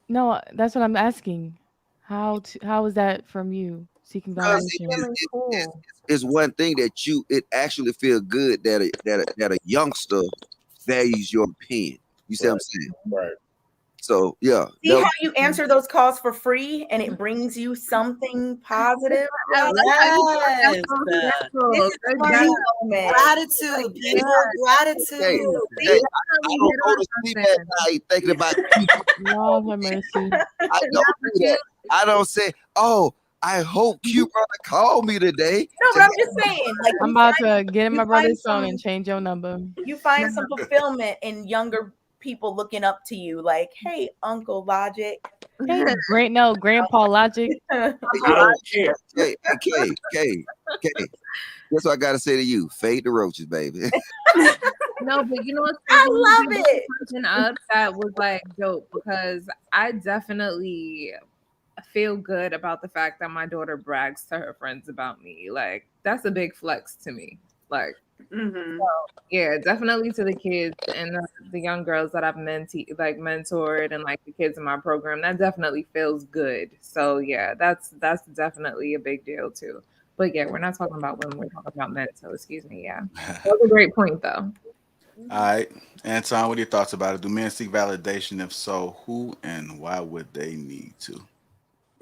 No, that's what I'm asking. How is that from you seeking validation? It's one thing that it actually feel good that a youngster values your opinion. You see what I'm saying? Right. So yeah, See how you answer those calls for free and it brings you something positive? Yes. This is a learning moment. Gratitude. Pure gratitude. hey, See? I don't go to sleep at night thinking about people. Lord have mercy. I don't do that. I don't say, oh, I hope Q brother called me today. No, but I'm just saying, like, I'm you about find- to get in you my brother's find phone some- and change your number. You find some fulfillment in younger people looking up to you, like, hey, Uncle Logic. Hey, Grandpa Logic. I don't care. Hey, K. That's what I gotta say to you. Fade the roaches, baby. No, but you know what's I crazy? love You it. Something up that was like dope because I definitely feel good about the fact that my daughter brags to her friends about me. Like that's a big flex to me. Like, yeah, definitely to the kids and the young girls that I've mentored and like the kids in my program. That definitely feels good. So yeah, that's definitely a big deal too. But yeah, we're not talking about women. We're talking about men. So excuse me. Yeah, that was a great point though. All right, Anton, what are your thoughts about it? Do men seek validation? If so, who and why would they need to?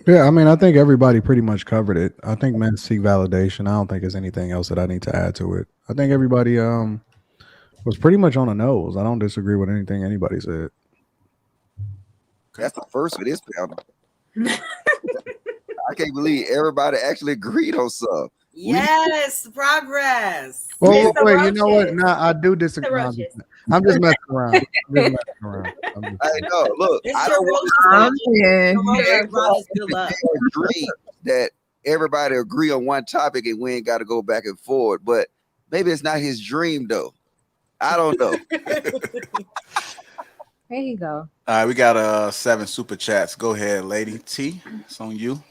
Yeah, I mean, I think everybody pretty much covered it. I think men seek validation. I don't think there's anything else that I need to add to it. I think everybody was pretty much on the nose. I don't disagree with anything anybody said. That's the first of this panel. I can't believe everybody actually agreed on something. Yes, progress. Well, It's the wait, you know what? roaches. No, I do disagree. The No, roaches. I'm just messing around. I'm just I know. Look, It's I your don't want roaches. Yeah. Your roaches to brought us good luck. dream that everybody agree on one topic and we ain't got to go back and forward. But maybe it's not his dream though. I don't know. There you go. All right, we got 7 super chats. Go ahead, Lady T. It's on you.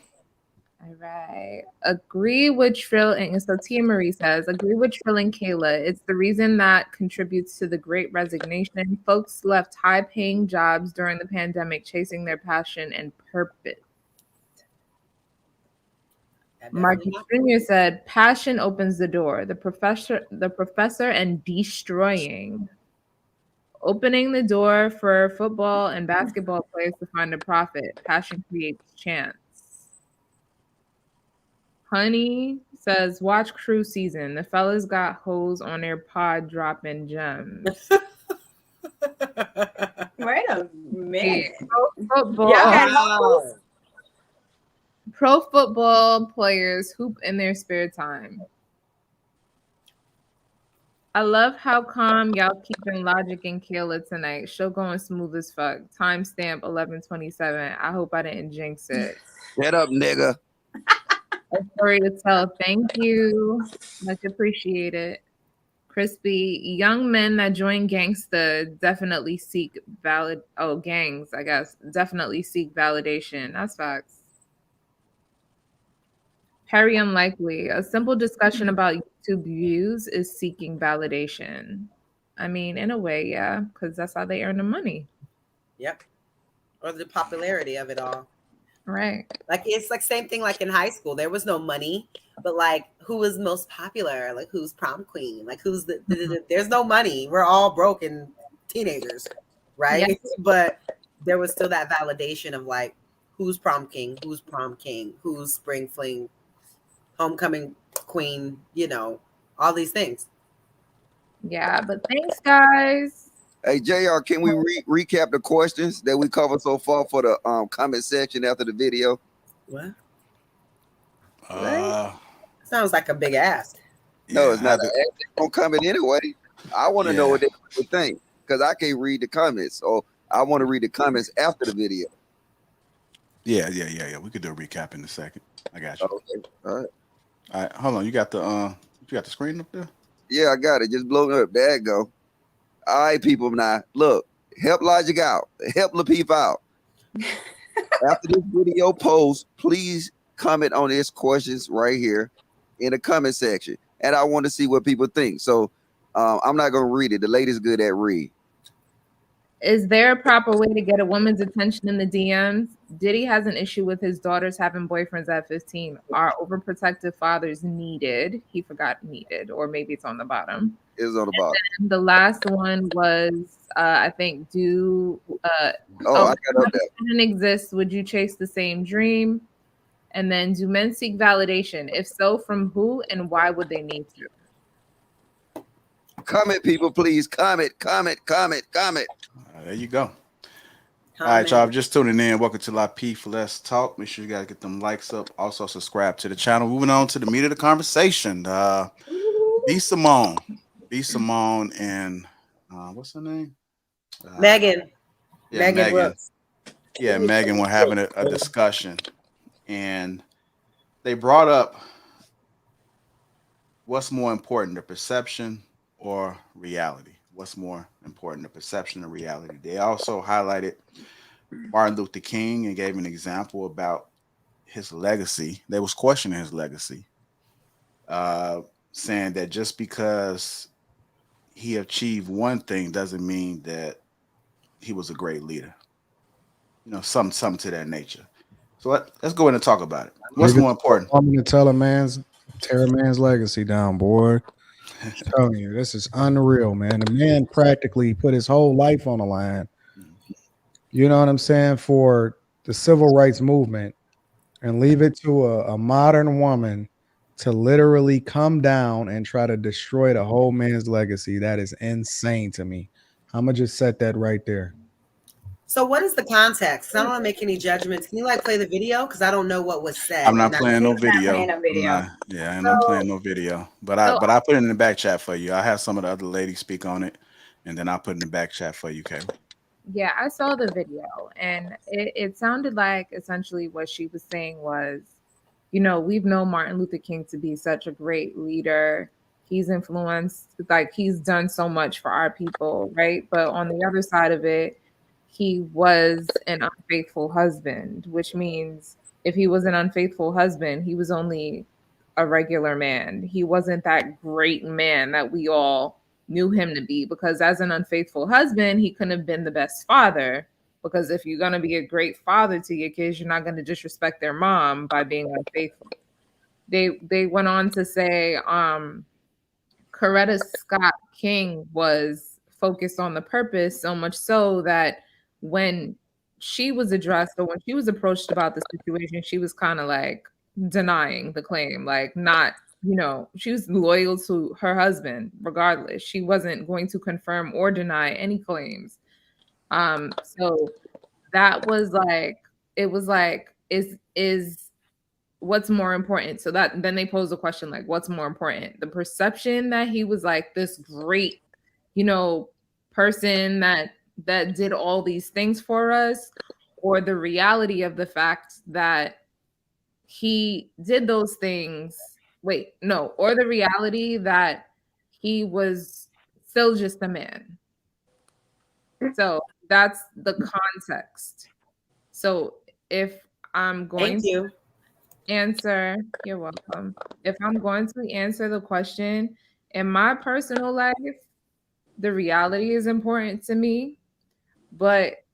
All right. Agree with Trill and so Tia Marie says, agree with Trill and Kayla. It's the reason that contributes to the great resignation. Folks left high-paying jobs during the pandemic, chasing their passion and purpose. Marcus Jr. said, passion opens the door. The professor and destroying. Opening the door for football and basketball players to find a profit. Passion creates chance. Honey says, watch Crew season. The fellas got hoes on their pod dropping gems. Wait a minute. Football. Y'all got hoes? Pro football players hoop in their spare time. I love how calm y'all keeping Logic and Kayla tonight. Show going smooth as fuck. Timestamp 11:27. I hope I didn't jinx it. Shut up, nigga. A story to tell. Thank you. Much appreciated. Crispy. Young men that join gangsta definitely seek gangs, I guess. Definitely seek validation. That's facts. Very unlikely. A simple discussion about YouTube views is seeking validation. I mean, in a way, yeah, because that's how they earn the money. Yep. Or the popularity of it all. Right. Like it's like same thing like in high school. There was no money, but like who was most popular? Like who's prom queen? Like who's there's no money. We're all broken teenagers, right? Yeah. But there was still that validation of like who's prom king, who's prom king, who's spring fling, homecoming queen, you know, all these things. Yeah, but thanks, guys. Hey, JR, can we recap the questions that we covered so far for the comment section after the video? What? Uh, Sounds like a big ask. No, it's yeah, not. It's gonna comment anyway. I want to know what they would think because I can't read the comments. So I want to read the comments after the video. Yeah. We could do a recap in a second. I got you. Okay. All right. Hold on. You got the screen up there? Yeah, I got it. Just blow it up. There it go. All right, people. Now look, help Logic out. Help Lapeef out. After this video post, please comment on these questions right here in the comment section, and I want to see what people think. So I'm not gonna read it. The lady's good at read. Is there a proper way to get a woman's attention in the DMs? Diddy has an issue with his daughters having boyfriends at 15. Are overprotective fathers needed? He forgot needed, or maybe it's on the bottom. It's on the bottom. And the last one was, I think, do I got up there. didn't exist, would you chase the same dream? And then, do men seek validation? If so, from who and why would they need to? Comment, people, please. Comment. There you go. All right, y'all. Just tuning in. Welcome to Lapeef Let's Talk. Make sure you guys get them likes up. Also, subscribe to the channel. Moving on to the meat of the conversation. B Simone, and what's her name? Megan. Yeah, Megan. Brooks. Yeah, Megan were having a discussion, and they brought up what's more important, the perception or reality. What's more important, the perception or reality? They also highlighted Martin Luther King and gave an example about his legacy. They was questioning his legacy, saying that just because he achieved one thing doesn't mean that he was a great leader. You know, something to that nature. So let's go in and talk about it. What's more important? I'm going to tear a man's legacy down, boy. I'm telling you, this is unreal, man. The man practically put his whole life on the line. You know what I'm saying? For the civil rights movement, and leave it to a modern woman to literally come down and try to destroy the whole man's legacy. That is insane to me. I'm going to just set that right there. So what is the context? I don't want to make any judgments. Can you play the video? Because I don't know what was said. I'm not playing no video. I'm not playing no video. But I put it in the back chat for you. I have some of the other ladies speak on it, and then I'll put it in the back chat for you, Kayla. Yeah, I saw the video, and it sounded like essentially what she was saying was, you know, we've known Martin Luther King to be such a great leader. He's influenced, he's done so much for our people, right? But on the other side of it, he was an unfaithful husband, which means if he was an unfaithful husband, he was only a regular man. He wasn't that great man that we all knew him to be, because as an unfaithful husband, he couldn't have been the best father, because if you're going to be a great father to your kids, you're not going to disrespect their mom by being unfaithful. They went on to say Coretta Scott King was focused on the purpose, so much so that when she was addressed, or when she was approached about the situation, she was kind of denying the claim, not, you know, she was loyal to her husband regardless. She wasn't going to confirm or deny any claims. So that was is what's more important? So that then they pose the question, what's more important? The perception that he was this great, you know, person that did all these things for us, or the reality of the fact that he did those things. Or the reality that he was still just a man. So that's the context. So if I'm going to answer, you're welcome. If I'm going to answer the question, in my personal life, the reality is important to me. But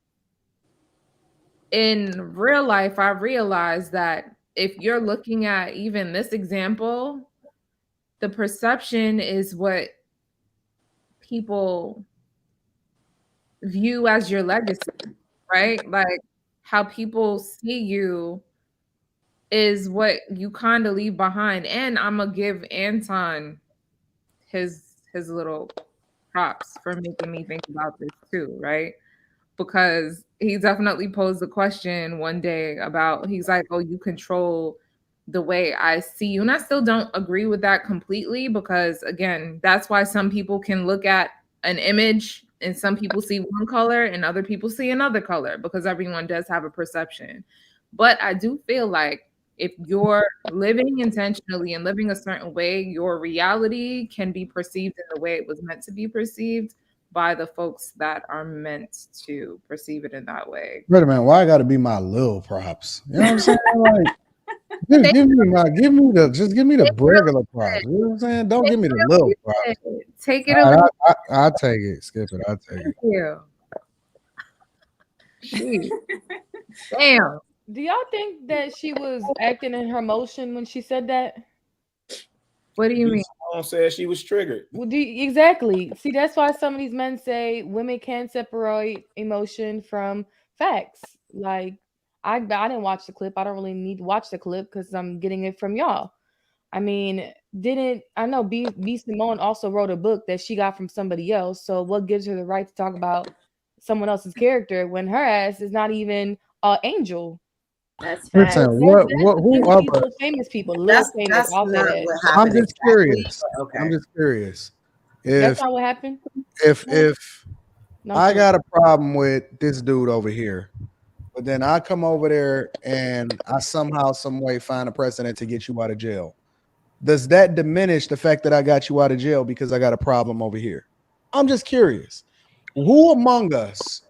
in real life, I realized that if you're looking at even this example, the perception is what people view as your legacy, right? How people see you is what you kind of leave behind. And I'm gonna give Anton his little props for making me think about this too, right? Because he definitely posed the question one day about, he's like, oh, you control the way I see you. And I still don't agree with that completely, because again, that's why some people can look at an image and some people see one color and other people see another color, because everyone does have a perception. But I do feel like if you're living intentionally and living a certain way, your reality can be perceived in the way it was meant to be perceived by the folks that are meant to perceive it in that way. Wait a minute, why I got to be my little props? You know what I'm saying? Give me the regular props. You know what I'm saying? Don't give me the little props. Take it. I'll take it. Skip it. I'll take it. Thank you. Damn. Do y'all think that she was acting in her emotion when she said that? What do you mean? phone said she was triggered. Well, exactly. See, that's why some of these men say women can't separate emotion from facts. Like, I didn't watch the clip. I don't really need to watch the clip because I'm getting it from y'all. I mean, didn't I know B Simone also wrote a book that she got from somebody else. So what gives her the right to talk about someone else's character when her ass is not even an angel? That's Listen, facts. who other? Little famous people, little famous. That's I'll say not that. what I'm happened. just curious. Okay. I'm just curious. That's If not what happened. if No, I sure. got a problem with this dude over here, but then I come over there and I somehow, some way find a precedent to get you out of jail, does that diminish the fact that I got you out of jail because I got a problem over here? I'm just curious. Who among us,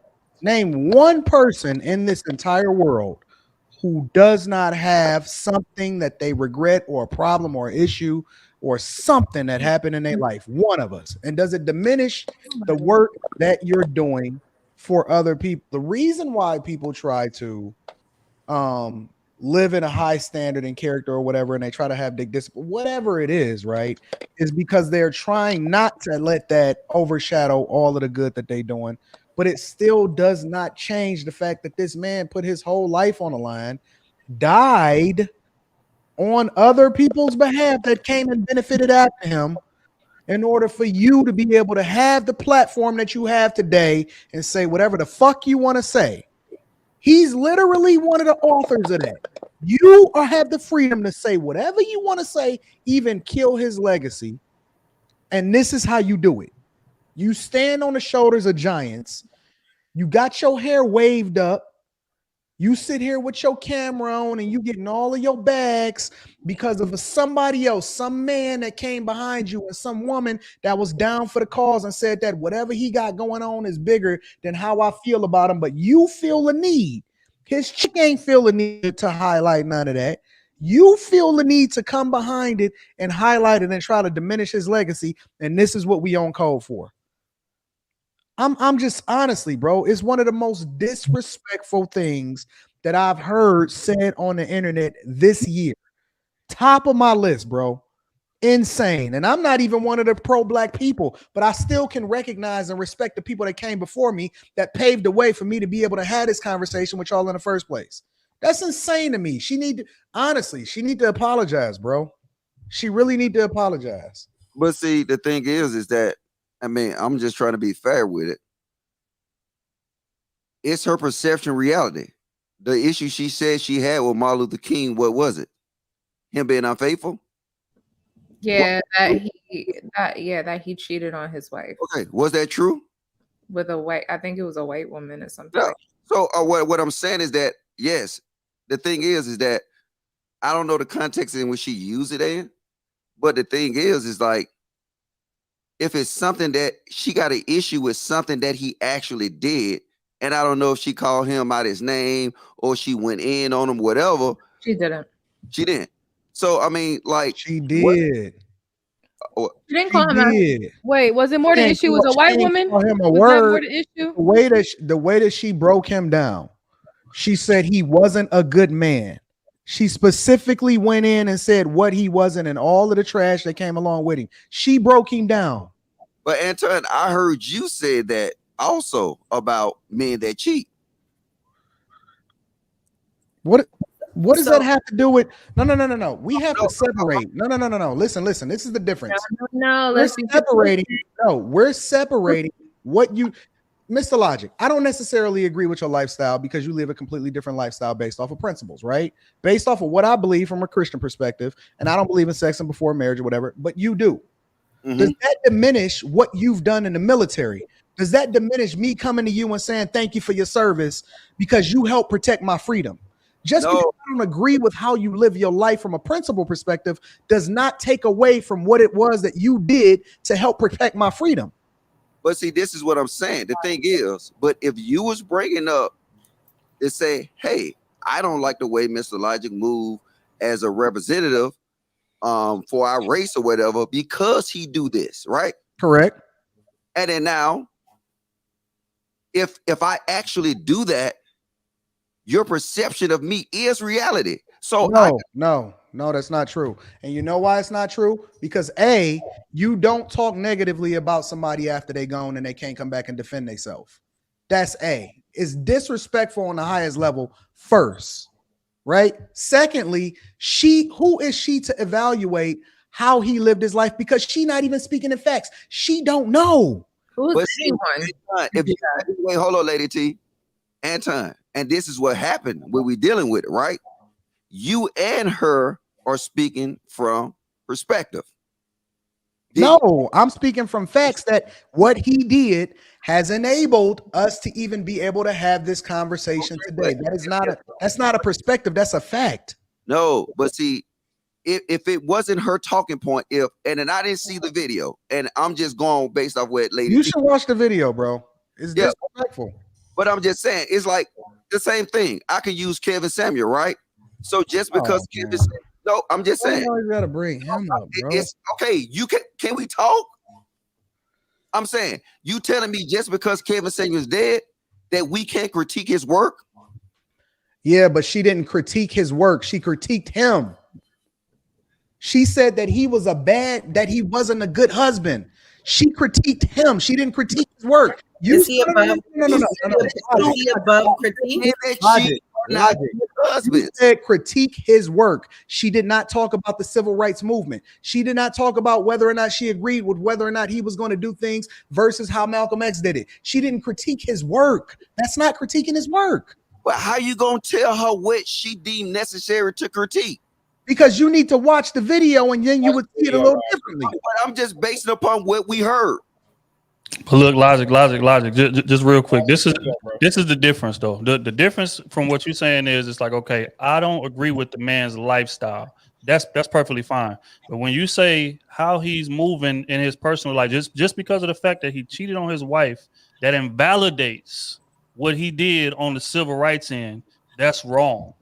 name one person in this entire world who does not have something that they regret or a problem or issue or something that happened in their life? One of us. And does it diminish the work that you're doing for other people? The reason why people try to live in a high standard and character or whatever, and they try to have big discipline, whatever it is, right, is because they're trying not to let that overshadow all of the good that they're doing. But it still does not change the fact that this man put his whole life on the line, died on other people's behalf that came and benefited after him, in order for you to be able to have the platform that you have today and say whatever the fuck you want to say. He's literally one of the authors of that. You have the freedom to say whatever you want to say, even kill his legacy. And this is how you do it. You stand on the shoulders of giants. You got your hair waved up. You sit here with your camera on and you getting all of your bags because of somebody else, some man that came behind you and some woman that was down for the cause and said that whatever he got going on is bigger than how I feel about him. But you feel the need. His chick ain't feel the need to highlight none of that. You feel the need to come behind it and highlight it and try to diminish his legacy. And this is what we on code for. I'm just honestly, bro, it's one of the most disrespectful things that I've heard said on the internet this year. Top of my list, bro. Insane. And I'm not even one of the pro-black people, but I still can recognize and respect the people that came before me that paved the way for me to be able to have this conversation with y'all in the first place. That's insane to me. She need to apologize, bro. She really need to apologize. But see, the thing is that, I mean, I'm just trying to be fair with it. It's her perception reality. The issue she said she had with Martin Luther King, what was it? Him being unfaithful? Yeah, that he cheated on his wife. Okay, was that true? With a white, I think it was a white woman or something. Yeah. So what I'm saying is that, yes, the thing is that I don't know the context in which she used it in, but the thing is like, if it's something that she got an issue with something that he actually did, and I don't know if she called him out his name or she went in on him, whatever. She didn't. She didn't. So I mean, like she did. She didn't call him out. Wait, was it more the issue was a white woman? Call him a was word. That more the issue? The way that she broke him down, she said he wasn't a good man. She specifically went in and said what he wasn't and all of the trash that came along with him. She broke him down. But Anton, I heard you say that also about men that cheat. What does that have to do with? No. We have to separate. No. Listen. This is the difference. No, we're separating. No, we're separating what you, Mr. Logic. I don't necessarily agree with your lifestyle because you live a completely different lifestyle based off of principles, right? Based off of what I believe from a Christian perspective, and I don't believe in sex and before marriage or whatever, but you do. Mm-hmm. Does that diminish what you've done in the military? Does that diminish me coming to you and saying thank you for your service because you help protect my freedom? Just because I don't agree with how you live your life from a principle perspective does not take away from what it was that you did to help protect my freedom. But see, this is what I'm saying. The thing is, but if you was bringing up to say, hey, I don't like the way Mr. Logic moved as a representative for our race or whatever, because he do this, right? Correct. And then now, if I actually do that, your perception of me is reality. So no. No, that's not true. And you know why it's not true? Because A, you don't talk negatively about somebody after they gone and they can't come back and defend themselves. That's A. It's disrespectful on the highest level first, right? Secondly, who is she to evaluate how he lived his life? Because she not even speaking in facts. She don't know. Who's But see, anyone? if you, wait, hold on, Lady T, Anton, and this is what happened when we dealing with it, right? You and her are speaking from perspective. No, I'm speaking from facts that what he did has enabled us to even be able to have this conversation today. That's not a perspective, that's a fact. No, but see, if it wasn't her talking point, and then I didn't see the video, and I'm just going based off what Lady You T, should watch the video, bro. It's Yeah. disrespectful. but I'm just saying, it's like the same thing. I could use Kevin Samuel, right? So just because Kevin Samuel, no, I'm just Why saying, you always gotta bring him up, bro? it's okay. You can we talk? I'm saying, you telling me just because Kevin Samuel is dead that we can't critique his work? Yeah, but she didn't critique his work. She critiqued him. She said that he wasn't a good husband. She critiqued him. She didn't critique his work. Is he above? No. Is he above critique? Logic. She said critique his work. She did not talk about the civil rights movement. She did not talk about whether or not she agreed with whether or not he was going to do things versus how Malcolm X did it. She didn't critique his work. That's not critiquing his work. But how you gonna tell her what she deemed necessary to critique? Because you need to watch the video and then you would see it a little differently. But I'm just basing upon what we heard. But look, logic. Just real quick. This is the difference, though. The difference from what you're saying is, it's like, okay, I don't agree with the man's lifestyle. That's perfectly fine. But when you say how he's moving in his personal life, just because of the fact that he cheated on his wife, that invalidates what he did on the civil rights end. That's wrong.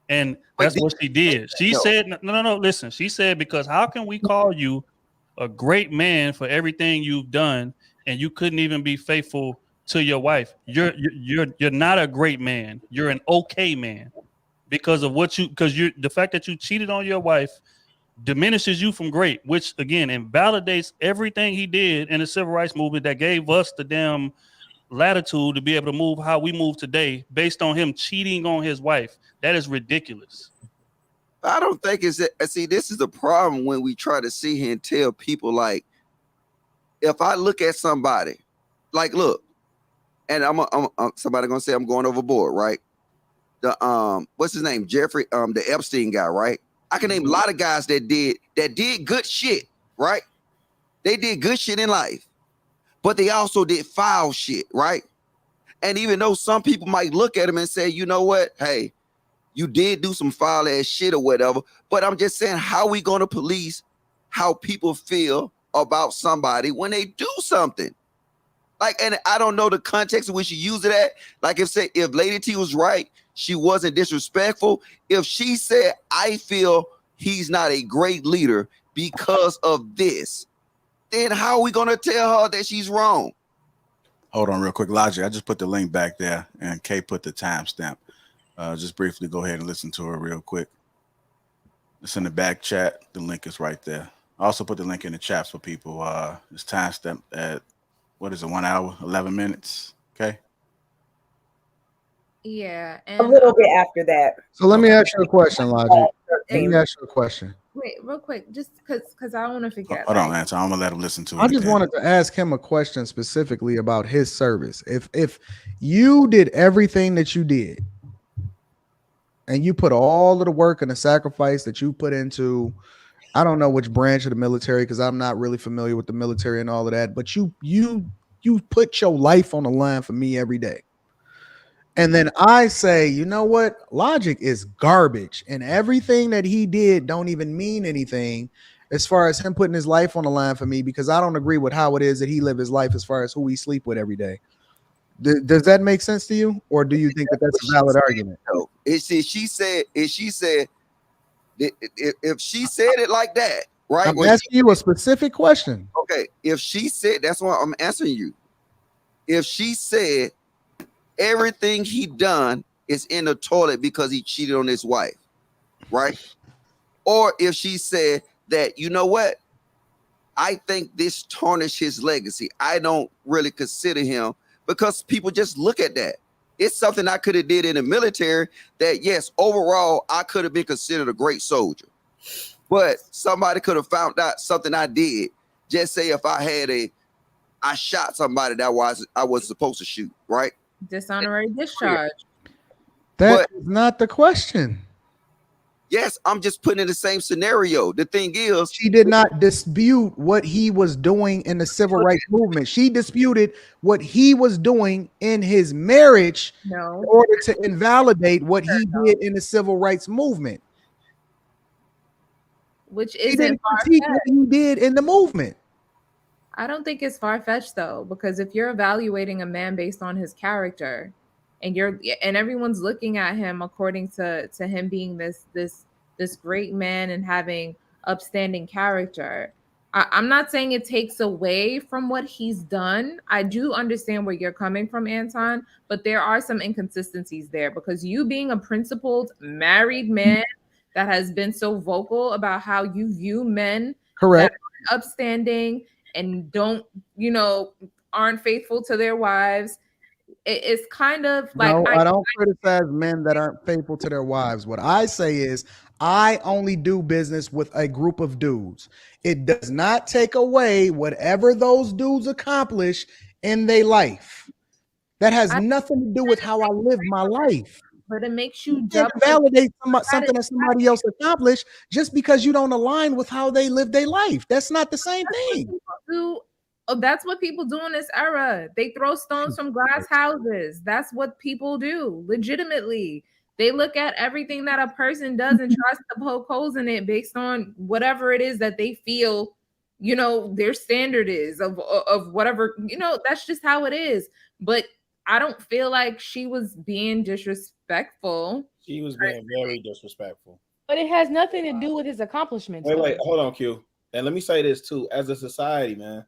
And that's what she did. She said, no, listen. She said, because how can we call you a great man for everything you've done and you couldn't even be faithful to your wife? You're not a great man. You're an okay man because of the fact that you cheated on your wife diminishes you from great, which again invalidates everything he did in the civil rights movement that gave us the damn latitude to be able to move how we move today based on him cheating on his wife. That is ridiculous. I don't think it's that. See, this is the problem when we try to sit here and tell people, like, if I look at somebody, like, look, and I'm somebody gonna say I'm going overboard, right? The what's his name? Jeffrey, the Epstein guy, right? I can name a lot of guys that did good shit, right? They did good shit in life, but they also did foul shit, right? And even though some people might look at him and say, you know what, hey, you did do some foul ass shit or whatever, but I'm just saying, how we gonna police how people feel about somebody when they do something? Like, and I don't know the context in which you use it at. Like, if Lady T was right, she wasn't disrespectful. If she said, I feel he's not a great leader because of this, then how are we gonna tell her that she's wrong? Hold on real quick. Logic, I just put the link back there and Kay put the timestamp. Just briefly go ahead and listen to her real quick. It's in the back chat. The link is right there. I also put the link in the chats for people. It's timestamp at, what is it, 1 hour, 11 minutes? Okay. Yeah. A little bit after that. So let me ask you a question, Logic. Let me ask you a question. Wait, real quick, just because I want to forget. Hold on, Anton. I'm gonna let him listen to it. I just wanted to ask him a question specifically about his service. If you did everything that you did, and you put all of the work and the sacrifice that you put into, I don't know which branch of the military, because I'm not really familiar with the military and all of that, but you put your life on the line for me every day. And then I say, you know what? Logic is garbage. And everything that he did don't even mean anything as far as him putting his life on the line for me, because I don't agree with how it is that he lived his life as far as who he sleep with every day. Does that make sense to you? Or do you think that that's a valid argument? No. If she said it like that, right? I'm asking you a specific question. Okay. If she said, that's why I'm answering you. If she said everything he done is in the toilet because he cheated on his wife, right? or if she said that, you know what, I think this tarnished his legacy. I don't really consider him, because people just look at that. It's something I could have did in the military that, yes, overall, I could have been considered a great soldier. But somebody could have found out something I did. Just say if I shot somebody that I was supposed to shoot, right? Dishonorary discharge. That is not the question. Yes, I'm just putting in the same scenario. The thing is, she did not dispute what he was doing in the civil rights movement. She disputed what he was doing in his marriage in order to invalidate what he did in the civil rights movement. Which She isn't didn't critique what he did in the movement. I don't think it's far-fetched though, because if you're evaluating a man based on his character, and everyone's looking at him according to him being this great man and having upstanding character, I'm not saying it takes away from what he's done. I do understand where you're coming from, Anton, but there are some inconsistencies there, because you being a principled married man that has been so vocal about how you view men correct that are upstanding and don't, aren't faithful to their wives. It's kind of like, no, I don't criticize men that aren't faithful to their wives. What I say is I only do business with a group of dudes. It does not take away whatever those dudes accomplish in their life. That has nothing to do with how I live my life. But it makes you validate something that somebody else accomplished just because you don't align with how they live their life. That's not the same thing. That's what people do in this era. They throw stones from glass houses. That's what people do. Legitimately, they look at everything that a person does and tries to poke holes in it based on whatever it is that they feel, their standard is of whatever. That's just how it is. But I don't feel like she was being disrespectful. She was being very disrespectful. But it has nothing to do with his accomplishments. Wait, hold on, Q. And let me say this too, as a society, man,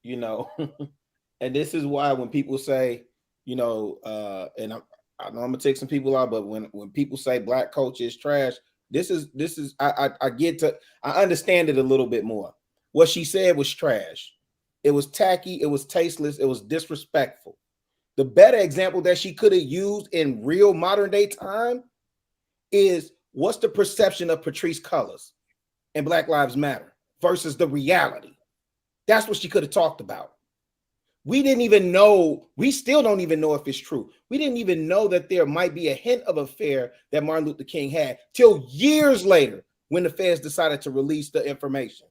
and this is why when people say, and I know I'm gonna take some people out, but when people say black culture is trash, this is I understand it a little bit more. What she said was trash. It was tacky, it was tasteless, it was disrespectful. The better example that she could have used in real modern day time is, what's the perception of Patrice Cullors and Black Lives Matter versus the reality? That's what she could have talked about. We didn't even know, we still don't even know if it's true. We didn't even know that there might be a hint of affair that Martin Luther King had till years later when the feds decided to release the information.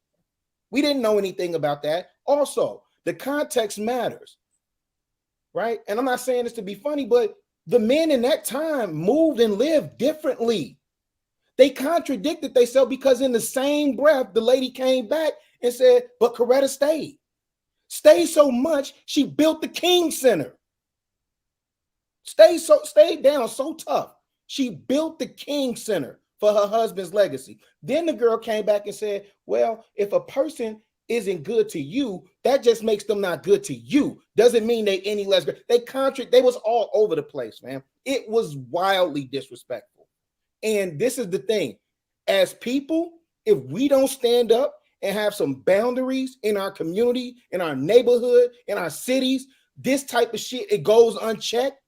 We didn't know anything about that. Also, the context matters, right? And I'm not saying this to be funny, but the men in that time moved and lived differently. They contradicted themselves, because in the same breath, the lady came back and said, but Coretta stayed so much, she built the King Center. Stayed down so tough. She built the King Center for her husband's legacy. Then the girl came back and said, well, if a person isn't good to you, that just makes them not good to you. Doesn't mean they any less good. They was all over the place, man. It was wildly disrespectful. And this is the thing. As people, if we don't stand up and have some boundaries in our community, in our neighborhood, in our cities, this type of shit, it goes unchecked,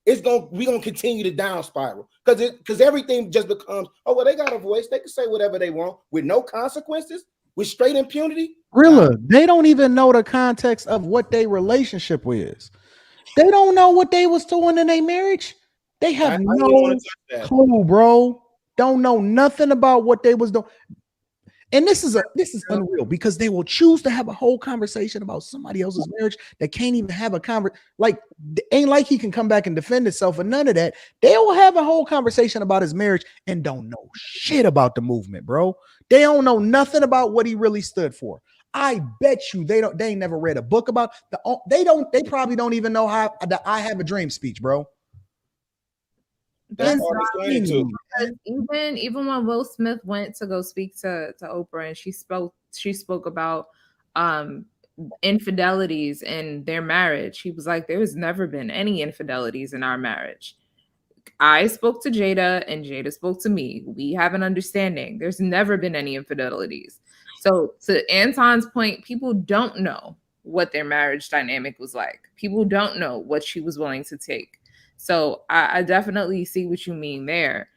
we're gonna continue to down spiral, because everything just becomes, oh well, they got a voice, they can say whatever they want with no consequences, with straight impunity. Really, they don't even know the context of what their relationship is. They don't know what they was doing in their marriage. They have no clue, bro. Don't know nothing about what they was doing. And this is unreal, because they will choose to have a whole conversation about somebody else's marriage that can't even have a conversation. Like, ain't like he can come back and defend himself or none of that. They will have a whole conversation about his marriage and don't know shit about the movement, bro. They don't know nothing about what he really stood for. I bet you they ain't never read a book about they probably don't even know how the I Have a Dream speech, bro. That's even when Will Smith went to go speak to Oprah, and she spoke about infidelities in their marriage. He was like, there has never been any infidelities in our marriage. I spoke to Jada and Jada spoke to me. We have an understanding. There's never been any infidelities. So to Anton's point, people don't know what their marriage dynamic was like. People don't know what she was willing to take. So I definitely see what you mean there.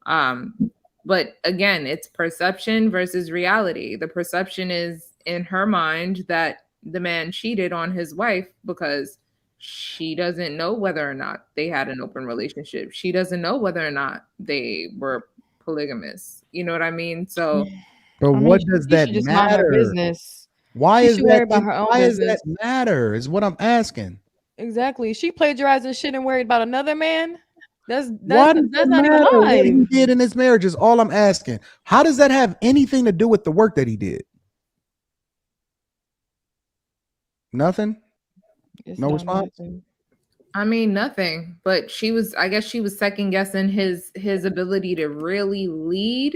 But again, it's perception versus reality. The perception is in her mind that the man cheated on his wife because she doesn't know whether or not they had an open relationship. She doesn't know whether or not they were polygamous. You know what I mean? So, But I mean, what she, does she that should just mind her matter? business. Why She is should worry that? about her own Why does business. that matter? Is what I'm asking. Exactly. She plagiarizing shit and worried about another man. That's Why does that's it not even matter what he live. did in his marriage? Is all I'm asking. How does that have anything to do with the work that he did? Nothing. It's No not response? nothing. I mean, nothing. But I guess she was second guessing his ability to really lead.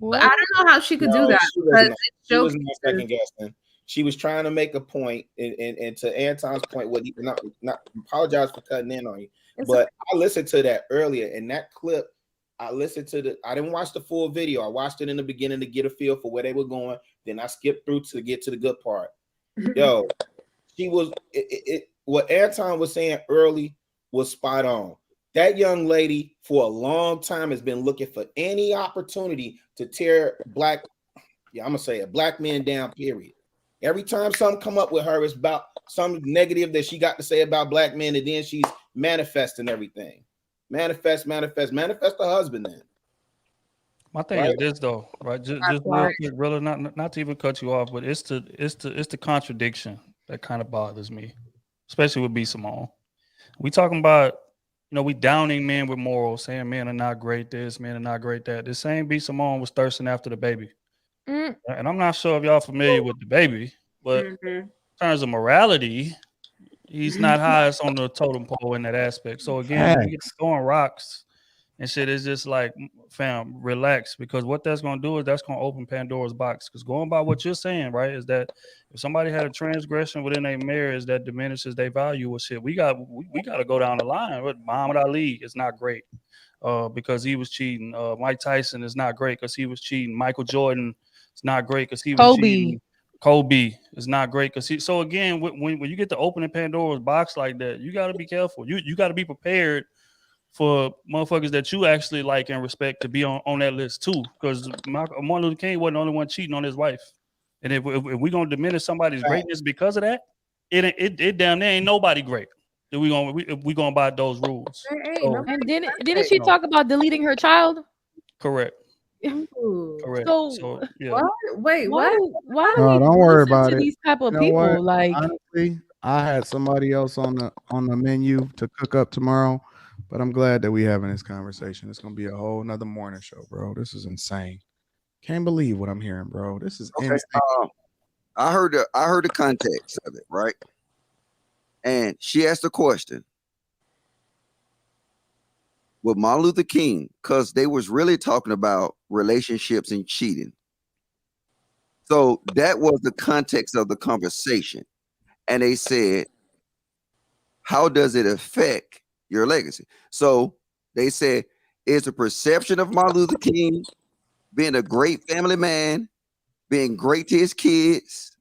But I What? don't know how she could do No, that she was because not. it She was not showcases. second guessing. She was trying to make a point, and to Anton's point, what he not apologize for cutting in on you, but I listened to that earlier, and that clip, I listened to I didn't watch the full video. I watched it in the beginning to get a feel for where they were going. Then I skipped through to get to the good part. Yo, she was what Anton was saying early was spot on. That young lady for a long time has been looking for any opportunity to tear I'm gonna say a black man down, period. Every time something come up with her, it's about some negative that she got to say about black men, and then she's manifesting everything. Manifest the husband then. My thing is this though, right? Just real quick, really not to even cut you off, but it's the contradiction that kind of bothers me, especially with B. Simone. We talking about, we downing men with morals, saying men are not great this, men are not great that. The same B. Simone was thirsting after the baby. Mm. And I'm not sure if y'all familiar with the baby, but in terms of morality, he's not highest on the totem pole in that aspect. So again, when we get throwing rocks and shit, it's just like, fam, relax, because what that's gonna do is that's gonna open Pandora's box. Because going by what you're saying, right, is that if somebody had a transgression within a marriage that diminishes their value or shit, we got to go down the line. With Muhammad Ali is not great because he was cheating. Mike Tyson is not great because he was cheating. Michael Jordan is not great because he was cheating. Kobe is not great because he. So again, when you get to opening Pandora's box like that, you got to be careful. You got to be prepared for motherfuckers that you actually like and respect to be on that list too. Because Martin Luther King wasn't the only one cheating on his wife. And if we're gonna diminish somebody's greatness because of that, it damn there ain't nobody great. If we gonna buy those rules. So, And didn't she talk about deleting her child? correct. Correct. So yeah. Wait, why what? do we don't worry listen about to it. these type of You know people? what? Like, Honestly, I had somebody else on the menu to cook up tomorrow, but I'm glad that we having this conversation. It's gonna be a whole nother morning show, bro. This is insane. Can't believe what I'm hearing, bro. This is insane. I heard the context of it, right? And she asked a question with Martin Luther King, because they was really talking about relationships and cheating. So that was the context of the conversation. And they said, how does it affect your legacy? So they said, it's a perception of Martin Luther King being a great family man, being great to his kids,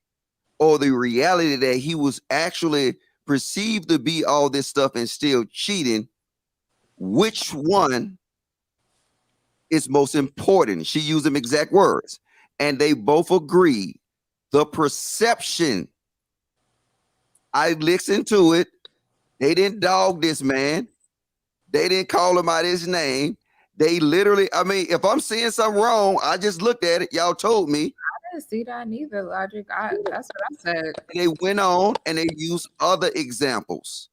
or the reality that he was actually perceived to be all this stuff and still cheating. Which one is most important? She used them exact words. And they both agreed. The perception. I listened to it. They didn't dog this man. They didn't call him out his name. They literally, I mean, if I'm seeing something wrong, I just looked at it. Y'all told me. I didn't see that neither, Logic. That's what I said. They went on and they used other examples.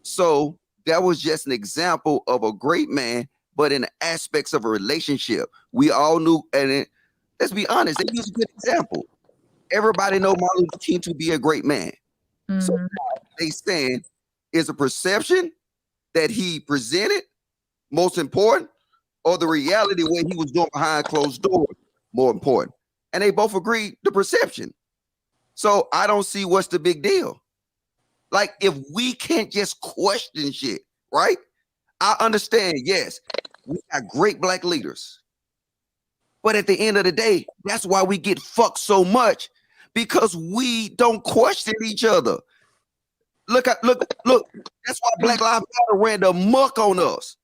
So that was just an example of a great man, but in the aspects of a relationship, we all knew, and let's be honest, they used a good example. Everybody know Martin Luther King to be a great man. So they saying is a perception that he presented most important, or the reality where he was doing behind closed doors more important. And they both agreed the perception. So I don't see what's the big deal. Like, if we can't just question shit, right? I understand, yes, we got great black leaders. But at the end of the day, that's why we get fucked so much, because we don't question each other. Look. That's why Black Lives Matter ran the muck on us.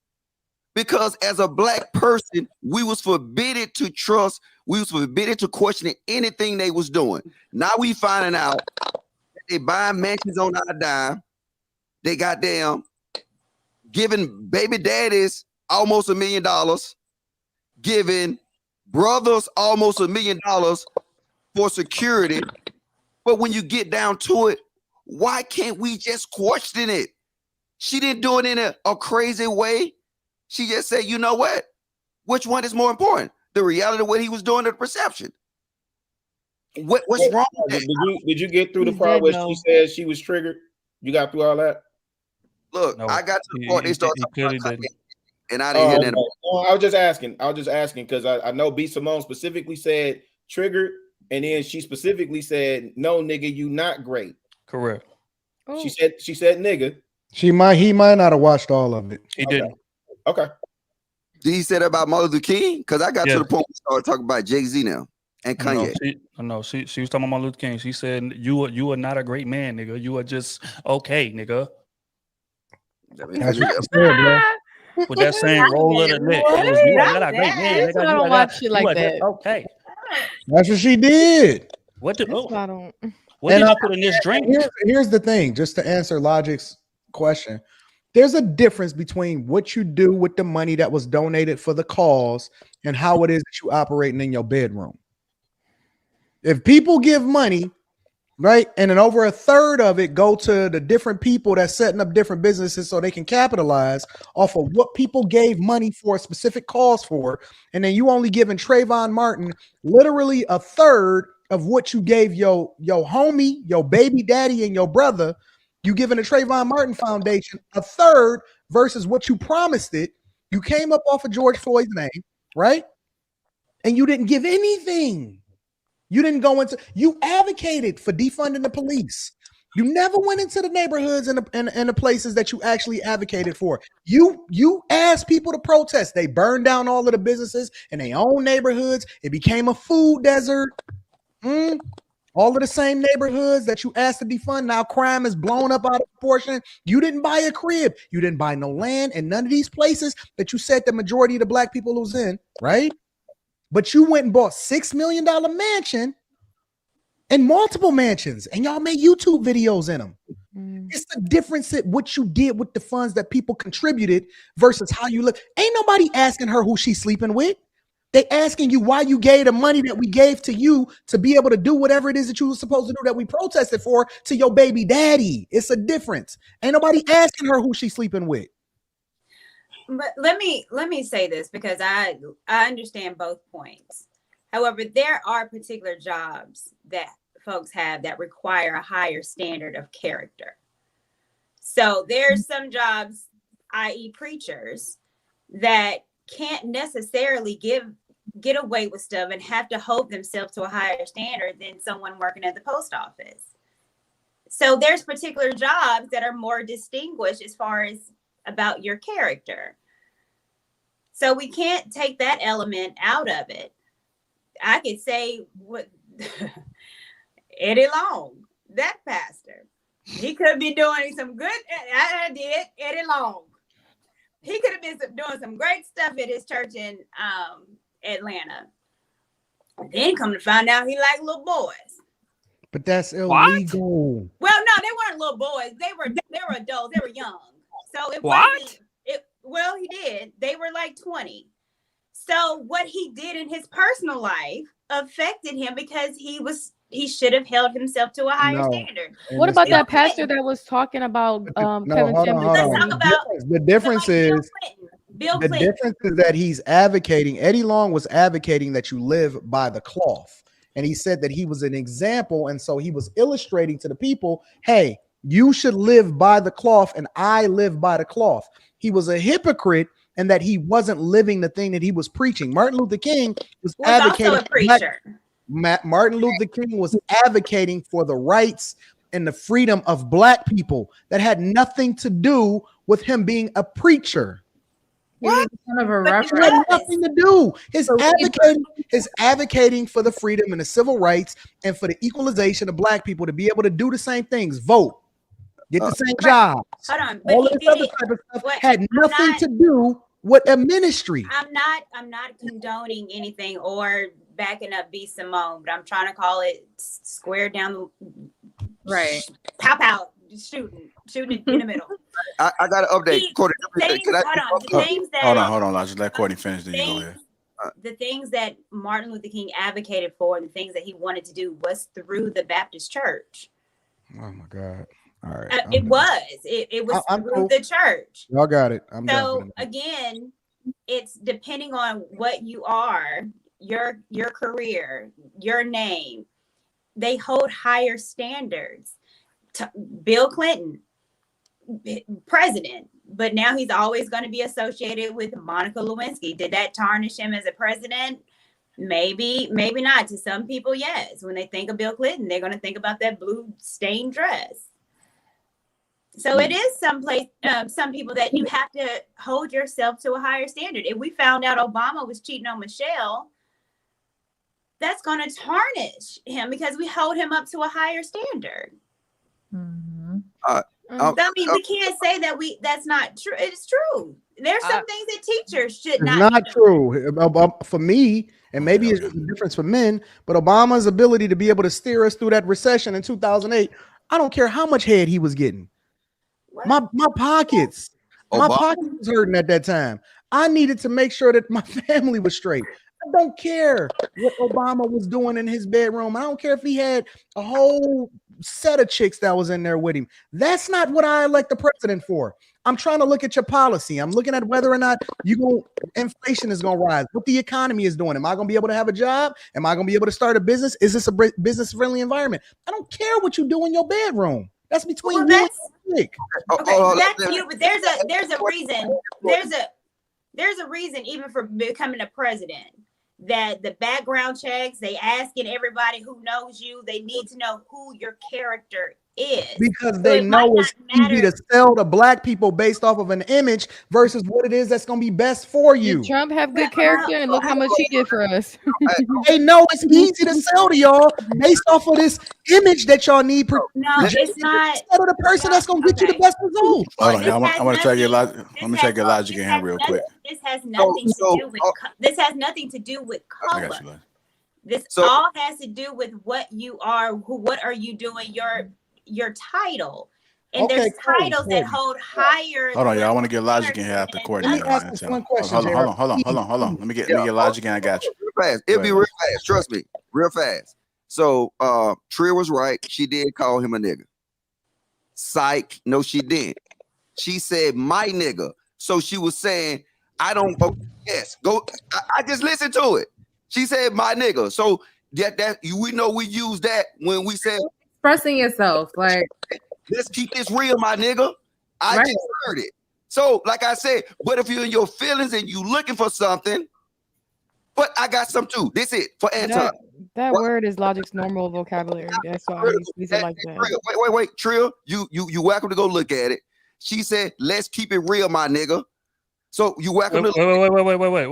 Because as a black person, we was forbidden to trust, we was forbidden to question anything they was doing. Now we finding out that they buying mansions on our dime. They goddamn giving baby daddies almost $1 million, giving brothers almost $1 million for security. But when you get down to it, why can't we just question it? She didn't do it in a crazy way. She just said, you know what? Which one is more important? The reality of what he was doing or the perception? What's wrong with that? Did you get through the He's part dead, where though. she said she was triggered? You got through all that? Look, No, I got to the part they started talking clearly about didn't. and I didn't hear that. No, I was just asking because I know B. Simone specifically said triggered, and then she specifically said, no, nigga, you not great. Correct. Oh. She said nigga. He might not have watched all of it. He didn't. Okay. Did he say that about Martin Luther King? Because I got Yeah. to the point we started talking about Jay-Z now and Kanye. She was talking about Martin Luther King. She said, you are not a great man, nigga. You are just okay, nigga. That's what she said, bro. With that same roll of the lip. It was, you are not a great man, That's nigga. why I don't watch shit like that. Okay. That's what she did. What did That's why I don't. what And did you put in this drink? Here's the thing, just to answer Logic's question. There's a difference between what you do with the money that was donated for the cause and how it is that you operating in your bedroom. If people give money, right, and then over a third of it go to the different people that's setting up different businesses so they can capitalize off of what people gave money for a specific cause for, and then you only giving Trayvon Martin literally a third of what you gave your homie, your baby daddy, and your brother, you giving the Trayvon Martin Foundation a third versus what you promised it. You came up off of George Floyd's name, right? And you didn't give anything. You didn't go into, you advocated for defunding the police. You never went into the neighborhoods and the places that you actually advocated for. You asked people to protest. They burned down all of the businesses in their own neighborhoods. It became a food desert. All of the same neighborhoods that you asked to defund. Now crime is blown up out of proportion. You didn't buy a crib. You didn't buy no land in none of these places that you said the majority of the black people was in, right? But you went and bought $6 million mansion and multiple mansions, and y'all made YouTube videos in them. It's the difference in what you did with the funds that people contributed versus how you look. Ain't nobody asking her who she's sleeping with. They asking you why you gave the money that we gave to you to be able to do whatever it is that you were supposed to do that we protested for to your baby daddy. It's a difference. Ain't nobody asking her who she's sleeping with. But let me say this, because I understand both points. However, there are particular jobs that folks have that require a higher standard of character. So there's some jobs, i.e. preachers, that can't necessarily get away with stuff and have to hold themselves to a higher standard than someone working at the post office. So there's particular jobs that are more distinguished as far as about your character. So we can't take that element out of it. I could say what Eddie Long, that pastor, he could be doing some good. I did Eddie Long. He could have been doing some great stuff at his church in Atlanta. Then come to find out he liked little boys. But that's illegal. Well, no, they weren't little boys. They were adults. They were young. So it What? Well, he did. They were like 20. So what he did in his personal life affected him because he should have held himself to a higher standard. What about that pastor that was talking about Kevin Chambers? Let's talk about the difference is Bill the Clinton. difference is that he's advocating. Eddie Long was advocating that you live by the cloth, and he said that he was an example, and so he was illustrating to the people, hey, you should live by the cloth, and I live by the cloth. He was a hypocrite, and that he wasn't living the thing that he was preaching. Martin Luther King was advocating. Also a preacher. Martin Luther King was advocating for the rights and the freedom of black people that had nothing to do with him being a preacher. He was kind of a But It he had reference. nothing to do. His So he- advocating for the freedom and the civil rights and for the equalization of black people to be able to do the same things, vote, get the same jobs. Hold on, but All he this did other it. type of stuff What- had I'm nothing not- to do with a ministry. I'm not condoning anything or backing up B Simone, but I'm trying to call it square down, Right. pop out, shooting it in the middle. I got an update. He- Courtney, Things, can I- hold on, the things that Hold on. Just let Courtney finish. Then you go ahead. the things that Martin Luther King advocated for and the things that he wanted to do was through the Baptist church. Oh my God. All right. It was I'm through cool. the church. Y'all got it. I'm So done. again, it's depending on what you are, your career, your name. They hold higher standards. Bill Clinton, president, but now he's always going to be associated with Monica Lewinsky. Did that tarnish him as a president? Maybe not. To some people, yes. When they think of Bill Clinton, they're going to think about that blue stained dress. So it is some people that you have to hold yourself to a higher standard. If we found out Obama was cheating on Michelle, that's going to tarnish him because we hold him up to a higher standard. Mm-hmm. I mean, we can't say that that's not true. It's true. There's some things that teachers should It's not. not true. For me, and maybe it's a difference for men, but Obama's ability to be able to steer us through that recession in 2008, I don't care how much head he was getting. My pockets was hurting at that time. I needed to make sure that my family was straight. I don't care what Obama was doing in his bedroom. I don't care if he had a whole set of chicks that was in there with him. That's not what I elect the president for. I'm trying to look at your policy. I'm looking at whether or not inflation is going to rise, what the economy is doing. Am I going to be able to have a job? Am I going to be able to start a business? Is this a business-friendly environment? I don't care what you do in your bedroom. That's between you and your chick. That's you, but there's a reason. There's a reason even for becoming a president. That the background checks, they asking everybody who knows you, they need to know who your character is. Because they know it's easy to sell to black people based off of an image versus what it is that's going to be best for you. Did Trump have good character? And look how much he did for us. They know it's easy to sell to y'all based off of this image that y'all need. No, it's not. Instead of the person that's going to get you the best result. Hold on, y'all. I want to try to get logic. Let me try to get logic in here real quick. This has nothing to do with. This has nothing to do with I color. got you, This all has to do with what you are. What are you doing? Your title. And there's titles that hold higher. Hold on, y'all. I want to get logic in here after Courtney. Hold on. Let me get logic in. I got you. Real fast. It'll be real fast. Trust me. Real fast. So Trill was right. She did call him a nigga. Psych. No, she didn't. She said my nigga. So she was saying, I don't go. Yes, go. I just listened to it. She said my nigga. So we know we use that when we say Expressing yourself, like let's keep this real, my nigga. I just heard it. So, like I said, what if you're in your feelings and you looking for something? But I got some too. This it for Anton. That word is Logic's normal vocabulary. That's why I use it like that. Wait, Trill, you welcome to go look at it. She said, "Let's keep it real, my nigga." So you welcome to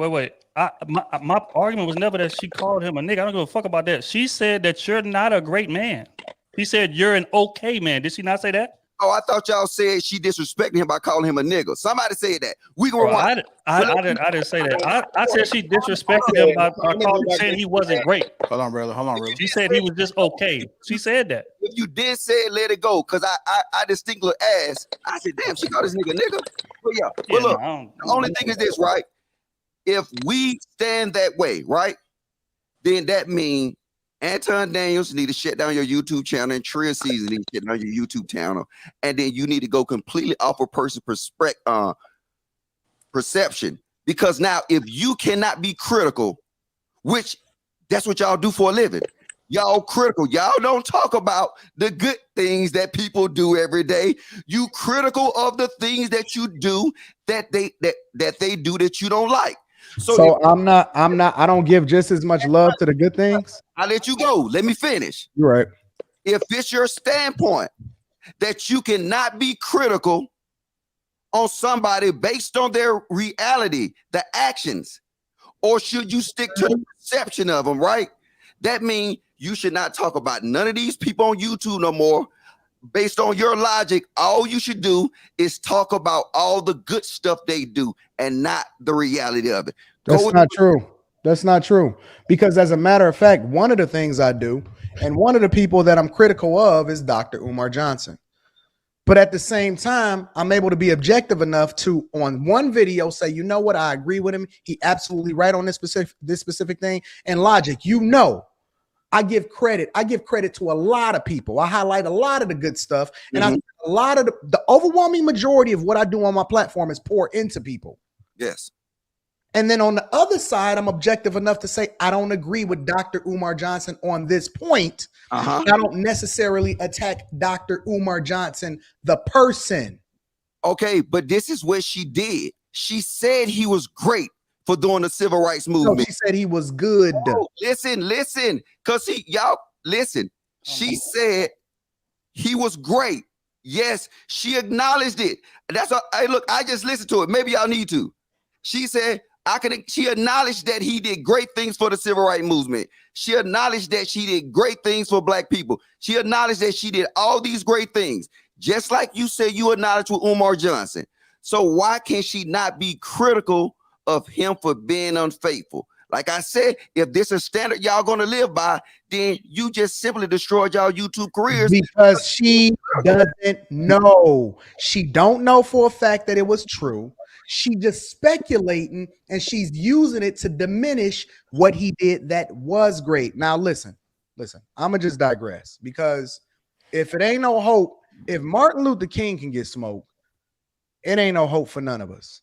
wait. My argument was never that she called him a nigga. I don't give a fuck about that. She said that you're not a great man. He said you're an okay man. Did she not say that? Oh, I thought y'all said she disrespected him by calling him a nigga. Somebody said that. We gonna watch. I didn't say that. I said she disrespected him by saying he wasn't great. Hold on, brother. She said he was just okay. She said that. If you did say it, let it go. Cause I distinctly asked. I said, damn, she called this nigga nigga. But yeah. But look, the only thing is this, right? If we stand that way, right? Then that means Anton Daniels need to shut down your YouTube channel, and Trill Season need to shut down your YouTube channel, and then you need to go completely off a person's perception. Because now, if you cannot be critical, which that's what y'all do for a living, y'all critical. Y'all don't talk about the good things that people do every day. You critical of the things that you do that they do that you don't like. So I don't give just as much love to the good things. I'll let you go. Let me finish. You're right. If it's your standpoint that you cannot be critical on somebody based on their reality, the actions, or should you stick to the perception of them, right? That means you should not talk about none of these people on YouTube no more. Based on your logic, all you should do is talk about all the good stuff they do and not the reality of it. That's not true. That's not true. Because as a matter of fact, one of the things I do, and one of the people that I'm critical of is Dr. Umar Johnson. But at the same time, I'm able to be objective enough to, on one video, say, you know what, I agree with him. He absolutely right on this specific thing. And logic, you know, I give credit. I give credit to a lot of people. I highlight a lot of the good stuff. And I think a lot of the overwhelming majority of what I do on my platform is pour into people. Yes. And then on the other side, I'm objective enough to say, I don't agree with Dr. Umar Johnson on this point. I don't necessarily attack Dr. Umar Johnson, the person. Okay, but this is what she did. She said he was great for doing the civil rights movement. No, she said he was good. Oh, listen, because y'all listen. She said he was great. Yes, she acknowledged it. That's hey, look, I just listened to it. Maybe y'all need to. She said, she acknowledged that he did great things for the civil rights movement. She acknowledged that she did great things for black people. She acknowledged that she did all these great things, just like you said you acknowledged with Umar Johnson. So why can she not be critical of him for being unfaithful? Like I said, if this is a standard y'all gonna live by, then you just simply destroyed y'all YouTube careers. Because she doesn't know. She don't know for a fact that it was true. She just speculating, and she's using it to diminish what he did that was great. Now listen, I'm gonna just digress, because if it ain't no hope, if Martin Luther King can get smoked, it ain't no hope for none of us.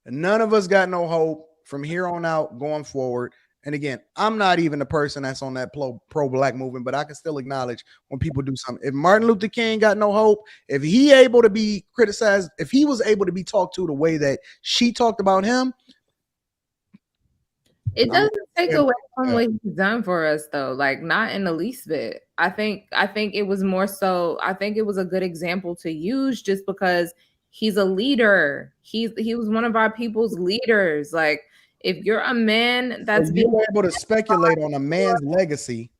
And none of us got no hope from here on out going forward. And again, I'm not even the person that's on that pro-black movement, but I can still acknowledge when people do something. If Martin Luther King got no hope, if he able to be criticized, if he was able to be talked to the way that she talked about him, it doesn't take away from what he's done for us, though. Like, not in the least bit. I think it was more so. I think it was a good example to use just because he's a leader. He was one of our people's leaders. Like, if you're a man that's so you're able to speculate on a man's legacy.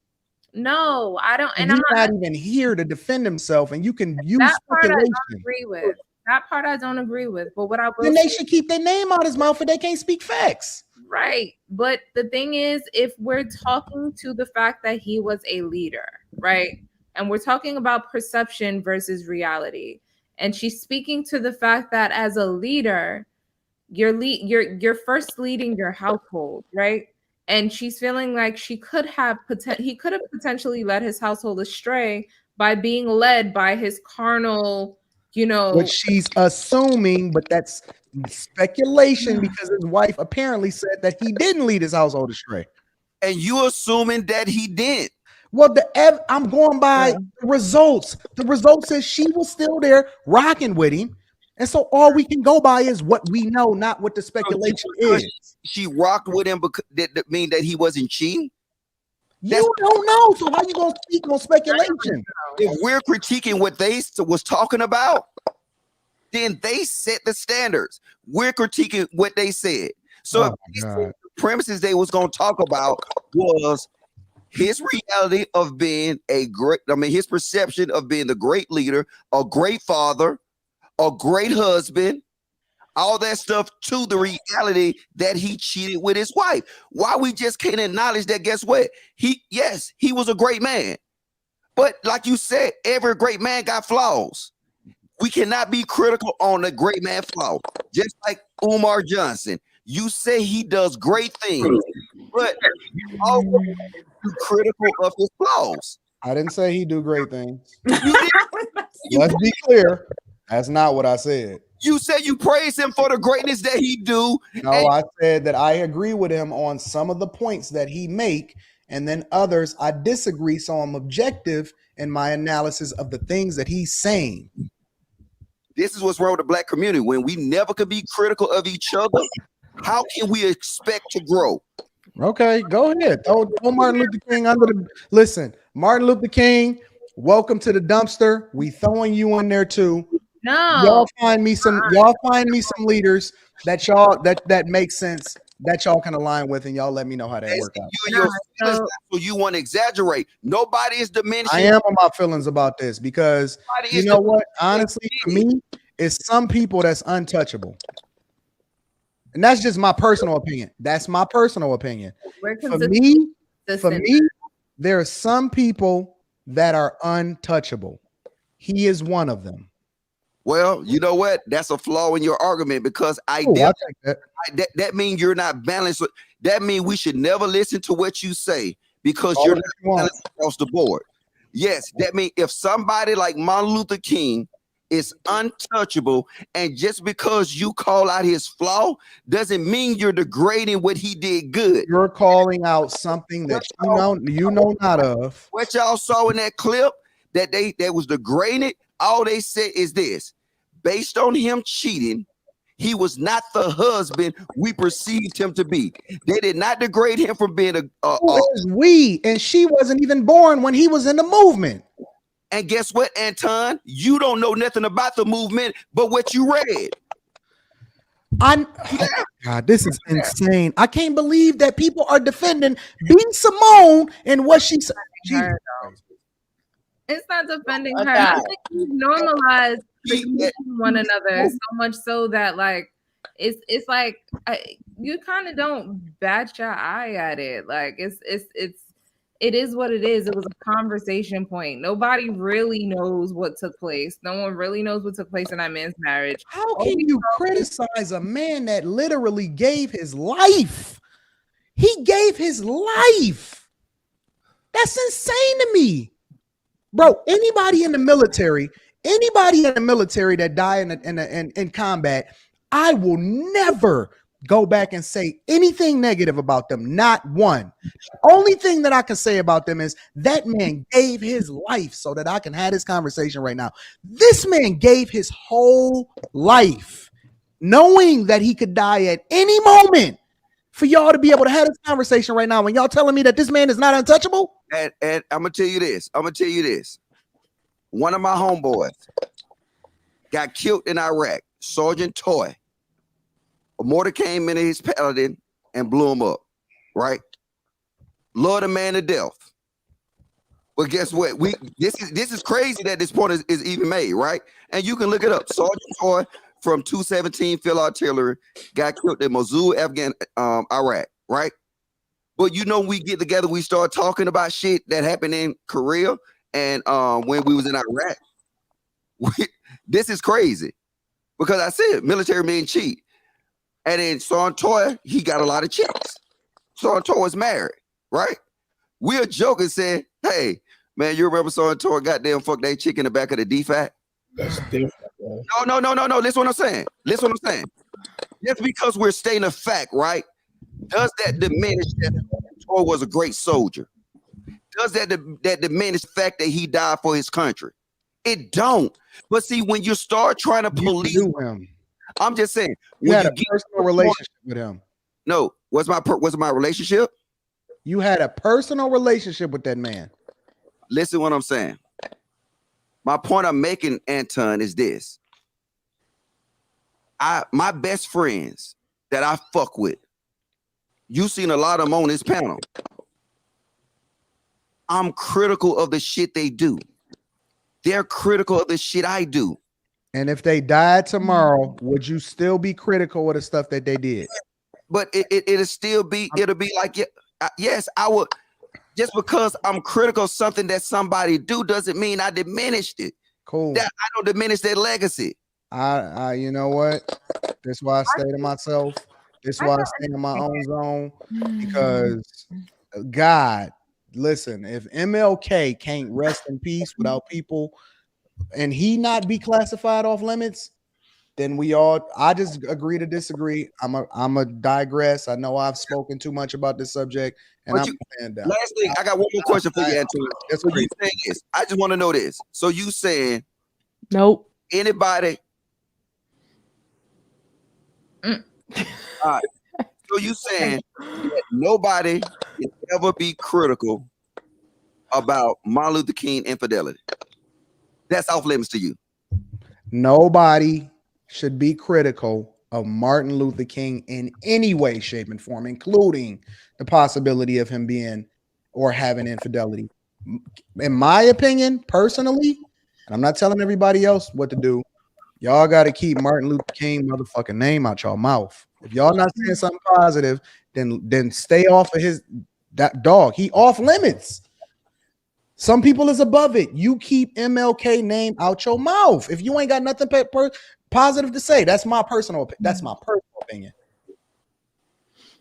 No, I don't. And he's not even here to defend himself, and you can use that part speculation. I don't agree with. That part I don't agree with. But what I will then they should keep their name out his mouth if they can't speak facts. Right. But the thing is, if we're talking to the fact that he was a leader, right? And we're talking about perception versus reality. And she's speaking to the fact that as a leader, you're first leading your household, right? And she's feeling like he could have potentially led his household astray by being led by his carnal, Which she's assuming, but that's speculation because his wife apparently said that he didn't lead his household astray. And you assuming that he did. Well, I'm going by the results. The results says she was still there rocking with him. And so all we can go by is what we know, not what the speculation is. She rocked with him because that mean that he wasn't cheating? You don't know. So how you gonna speak on speculation? If we're critiquing what they was talking about, then they set the standards. We're critiquing what they said. So the premises they was gonna talk about was his reality of being his perception of being the great leader, a great father, a great husband, all that stuff, to the reality that he cheated with his wife. Why we just can't acknowledge that? Guess what? He was a great man, but like you said, every great man got flaws. We cannot be critical on the great man flaw. Just like Umar Johnson, you say he does great things, but you also be critical of his flaws. I didn't say he do great things. Let's be clear. That's not what I said. You said you praise him for the greatness that he do. No, I said that I agree with him on some of the points that he make, and then others I disagree. So I'm objective in my analysis of the things that he's saying. This is what's wrong with the black community. When we never can be critical of each other, how can we expect to grow? Okay, go ahead. Throw Martin Luther King under the... Listen, Martin Luther King, welcome to the dumpster. We throwing you in there too. No. Y'all find me some leaders that make sense, that y'all can align with, and y'all let me know how that worked out. You and your feelings, so you want to exaggerate. Nobody is diminishing. I am on my feelings about this because you know what? Honestly, for me, it's some people that's untouchable. And that's just my personal opinion. That's my personal opinion. For me, there are some people that are untouchable. He is one of them. Well, you know what? That's a flaw in your argument because that means you're not balanced. That means we should never listen to what you say because you're not balanced across the board. Yes, that means if somebody like Martin Luther King is untouchable, and just because you call out his flaw doesn't mean you're degrading what he did good. You're calling out something that you know not of. What y'all saw in that clip that was degraded, all they said is this: based on him cheating, he was not the husband we perceived him to be. They did not degrade him from being we, and she wasn't even born when he was in the movement. And guess what, Anton? You don't know nothing about the movement, but what you read. God, this is insane. I can't believe that people are defending B. Simone and what she said. It's not defending her. I think we've normalized one another so much so that like it's like you kind of don't bat your eye at it. Like it is what it is. It was a conversation point. Nobody really knows what took place. No one really knows what took place in that man's marriage. How can you criticize a man that literally gave his life? He gave his life. That's insane to me. Bro, anybody in the military that died in combat, I will never go back and say anything negative about them. Not one. The only thing that I can say about them is that man gave his life so that I can have this conversation right now. This man gave his whole life knowing that he could die at any moment for y'all to be able to have this conversation right now. When y'all telling me that this man is not untouchable? And I'm going to tell you this. One of my homeboys got killed in Iraq. Sergeant Toy. A mortar came into his paladin and blew him up, right? Lord, a man to death. But guess what? This is crazy that this point is even made, right? And you can look it up. Sergeant Toy from 217 Field Artillery got killed in Mosul, Iraq, right? But we get together, we start talking about shit that happened in Korea and when we was in Iraq. This is crazy because I said military men cheat. And then Son Toy, he got a lot of chicks. Son Toy is married, right? We're joking saying, hey, man, you remember Son Toy goddamn fuck that chick in the back of the DFAT? That's different, bro. No. Listen what I'm saying. Just because we're stating a fact, right? Does that diminish that Toy was a great soldier? Does that diminish the fact that he died for his country? It don't. But see, when you start trying to police him, I'm just saying. You had a personal relationship with him. No, what's my relationship? You had a personal relationship with that man. Listen what I'm saying. My point I'm making, Anton, is this. My best friends that I fuck with, you've seen a lot of them on this panel. I'm critical of the shit they do. They're critical of the shit I do. And if they died tomorrow, would you still be critical of the stuff that they did? But it'll be like, yes, I would. Just because I'm critical of something that somebody do doesn't mean I diminished it. Cool. I don't diminish their legacy. I you know what? That's why I stay to myself. That's why I stay in my own zone. Because God, listen, if MLK can't rest in peace without people and he not be classified off limits, then I just agree to disagree. I'm a digress. I know I've spoken too much about this subject, and I'm stand down. Last thing, I got one more question for you, Anton. So you saying this? I just want to know this. So you saying nope? Anybody? All right. So you saying that nobody can ever be critical about Martin Luther King infidelity? That's off limits to you. Nobody should be critical of Martin Luther King in any way, shape, and form, including the possibility of him being or having infidelity. In my opinion, personally, and I'm not telling everybody else what to do, y'all got to keep Martin Luther King motherfucking name out y'all mouth. If y'all not saying something positive, then stay off of that dog. He off limits. Some people is above it. You keep MLK name out your mouth. If you ain't got nothing positive to say, that's my personal opinion.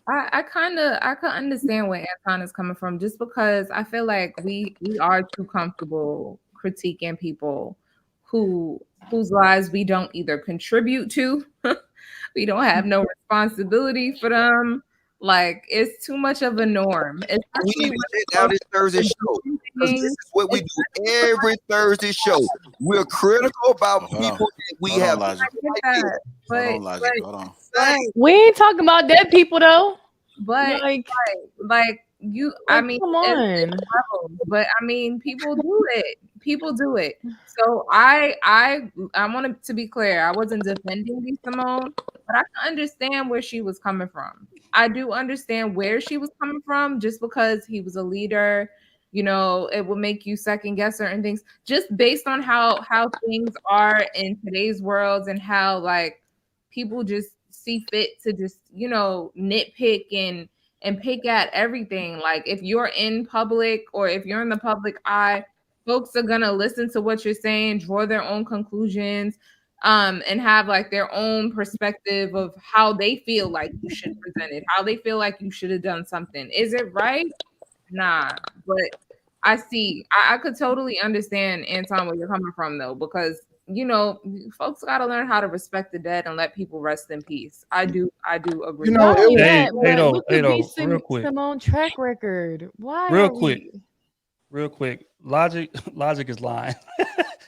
I can understand where Anton is coming from, just because I feel like we are too comfortable critiquing people whose lives we don't either contribute to, we don't have no responsibility for them. Like, it's too much of a norm. We need to sit down this Thursday show. This is what we do every Thursday show. We're critical about people that we have. Hold on. We ain't talking about dead people though. But like you, I mean, come on. But I mean, people do it. People do it. So I wanted to be clear. I wasn't defending Simone, but I can understand where she was coming from. I do understand where she was coming from, just because he was a leader. You know, it will make you second guess certain things just based on how things are in today's world, and how like people just see fit to just, you know, nitpick and pick at everything. Like, if you're in public, or if you're in the public eye, folks are gonna listen to what you're saying, draw their own conclusions, and have like their own perspective of how they feel like you should present it, how they feel like you should have done something. Is it right? Nah. But I could totally understand, Anton, where you're coming from though, because, you know, folks got to learn how to respect the dead and let people rest in peace. I do agree. You know, real quick. Simone track record. Why? Real quick. Logic is lying.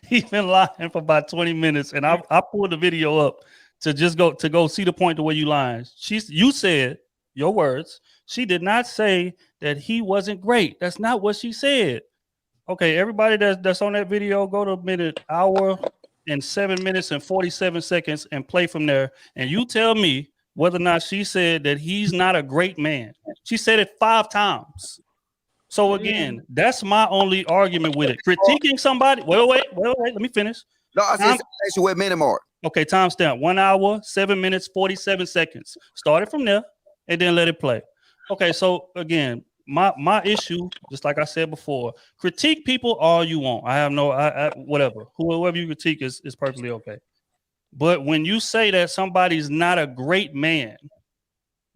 He's been lying for about 20 minutes, and I pulled the video up to just go see the point to where you lying. You said your words. She did not say that he wasn't great. That's not what she said. Okay, everybody that's on that video, go to hour and 7 minutes and 47 seconds and play from there. And you tell me whether or not she said that he's not a great man. She said it 5 times. So again, that's my only argument with it. Critiquing somebody. Wait, let me finish. No, I said what minute mark. Okay, timestamp 1 hour, 7 minutes, 47 seconds. Start it from there and then let it play. Okay, so again, my issue, just like I said before, critique people all you want. I have whatever. Whoever you critique is perfectly okay. But when you say that somebody's not a great man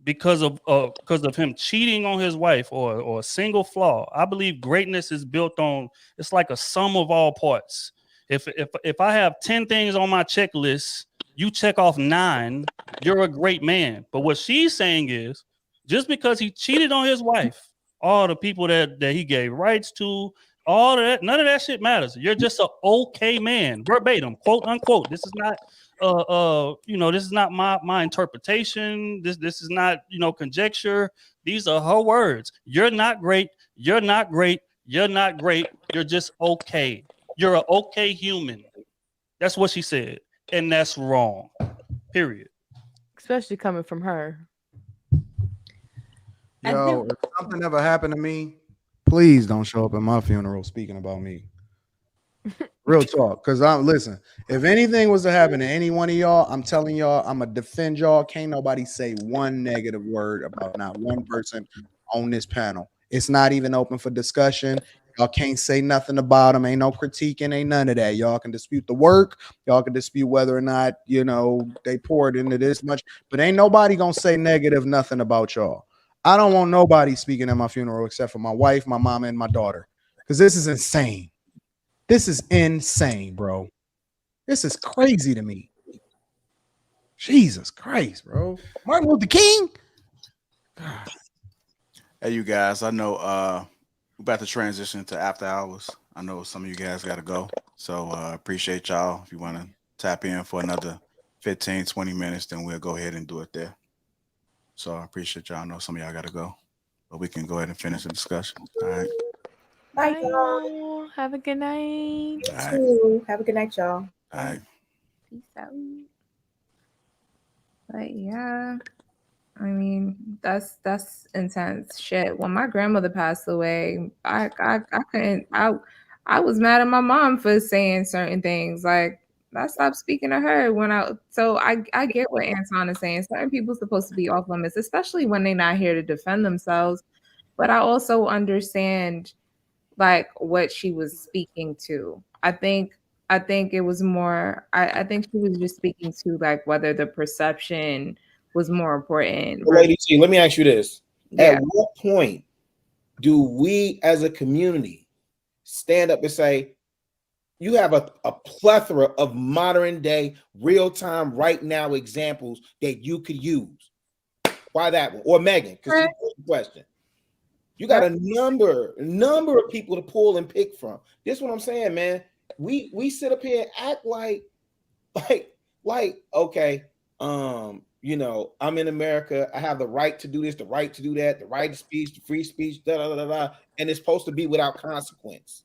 because of him cheating on his wife or a single flaw, I believe greatness is built on, it's like a sum of all parts. If I have 10 things on my checklist, you check off 9, you're a great man. But what she's saying is, just because he cheated on his wife, all the people that he gave rights to, all that, none of that shit matters. You're just an okay man, verbatim, quote unquote. This is not this is not my interpretation. This is not, conjecture. These are her words. You're not great. You're not great. You're not great. You're just okay. You're an okay human. That's what she said. And that's wrong. Period. Especially coming from her. Yo, if something ever happened to me, please don't show up at my funeral speaking about me. Real talk. Because listen, if anything was to happen to any one of y'all, I'm telling y'all, I'm going to defend y'all. Can't nobody say one negative word about not one person on this panel. It's not even open for discussion. Y'all can't say nothing about them. Ain't no critiquing, ain't none of that. Y'all can dispute the work. Y'all can dispute whether or not, they poured into this much. But ain't nobody going to say negative nothing about y'all. I don't want nobody speaking at my funeral except for my wife, my mama, and my daughter. Because this is insane. This is insane, bro. This is crazy to me. Jesus Christ, bro. Martin Luther King? God. Hey, you guys, I know we're about to transition to after hours. I know some of you guys got to go. So appreciate y'all. If you want to tap in for another 15, 20 minutes, then we'll go ahead and do it there. So I appreciate y'all. I know some of y'all got to go, but we can go ahead and finish the discussion. All right. Bye, y'all. Have a good night. You too. Have a good night, y'all. All right. Peace out. But yeah, I mean, that's intense shit. When my grandmother passed away, I couldn't. I was mad at my mom for saying certain things. Like, I stopped speaking to her when I. So I get what Anton is saying. Certain people are supposed to be off limits, especially when they're not here to defend themselves. But I also understand like what she was speaking to. I think it was more. I think she was just speaking to like whether the perception was more important. Well, Lady T, let me ask you this. Yeah. At what point do we as a community stand up and say, you have a plethora of modern day, real time, right now examples that you could use? Why that one? Or Megan, because she posed the question. You got a number of people to pull and pick from. This is what I'm saying, man. We sit up here and act like okay, you know, I'm in America. I have the right to do this, the right to do that, the right to speech, the free speech, and it's supposed to be without consequence.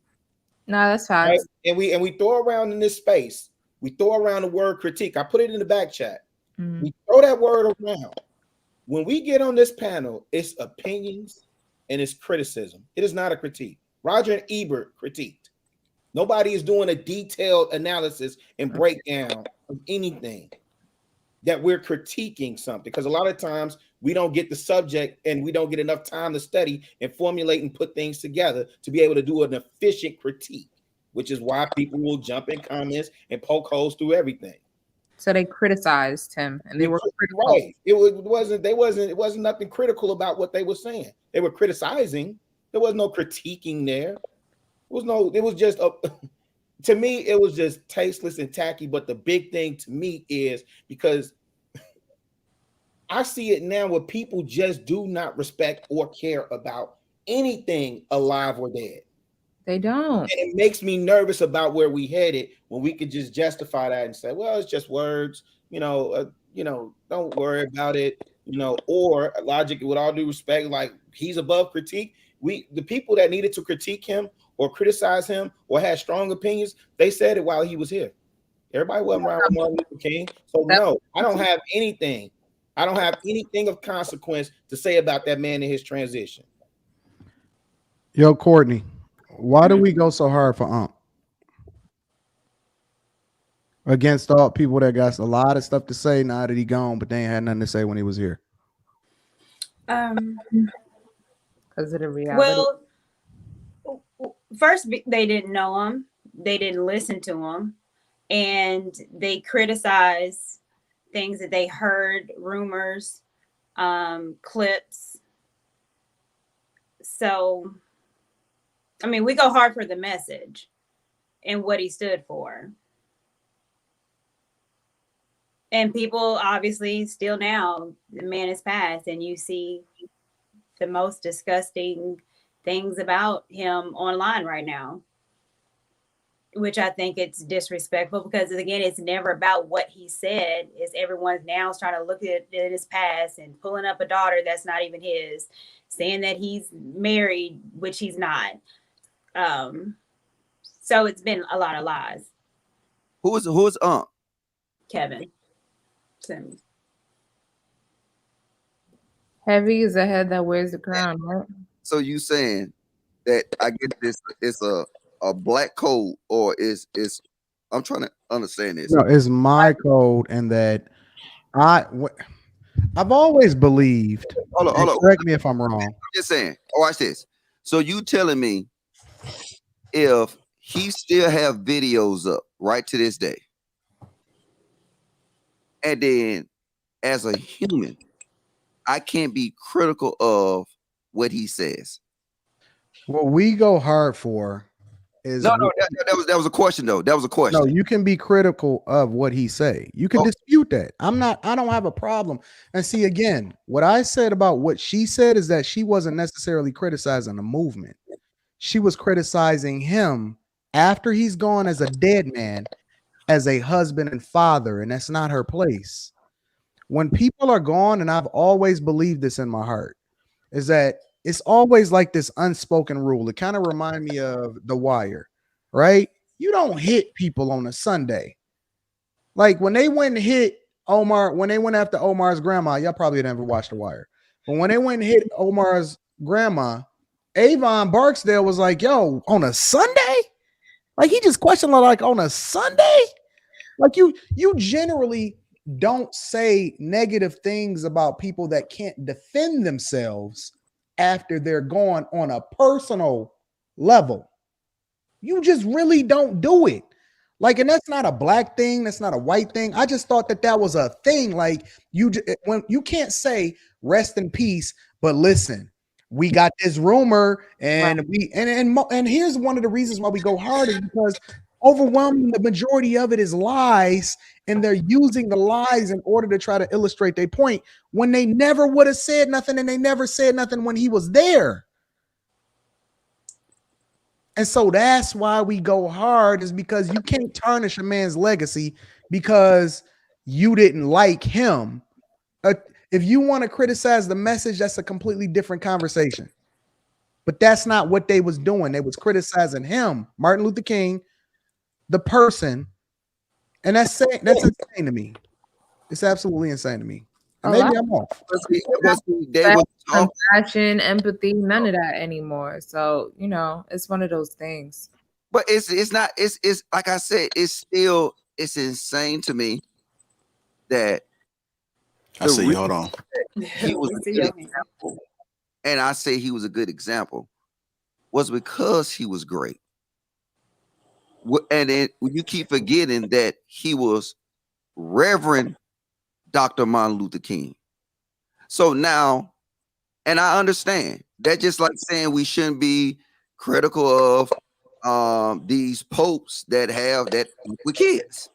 No, that's facts. Right? And we throw around in this space. We throw around the word critique. I put it in the back chat. Mm-hmm. We throw that word around. When we get on this panel, it's opinions and it's criticism. It is not a critique. Roger and Ebert critiqued. Nobody is doing a detailed analysis and breakdown of anything that we're critiquing something, because a lot of times we don't get the subject and we don't get enough time to study and formulate and put things together to be able to do an efficient critique, which is why people will jump in comments and poke holes through everything. So they criticized him, and they were critical. Right. It wasn't nothing critical about what they were saying. They were criticizing. There was no critiquing there. It was just to me, it was just tasteless and tacky. But the big thing to me is because I see it now where people just do not respect or care about anything alive or dead. They don't. And it makes me nervous about where we headed when we could just justify that and say, well, it's just words, don't worry about it, or logic, with all due respect, like he's above critique. The people that needed to critique him or criticize him or had strong opinions, they said it while he was here. Everybody wasn't around with Martin Luther King. So no, I don't have anything. I don't have anything of consequence to say about that man in his transition. Yo, Courtney, why do we go so hard for against all people that got a lot of stuff to say now that he gone, but they ain't had nothing to say when he was here? Because of the reality. Well, first they didn't know him, they didn't listen to him, and they criticized things that they heard, rumors, clips. So, I mean, we go hard for the message and what he stood for. And people obviously still now, the man is passed, and you see the most disgusting things about him online right now, which I think it's disrespectful, because again, it's never about what he said. It's everyone's now trying to look at his past and pulling up a daughter that's not even his, saying that he's married, which he's not. So it's been a lot of lies. Who's Kevin Simmons. Heavy is the head that wears the crown, right? So you saying that I get this? It's a black code, or is I'm trying to understand this. No, it's my code, and that I've always believed. Hold on. Correct me if I'm wrong. I'm just saying. Watch this. So you telling me if he still have videos up right to this day, and then as a human, I can't be critical of what he says? What we go hard for is that was a question though. That was a question. No, you can be critical of what he say. You can dispute that. I don't have a problem. And see, again, what I said about what she said is that she wasn't necessarily criticizing the movement. She was criticizing him after he's gone as a dead man, as a husband and father, and that's not her place. When people are gone, and I've always believed this in my heart, is that it's always like this unspoken rule. It kind of reminds me of The Wire, right? You don't hit people on a Sunday. Like when they went and hit Omar, when they went after Omar's grandma, y'all probably never watched The Wire. But when they went and hit Omar's grandma, Avon Barksdale was like, yo, on a Sunday? Like he just questioned her like on a Sunday? Like you generally don't say negative things about people that can't defend themselves after they're gone on a personal level. You just really don't do it. Like, and that's not a black thing. That's not a white thing. I just thought that was a thing. Like when you can't say rest in peace, but listen, we got this rumor and and here's one of the reasons why we go hard is because overwhelming the majority of it is lies, and they're using the lies in order to try to illustrate their point when they never would have said nothing, and they never said nothing when he was there. And so that's why we go hard, is because you can't tarnish a man's legacy because you didn't like him. If you want to criticize the message, that's a completely different conversation. But that's not what they was doing. They was criticizing him, Martin Luther King, the person. And that's insane to me. It's absolutely insane to me. And maybe I'm off. Compassion, empathy, none of that anymore. So, you know, it's one of those things. But it's not, it's like I said, it's insane to me that I see you. Hold on. He was a good example. And I say he was a good example was because he was great. And then you keep forgetting that he was Reverend Dr. Martin Luther King. So now, and I understand that, just like saying we shouldn't be critical of these popes that have that with kids.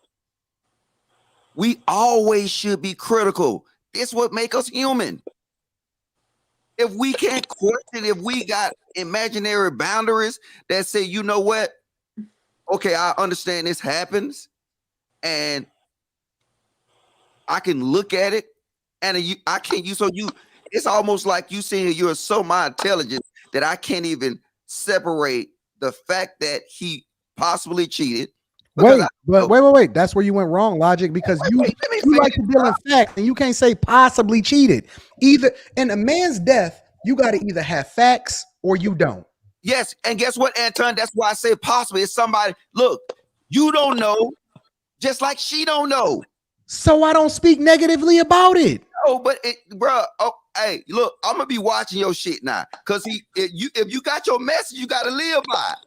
We always should be critical. It's what makes us human. If we can't question, if we got imaginary boundaries that say, you know what? Okay, I understand this happens, and I can look at it, and I can't. It's almost like you saying you're so my intelligent that I can't even separate the fact that he possibly cheated. Wait. That's where you went wrong, Logic, because you like to deal in facts, and you can't say possibly cheated. Either in a man's death, you got to either have facts or you don't. Yes, and guess what, Anton? That's why I say possibly. It's somebody. Look, you don't know, just like she don't know. So I don't speak negatively about it. Oh, but bro. Oh, hey, look, I'm gonna be watching your shit now, cause if you got your message, you gotta live by it.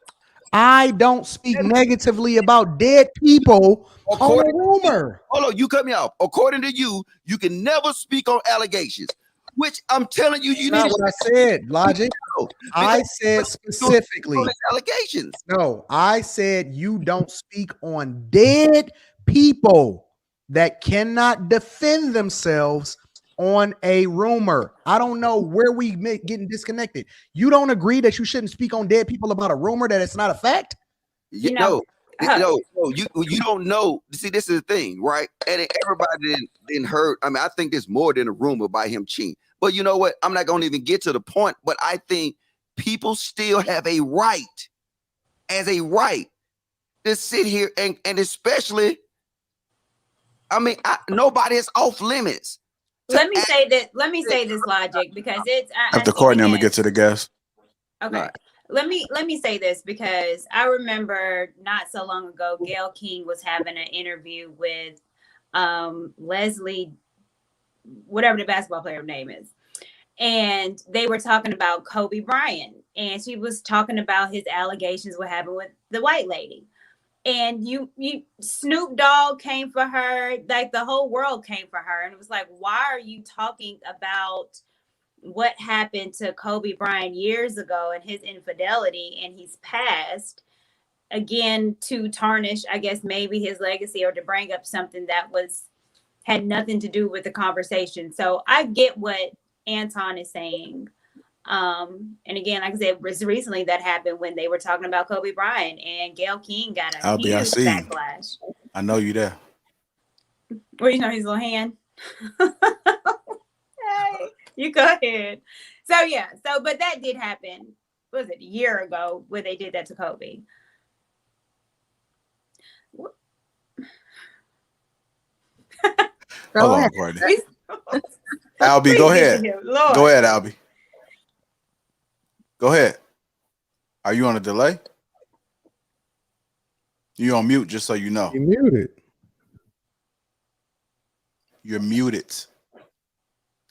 I don't speak negatively about dead people on a rumor. Hold on, you cut me off. According to you, you can never speak on allegations, which I'm telling you, you That's need. Not what I said, Logic. I said specifically allegations. No, I said you don't speak on dead people that cannot defend themselves on a rumor. I don't know where we getting disconnected. You don't agree that you shouldn't speak on dead people about a rumor that it's not a fact? You know, you don't know. See, this is the thing, right? And everybody didn't heard. I mean, I think there's more than a rumor about him cheating. But you know what? I'm not going to even get to the point. But I think people still have a right, to sit here and especially, I mean, nobody is off limits. Let me say this, Logic, because it's after Courtney, I'm gonna get to the guest. Okay. Right. Let me say this, because I remember not so long ago, Gayle King was having an interview with Leslie, whatever the basketball player name is. And they were talking about Kobe Bryant. And she was talking about his allegations, what happened with the white lady. And you Snoop Dogg came for her, like the whole world came for her. And it was like, why are you talking about what happened to Kobe Bryant years ago and his infidelity and he's passed, again, to tarnish, I guess, maybe his legacy, or to bring up something that had nothing to do with the conversation. So I get what Anton is saying. And again, like I said, it was recently that happened when they were talking about Kobe Bryant, and Gayle King got a huge backlash. I know you there. Where you know his little hand? Hey, you go ahead. So yeah, but that did happen. What was it, a year ago, where they did that to Kobe? Hold on, Courtney. Albie, go ahead. Go ahead, Albie. Go ahead. Are you on a delay? You on mute, just so you know. You muted. You're muted.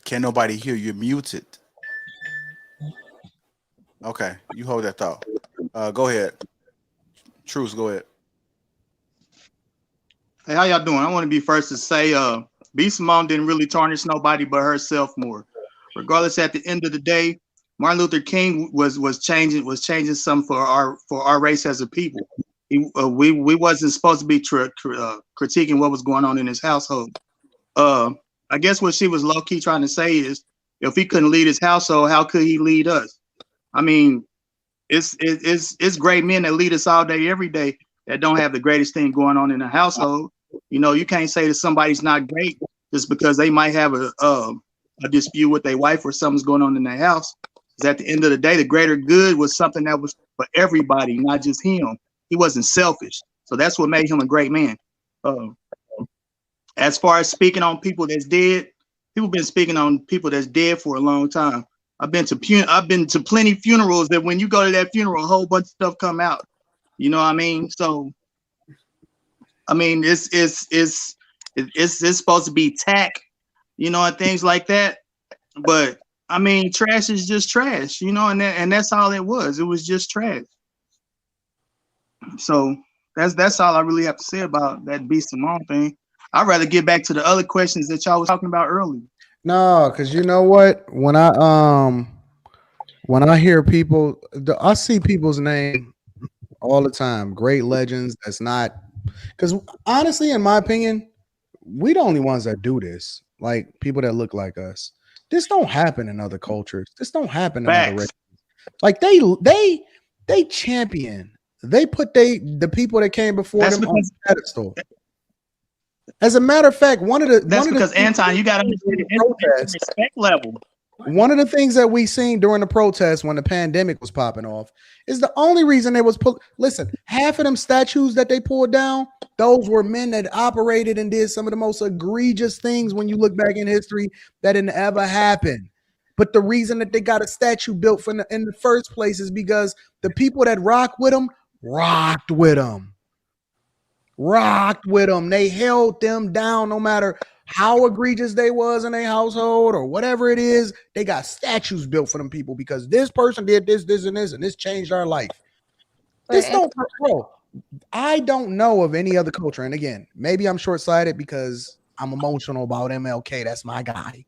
Can't nobody hear you. Muted. Okay, you hold that thought. Go ahead. Truce, go ahead. Hey, how y'all doing? I want to be first to say B. Simone didn't really tarnish nobody but herself more. Regardless, at the end of the day, Martin Luther King was changing something for our race as a people. We wasn't supposed to be critiquing what was going on in his household. I guess what she was low key trying to say is, if he couldn't lead his household, how could he lead us? I mean, it's great men that lead us all day, every day, that don't have the greatest thing going on in the household. You know, you can't say that somebody's not great just because they might have a dispute with their wife or something's going on in their house. Because at the end of the day, the greater good was something that was for everybody, not just him. He wasn't selfish. So that's what made him a great man. As far as speaking on people that's dead, people been speaking on people that's dead for a long time. I've been to plenty funerals that when you go to that funeral, a whole bunch of stuff come out. You know what I mean? So, I mean, it's supposed to be tack, you know, and things like that. But I mean, trash is just trash, you know, and that's all it was. It was just trash. So that's all I really have to say about that B. Simone thing. I'd rather get back to the other questions that y'all was talking about earlier. No, because you know what? When I hear people, I see people's name all the time. Great legends. That's not, because honestly, in my opinion, we the only ones that do this. Like people that look like us. This don't happen in other cultures. This don't happen in other races. Like they champion. They put the people that came before them on the pedestal. As a matter of fact, Anton, you got to understand the respect level. One of the things that we seen during the protest when the pandemic was popping off is the only reason they was listen, half of them statues that they pulled down, those were men that operated and did some of the most egregious things when you look back in history that didn't ever happen. But the reason that they got a statue built in the first place is because the people that rocked with them. They held them down no matter how egregious they was in their household or whatever it is. They got statues built for them people because this person did this, and this changed our life. I don't know of any other culture. And again, maybe I'm short-sighted because I'm emotional about MLK. That's my guy.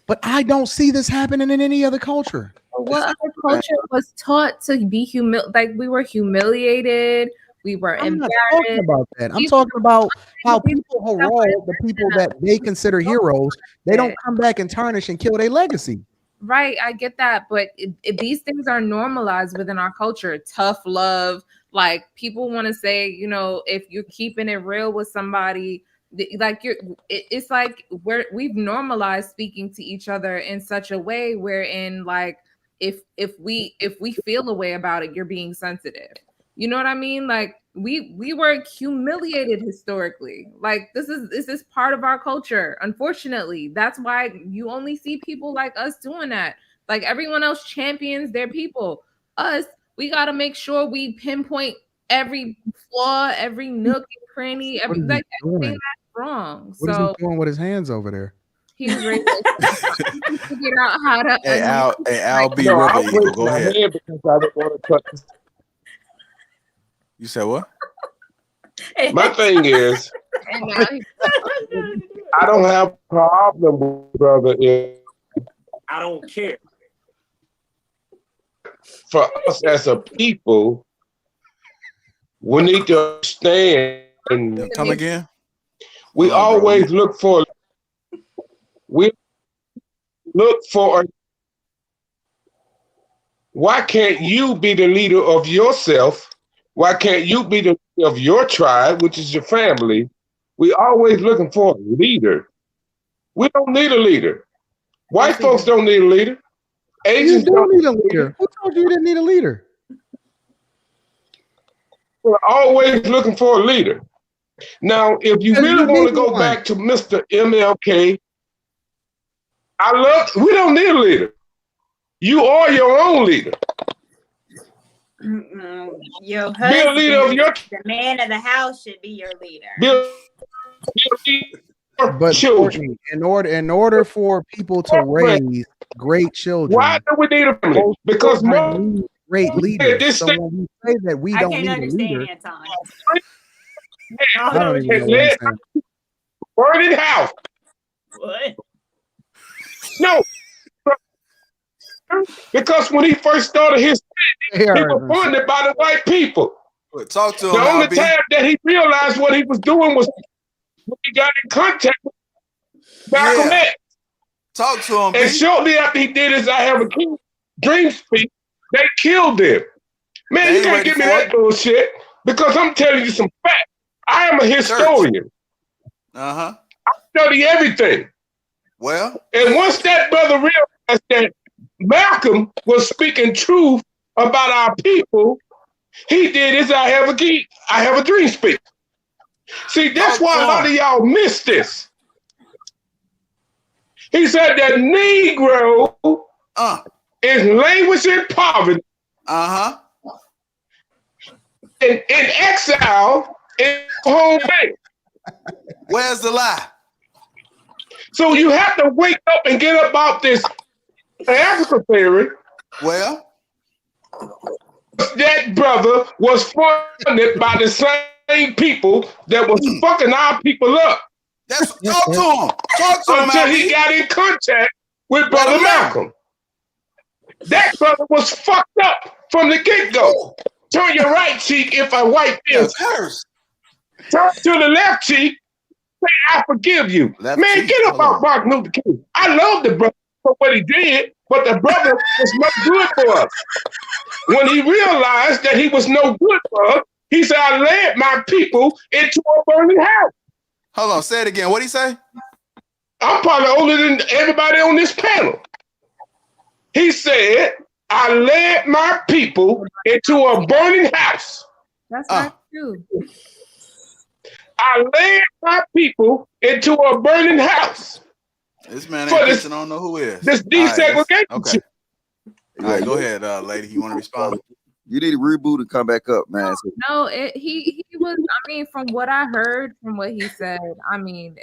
But I don't see this happening in any other culture. What other culture was taught to be like we were humiliated? We were I'm not talking about that. I'm talking about how people herald the people that they consider heroes. They don't come back and tarnish and kill their legacy. Right, I get that, but these things are normalized within our culture. Tough love, like people want to say, you know, if you're keeping it real with somebody, like it's like we've normalized speaking to each other in such a way wherein, like, if we feel a way about it, you're being sensitive. You know what I mean? Like we were humiliated historically. Like this is part of our culture. Unfortunately, that's why you only see people like us doing that. Like everyone else champions their people. Us, we got to make sure we pinpoint every flaw, every nook and cranny, everything that's wrong. What is he doing with his hands over there? He was ready to figure out how to. Al B. River Eagle, go ahead. Because I don't want to touch. You said what? My thing is, I don't have a problem, brother. I don't care. For us as a people, we need to understand. Come again? We always look for. Why can't you be the leader of yourself? Why can't you be the leader of your tribe, which is your family? We always looking for a leader. We don't need a leader. White folks don't need a leader. Asians don't need a leader. Who told you you didn't need a leader? We're always looking for a leader. Now, if you Because really you want to need go one. back to Mr. MLK, we don't need a leader. You are your own leader. Your Be a leader of husband, your the man of the house, should be your leader. be a leader of But children. Courtney, in order for people to raise great children, Why do we need a family? most Because children need great at leaders. this So stage, when we say that we I don't can't need a understand leader, Anton. I don't even know what he's saying. burning house. What? No, because when he first started his thing, he was funded by the white people. Talk to him. The only LB. time that he realized what he was doing was when he got in contact with Malcolm Yeah. X. Talk to him. And B. shortly after he did his I Have a Dream speech, they killed him. Man, They you ain't can't ready give me for that it. bullshit because I'm telling you some facts. I am a historian. Uh-huh. I study everything. Well, And once that brother realized that Malcolm was speaking truth about our people, he did his I Have a Dream speech. See, that's Talk why to a lot him. of y'all missed this. He said that Negro is languishing poverty uh-huh. in exile in home base. Where's the lie? So you have to wake up and get up out this Africa theory. Well, that brother was funded by the same people that was fucking our people up. That's talk to him. Talk to him, Until he LB. got in contact with Let Brother him know. Malcolm. That brother was fucked up from the get-go. Turn your right cheek if I wipe this. Curse. Turn to the left cheek. Say, I forgive you. Left Man, cheek. get up Hold out Martin Luther King. I love the brother for what he did, but the brother was no good for us. When he realized that he was no good for us, he said, I led my people into a burning house. Hold on. Say it again. What'd he say? I'm probably older than everybody on this panel. He said, I led my people into a burning house. That's not true. I led my people into a burning house. This man For ain't this- bitching. I don't know who is. This All right, desegregation okay. shit. All right, go ahead, lady. You want to respond? You need to reboot and come back up, man. So, No, he was. I mean, from what I heard, from what he said, I mean,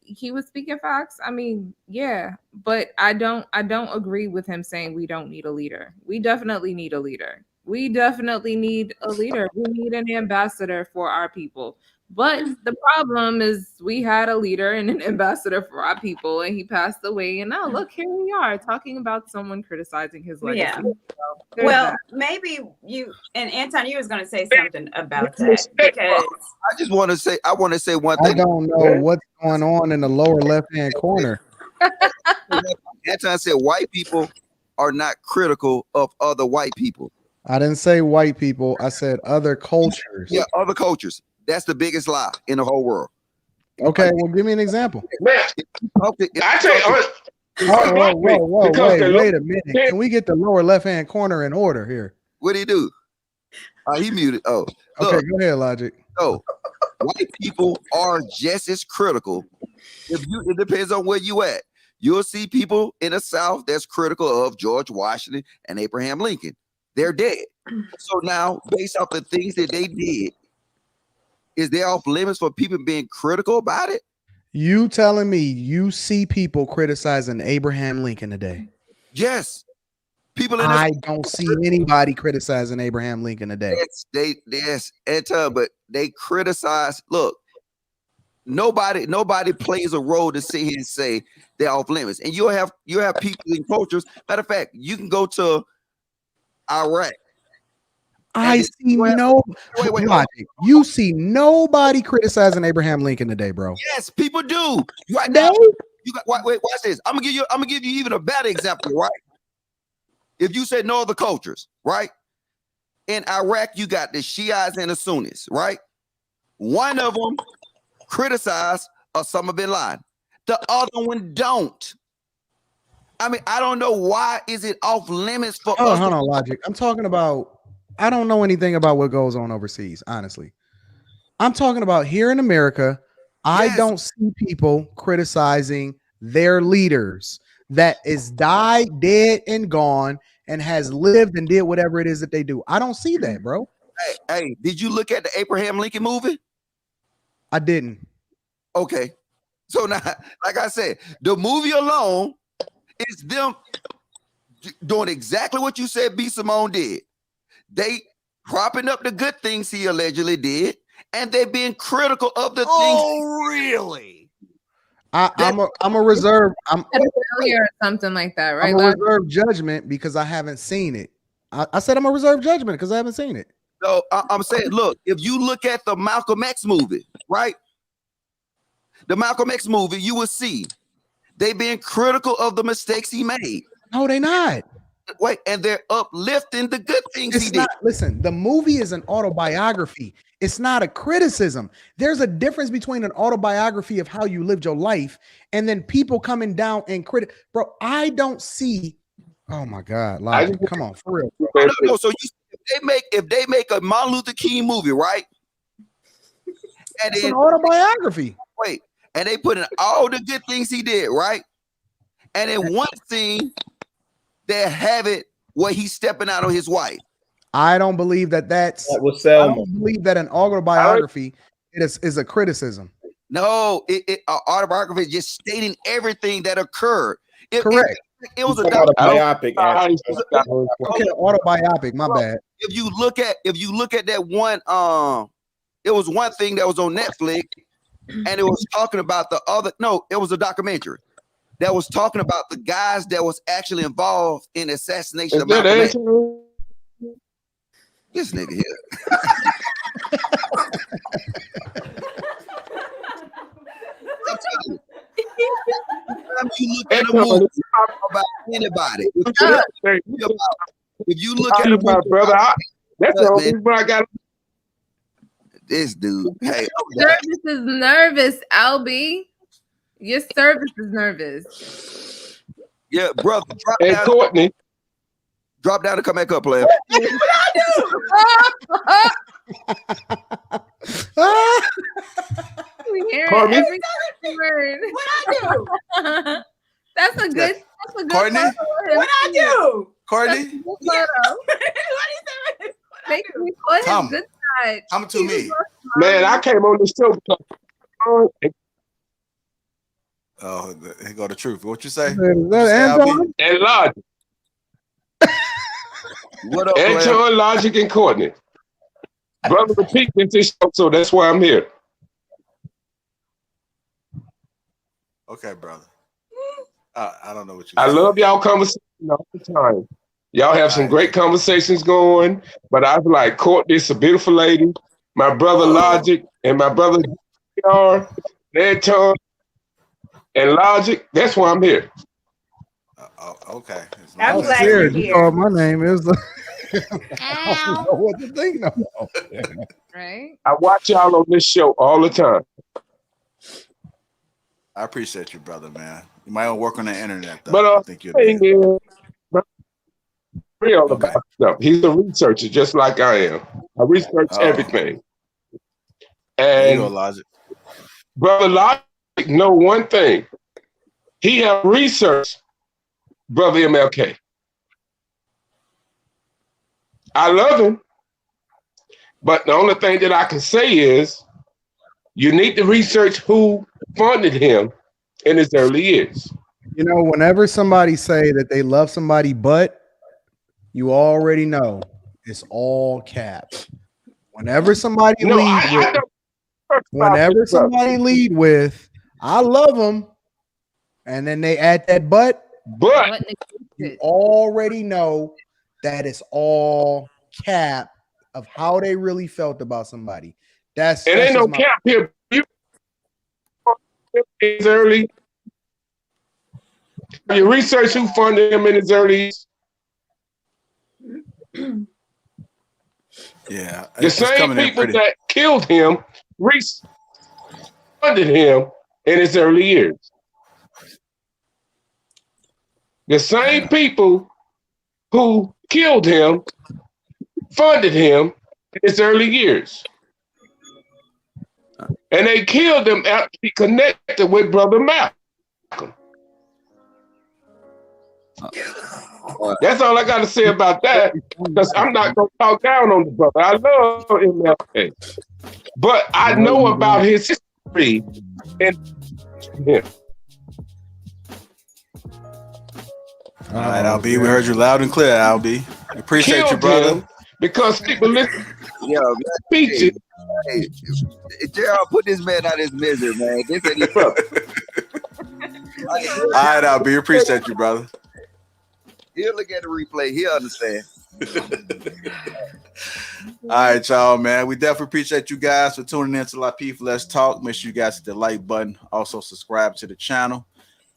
he was speaking facts. I mean, yeah, but I don't agree with him saying we don't need a leader. We definitely need a leader. We definitely need a leader. We need an ambassador for our people. But the problem is we had a leader and an ambassador for our people, and he passed away. And now look, here we are talking about someone criticizing his legacy. Yeah. So there's Well, that. maybe you and Anton, you was going to say something about that because I just want to say, one I thing. don't know what's going on in the lower left-hand corner. Anton said white people are not critical of other white people. I didn't say white people. I said other cultures. Yeah, other cultures. That's the biggest lie in the whole world. Okay, well, give me an example. Man, Okay, I tell you, Whoa, because wait a minute. Can we get the lower left-hand corner in order here? what do you do? He muted. Oh, Okay, look, go ahead, Logic. so white people are just as critical. It depends on where you at. You'll see people in the South that's critical of George Washington and Abraham Lincoln. They're dead. So now, based off the things that they did, is there off limits for people being critical about it? You telling me you see people criticizing Abraham Lincoln today? Yes. People in I don't see anybody criticizing Abraham Lincoln today. But they criticize. Look, nobody plays a role to sit here and say they're off limits. And you have people in cultures. Matter of fact, you can go to Iraq. I see no Logic. You see nobody criticizing Abraham Lincoln today, bro. Yes, people do. Right now, you got wait, watch this. I'm gonna give you even a better example, right? If you said no other cultures, right? In Iraq, you got the Shiites and the Sunnis, right? One of them criticized Osama bin Laden. The other one don't. I mean, I don't know why is it off limits for us. Hold on, Logic. I'm talking about. I don't know anything about what goes on overseas, honestly. I'm talking about here in America. I Yes. don't see people criticizing their leaders that is died, dead, and gone, and has lived and did whatever it is that they do. I don't see that, bro. Hey, did you look at the Abraham Lincoln movie? I didn't. Okay. So now, like I said, the movie alone is them doing exactly what you said B. Simone did. They propping up the good things he allegedly did, and they're being critical of the things. Oh, really? I'm a reserve. I'm Pedophilia or something like that, right? I'm a reserve judgment because I haven't seen it. I said I'm a reserve judgment because I haven't seen it. So I'm saying, look, if you look at the Malcolm X movie, right? The Malcolm X movie, you will see they being critical of the mistakes he made. No, they not. Wait, and they're uplifting the good things he did. Listen, the movie is an autobiography. It's not a criticism. There's a difference between an autobiography of how you lived your life and then people coming down and Bro, I don't see. Oh my God, Logic, come on, for real. No, so if they make a Martin Luther King movie, right? And it's an autobiography. Wait, and they put in all the good things he did, right? And in one scene, they have it where he's stepping out on his wife. I don't believe that that was I don't believe that an autobiography is a criticism. No, autobiography is just stating everything that occurred. Correct. It was a biopic. Okay, autobiographic. My bad. If you look at that one, it was one thing that was on Netflix, and it was talking about the other. No, it was a documentary that was talking about the guys that was actually involved in the assassination of Malcolm X. This nigga here. You look at a movie about anybody. If you look at a movie, brother, that's the only reason I got this dude. Hey, service is nervous, Albie. Your service is nervous. Yeah, brother. Drop hey, down. Courtney. Drop down and come back up, player. We hear Courtney? every word. What I do? That's a good. That's a good. Courtney? photo of him. What I do? Courtney, That's a good photo. What is it? Make me put Come. his good side. come to me. Man, I came on the show because Oh, here go the truth. What you say? Is that Anton? and Logic. What up, player? Anton, Logic, and Courtney. Brother, repeat this show, so that's why I'm here. Okay, brother. I don't know what you. I love y'all conversation all the time. Y'all have some great conversations going, but I was like, Courtney's a beautiful lady. My brother Logic and my brother JR, Anton, and Logic. That's why I'm here. Okay. I'm glad Serious. you're You here. called my name. It was I don't know what to think no more. Right? I watch y'all on this show all the time. I appreciate you, brother, man. You might want to work on the internet, though. But I think you're thing is, real about stuff. He's a researcher, just like I am. I research everything. There you go, And Logic. Brother Logic know one thing. He have researched Brother MLK. I love him, but the only thing that I can say is you need to research who funded him in his early years. You know, whenever somebody say that they love somebody, but you already know it's all cap. Whenever somebody lead with, I love them, and then they add that but you already know that it's all cap of how they really felt about somebody. That's ain't no cap here. His early. You research who funded him in his early. Yeah, The same people that killed him funded him in his early years. The same people who killed him funded him in his early years. and they killed him after he connected with Brother Malcolm. That's all I got to say about that, because I'm not going to talk down on the brother. I love MLK, but I know about his history. And yeah. All right, LB, we heard you loud and clear, LB. Appreciate you, brother. Because people listen. Yeah, man. Hey, Gerald, put this man out of his misery, man. This ain't his brother. All right, LB, appreciate you, brother. He'll look at the replay. He'll understand. All right, y'all, man. We definitely appreciate you guys for tuning in to Lapeef Let's Talk. Make sure you guys hit the like button. Also, subscribe to the channel.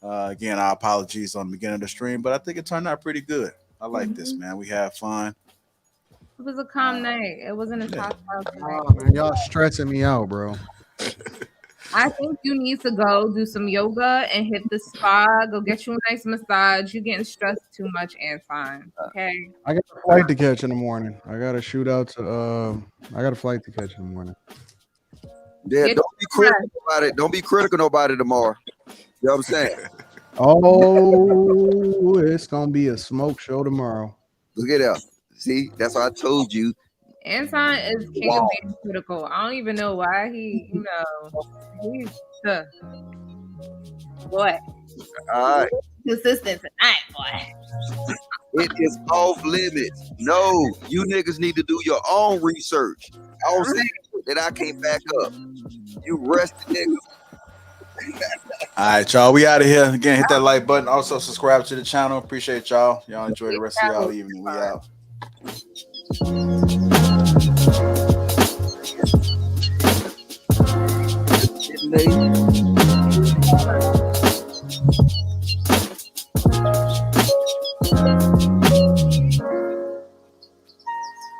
Again, our apologies on the beginning of the stream, but I think it turned out pretty good. I like this, man. We had fun. It was a calm night. It wasn't a hostile night. Oh, man, y'all stressing me out, bro. I think you need to go do some yoga and hit the spa. Go get you a nice massage. You're getting stressed too much, Anton. Okay. I got a flight to catch in the morning. I got a shootout to. I got a flight to catch in the morning. Yeah, don't be critical about it. Don't be critical about it tomorrow. You know what I'm saying? Oh, it's gonna be a smoke show tomorrow. Look at that. See, that's what I told you. Anton is king of being critical. I don't even know why he's the boy. All right. Consistent tonight, boy. It is off limits. No, you niggas need to do your own research. I don't see that I can't back up. You rusty niggas. All right, y'all. We out of here. Again, hit that like button. Also, subscribe to the channel. Appreciate y'all. Y'all enjoy the rest of y'all evening. We out.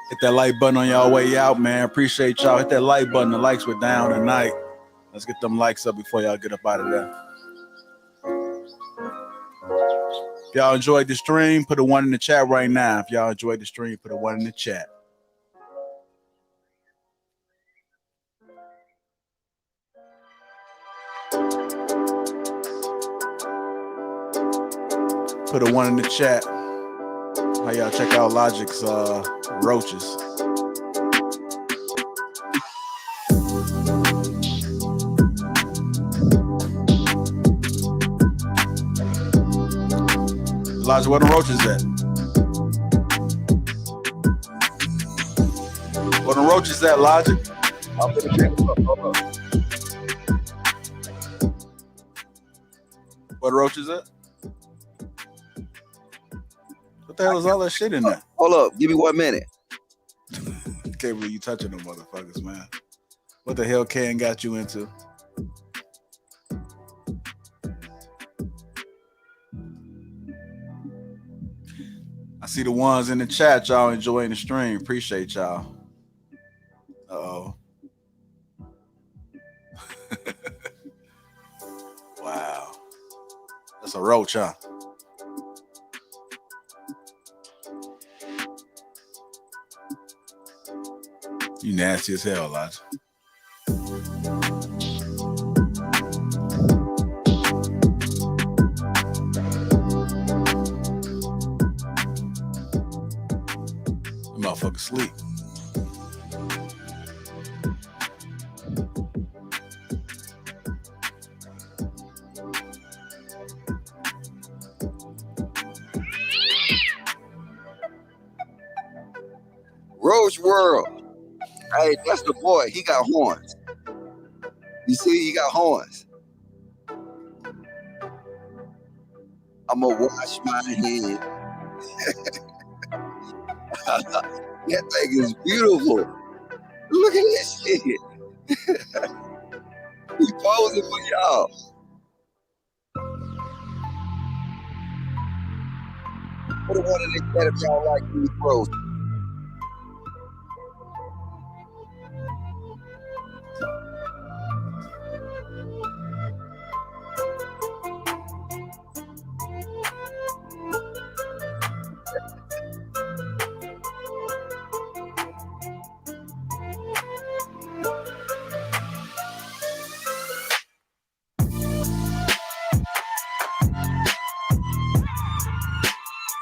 Hit that like button on y'all way out, man. Appreciate y'all. Hit that like button. The likes were down tonight. Let's get them likes up before y'all get up out of there. If y'all enjoyed the stream, put a 1 in the chat right now. If y'all enjoyed the stream, put a 1 in the chat. Put a 1 in the chat. How y'all check out Logic's roaches. Logic, where the roaches at? Where the roaches at, Logic? I'm gonna check them up. Where the roaches at? What the hell is all that shit in there? Hold up, give me 1 minute. Can't believe you touching them motherfuckers, man. What the hell Ken got you into? I see the ones in the chat, y'all enjoying the stream. Appreciate y'all. Uh-oh. Wow. That's a roach, huh? You nasty as hell, Elijah. Motherfucker sleep. Roach World. Hey, that's the boy. He got horns. You see, he got horns. I'm gonna wash my head. That thing is beautiful. Look at this shit. He posing for y'all. Put a 1 in the chat if y'all like these pros.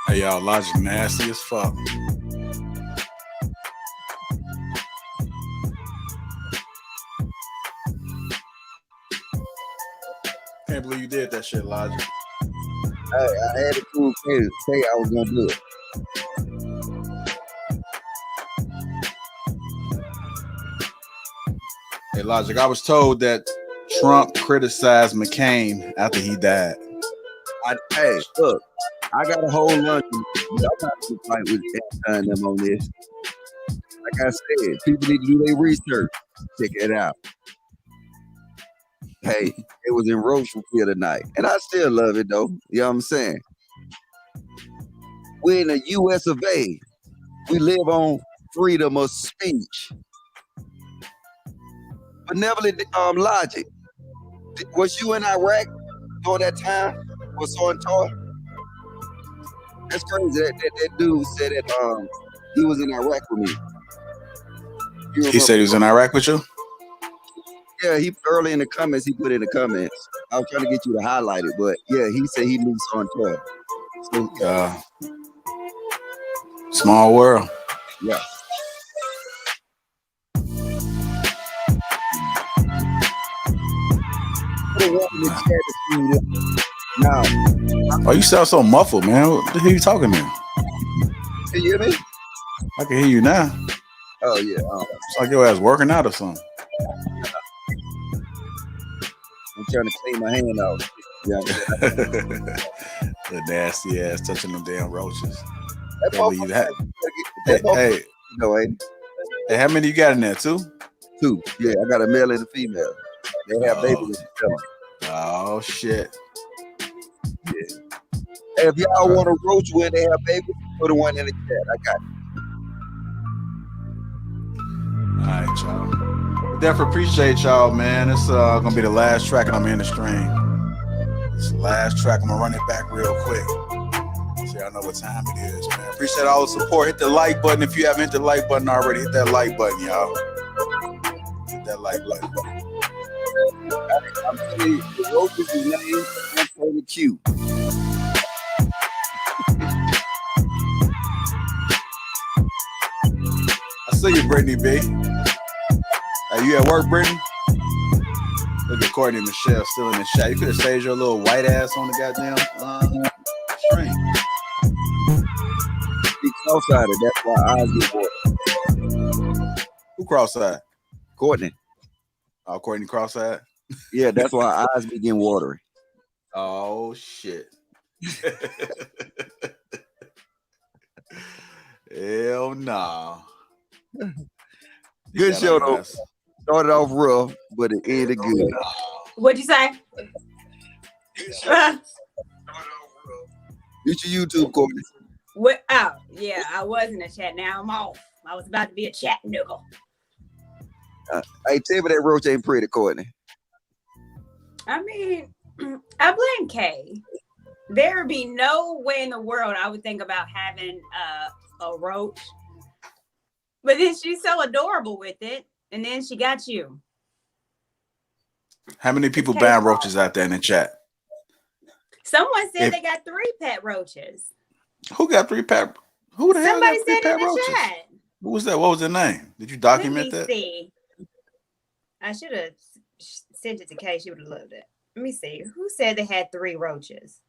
Hey, y'all, Logic nasty as fuck. Can't believe you did that shit, Logic. I had to prove say I was gonna do it. Hey, Logic, I was told that Trump criticized McCain after he died. Hey, look, I got a whole lunch. I'm not gonna fight with them on this. Like I said, people need to do their research. Check it out. Hey, it was in Rocheville tonight, and I still love it though. You know what I'm saying? We're in the U.S. of A. We live on freedom of speech. Benevolent logic. Was you in Iraq during that time? Was on tour? That's crazy. That dude said that he was in Iraq with me. He said he was in Iraq with you? Yeah, he early in the comments, he put in the comments. I was trying to get you to highlight it, but yeah, he said he knew Santor. So small world. Yeah. Now, oh, you sound so muffled, man. What the hell you talking to? Can you hear me? I can hear you now. Oh yeah. It's like your ass working out or something. I'm trying to clean my hand out. Yeah. The nasty ass touching them damn roaches. Hey, hey, how many you got in there? Two? Two. Yeah, I got a male and a female. They have babies. Oh shit. Yeah. Hey, if y'all want a roach where they have babies, put one in the chat. I got it. All right, y'all. Definitely appreciate y'all, man. It's gonna be the last track and I'm in the stream. It's the last track. I'm gonna run it back real quick. So y'all know what time it is, man. Appreciate all the support. Hit the like button if you haven't hit the like button already. Hit that like button, y'all. Hit that like button. I'm telling you, the roach is named Anthony Q. I see you, Brittany B. Hey, you at work, Brittany? Look at Courtney and Michelle still in the chat. You could have stayed your little white ass on the goddamn stream. He cross-eyed. That's why eyes get watery. Who cross-eyed? Courtney. Oh, Courtney cross-eyed? Yeah, that's why eyes begin watery. Oh, shit. Hell no. Good show, though. Started off rough, but it ended good. What'd you say? Use your YouTube, Courtney. What? Oh, yeah, I was in the chat. Now I'm off. I was about to be a chat nigga. Hey, tell me that roach ain't pretty, Courtney. I mean, I blame Kay. There would be no way in the world I would think about having a roach. But then she's so adorable with it. And then she got you. How many people ban roaches out there in the chat? Someone said they got 3 pet roaches. Who got 3 pet? Who the hell Somebody got 3 said pet in the roaches? chat. Who was that? What was their name? Did you document that? Let me see. I should have sent it to Kay. She would have loved it. Let me see. Who said they had 3 roaches?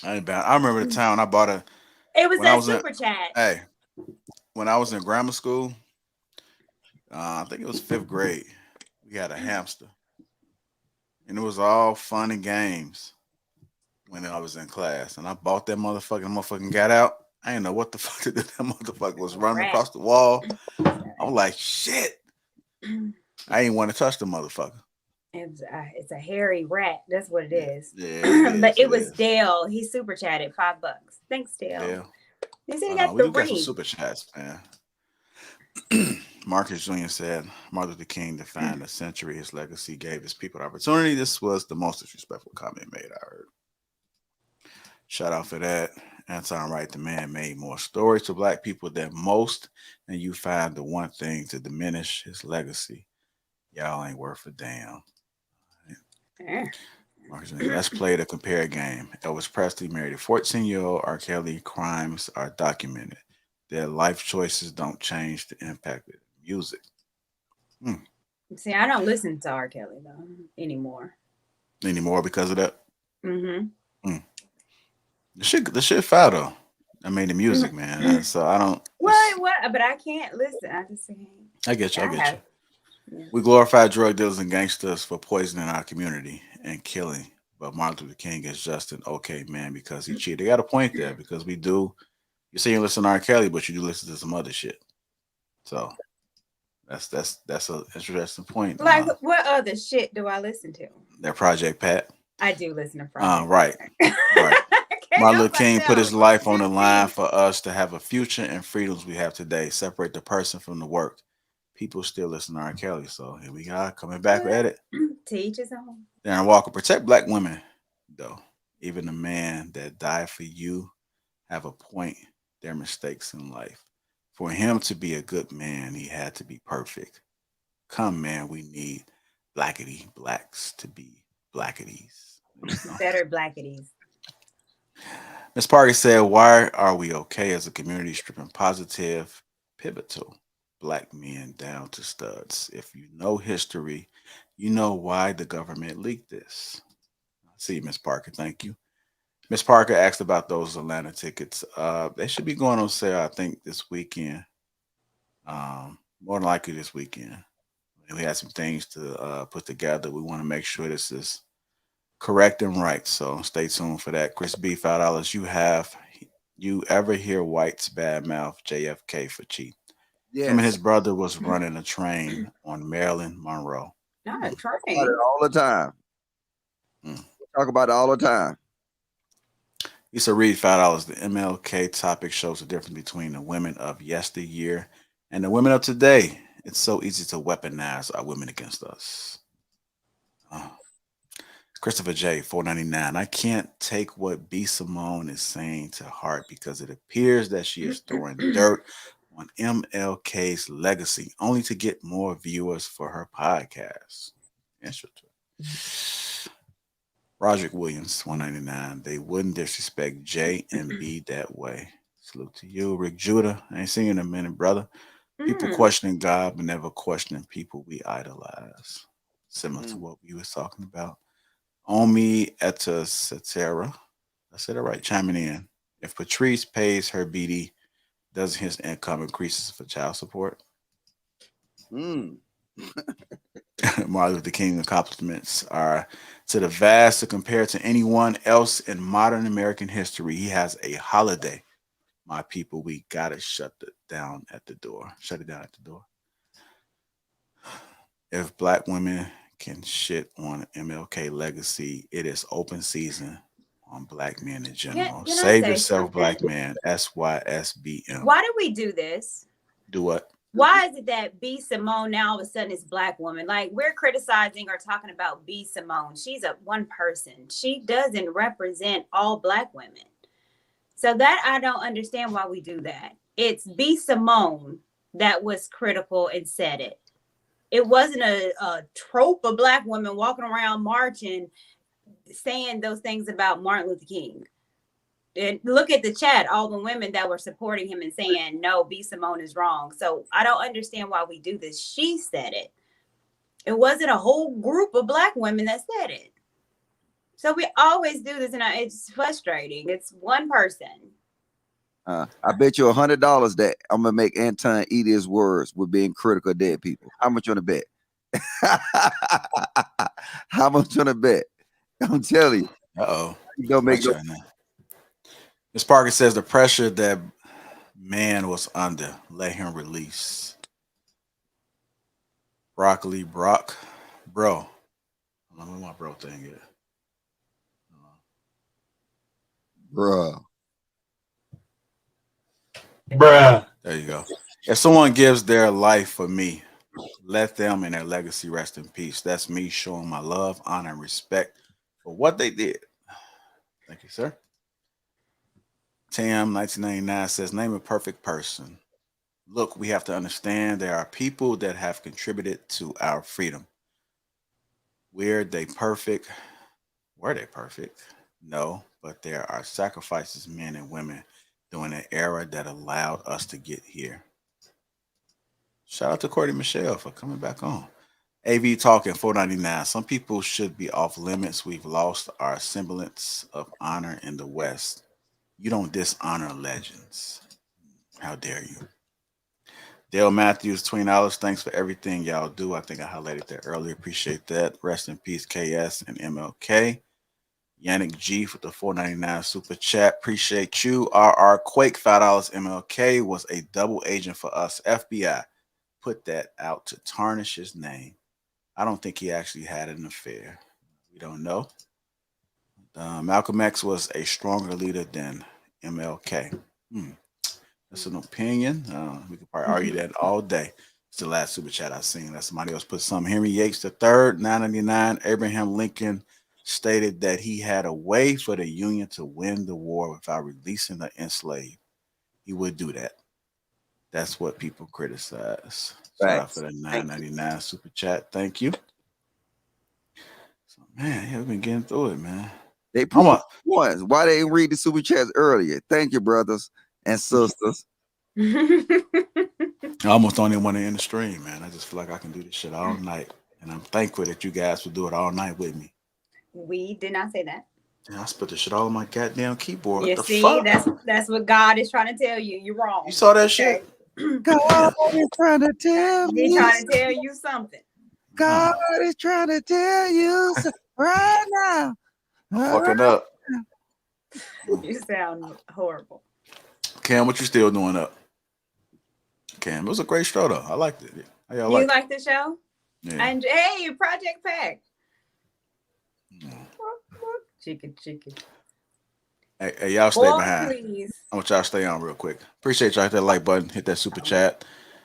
I remember the time I bought a. It was that super chat. Hey, when I was in grammar school, I think it was 5th grade. We had a hamster, and it was all fun and games when I was in class. And I bought that motherfucker. The motherfucking got out. I didn't know what the fuck to do. That motherfucker was running across the wall. I was like, shit. I didn't want to touch the motherfucker. It's a hairy rat. That's what it is. Yeah, but it was Dale. He super chatted $5. Thanks, Dale. Yeah. He said he got we 3. got some super chats, man. Marcus Jr. said, Martin Luther King defined a century. His legacy gave his people the opportunity. This was the most disrespectful comment made, I heard. Shout out for that. Anton Wright, the man made more stories to Black people than most, and you find the one thing to diminish his legacy. Y'all ain't worth a damn. Yeah. Let's play the compare game. Elvis Presley married a 14-year-old. R. Kelly crimes are documented. Their life choices don't change the impact of music. See, I don't listen to R. Kelly though anymore. Anymore because of that? Mm-hmm. The shit foul though. I mean the music, man. So I don't. What? But I can't listen. I just can't. I get you. I get you. Yeah. We glorify drug dealers and gangsters for poisoning our community and killing. But Martin Luther King is just an okay man because he cheated. They got a point there because we do. You say you listen to R. Kelly, but you do listen to some other shit. So that's an interesting point. Like what other shit do I listen to? That Project Pat. I do listen to Project. Right. Martin Luther King put his life on the line for us to have a future and freedoms we have today. Separate the person from the work. People still listen to R. Kelly, so here we are coming back at it. Teach his own. Darren Walker, protect black women, though. Even the man that died for you have a point. Their mistakes in life. For him to be a good man, he had to be perfect. Come, man, we need blackity blacks to be blackities. Better blackities. Miss Parker said, why are we okay as a community stripping positive, pivotal black men down to studs? If you know history, you know why the government leaked this. I see, Miss Parker. Thank you. Miss Parker asked about those Atlanta tickets. They should be going on sale, I think, this weekend. More than likely this weekend. We had some things to put together. We want to make sure this is correct and right. So stay tuned for that. Chris B, $5. You ever hear whites badmouth JFK for cheating? Yes. Him and his brother was running a train on Marilyn Monroe. Not a train. Talk about it all the time. Talk about it all the time. He said, read $5. The MLK topic shows the difference between the women of yesteryear and the women of today. It's so easy to weaponize our women against us. Christopher J, $4.99. I can't take what B. Simone is saying to heart because it appears that she is throwing dirt on MLK's legacy only to get more viewers for her podcast. Interesting. Roderick Williams, $1.99. They wouldn't disrespect J and B that way. Salute to you. Rick Judah, I ain't seen you in a minute, brother. People questioning God, but never questioning people we idolize. Similar to what we was talking about. Omi Etta Cetera, I said it right, chiming in. If Patrice pays her BD, doesn't his income increases for child support? Martin Luther King accomplishments are to the vast to compare to anyone else in modern American history. He has a holiday. My people, we gotta shut it down at the door. Shut it down at the door. If black women can shit on MLK legacy, it is open season on black men in general. Can Save I say yourself, something? black man. SYSBM. Why do we do this? Do what? Why is it that B. Simone now all of a sudden is black woman? Like we're criticizing or talking about B. Simone. She's a one person. She doesn't represent all black women. So that I don't understand why we do that. It's B. Simone that was critical and said it. It wasn't a trope of black women walking around marching, saying those things about Martin Luther King. And look at the chat, all the women that were supporting him and saying, no, B. Simone is wrong. So I don't understand why we do this. She said it. It wasn't a whole group of black women that said it. So we always do this, and it's frustrating. It's one person. I bet you $100 that I'm gonna make Anton eat his words with being critical of dead people. How much you wanna bet? How much you wanna bet? I'm telling you. You don't make no. Ms. Parker says the pressure that man was under let him release. Broccoli Brock, bro. I don't know what my bro thing is. Bruh. There you go. If someone gives their life for me, let them and their legacy rest in peace. That's me showing my love, honor, and respect for what they did. Thank you, sir. Tam 1999 says, name a perfect person. Look, we have to understand there are people that have contributed to our freedom. Were they perfect? Were they perfect? No, but there are sacrifices men and women during an era that allowed us to get here. Shout out to Courtney Michelle for coming back on. AV talking 499. Some people should be off limits. We've lost our semblance of honor in the West. You don't dishonor legends. How dare you? Dale Matthews, $20. Thanks for everything y'all do. I think I highlighted that earlier. Appreciate that. Rest in peace, KS and MLK. Yannick G for the $4.99 super chat. Appreciate you. RR Quake, $5. MLK was a double agent for us. FBI put that out to tarnish his name. I don't think he actually had an affair. We don't know. Malcolm X was a stronger leader than MLK. That's an opinion. We could probably argue that all day. It's the last super chat I've seen. That somebody else put some. Henry Yates III, $9.99. Abraham Lincoln stated that he had a way for the Union to win the war without releasing the enslaved. He would do that. That's what people criticize. Shout out for the $9.99 super chat. Thank you. So, man, yeah, we've been getting through it, man. They put ones. Why they didn't read the super chats earlier? Thank you, brothers and sisters. I almost don't even want to end the stream, man. I just feel like I can do this shit all night. And I'm thankful that you guys will do it all night with me. We did not say that. Yeah, I spit this shit all on my goddamn keyboard. You What the see, fuck? that's what God is trying to tell you. You're wrong. You saw that shit? God is trying to tell me. He's trying to tell you something. God is trying to tell you right now. Fucking up. You sound horrible. Cam, what you still doing up? Cam, it was a great show though. I liked it. How y'all You like like the show? Yeah. And hey, Project Pack. Chicken. Hey, y'all stay Boy, behind. please. I want y'all to stay on real quick. Appreciate y'all. Hit that like button. Hit that super chat.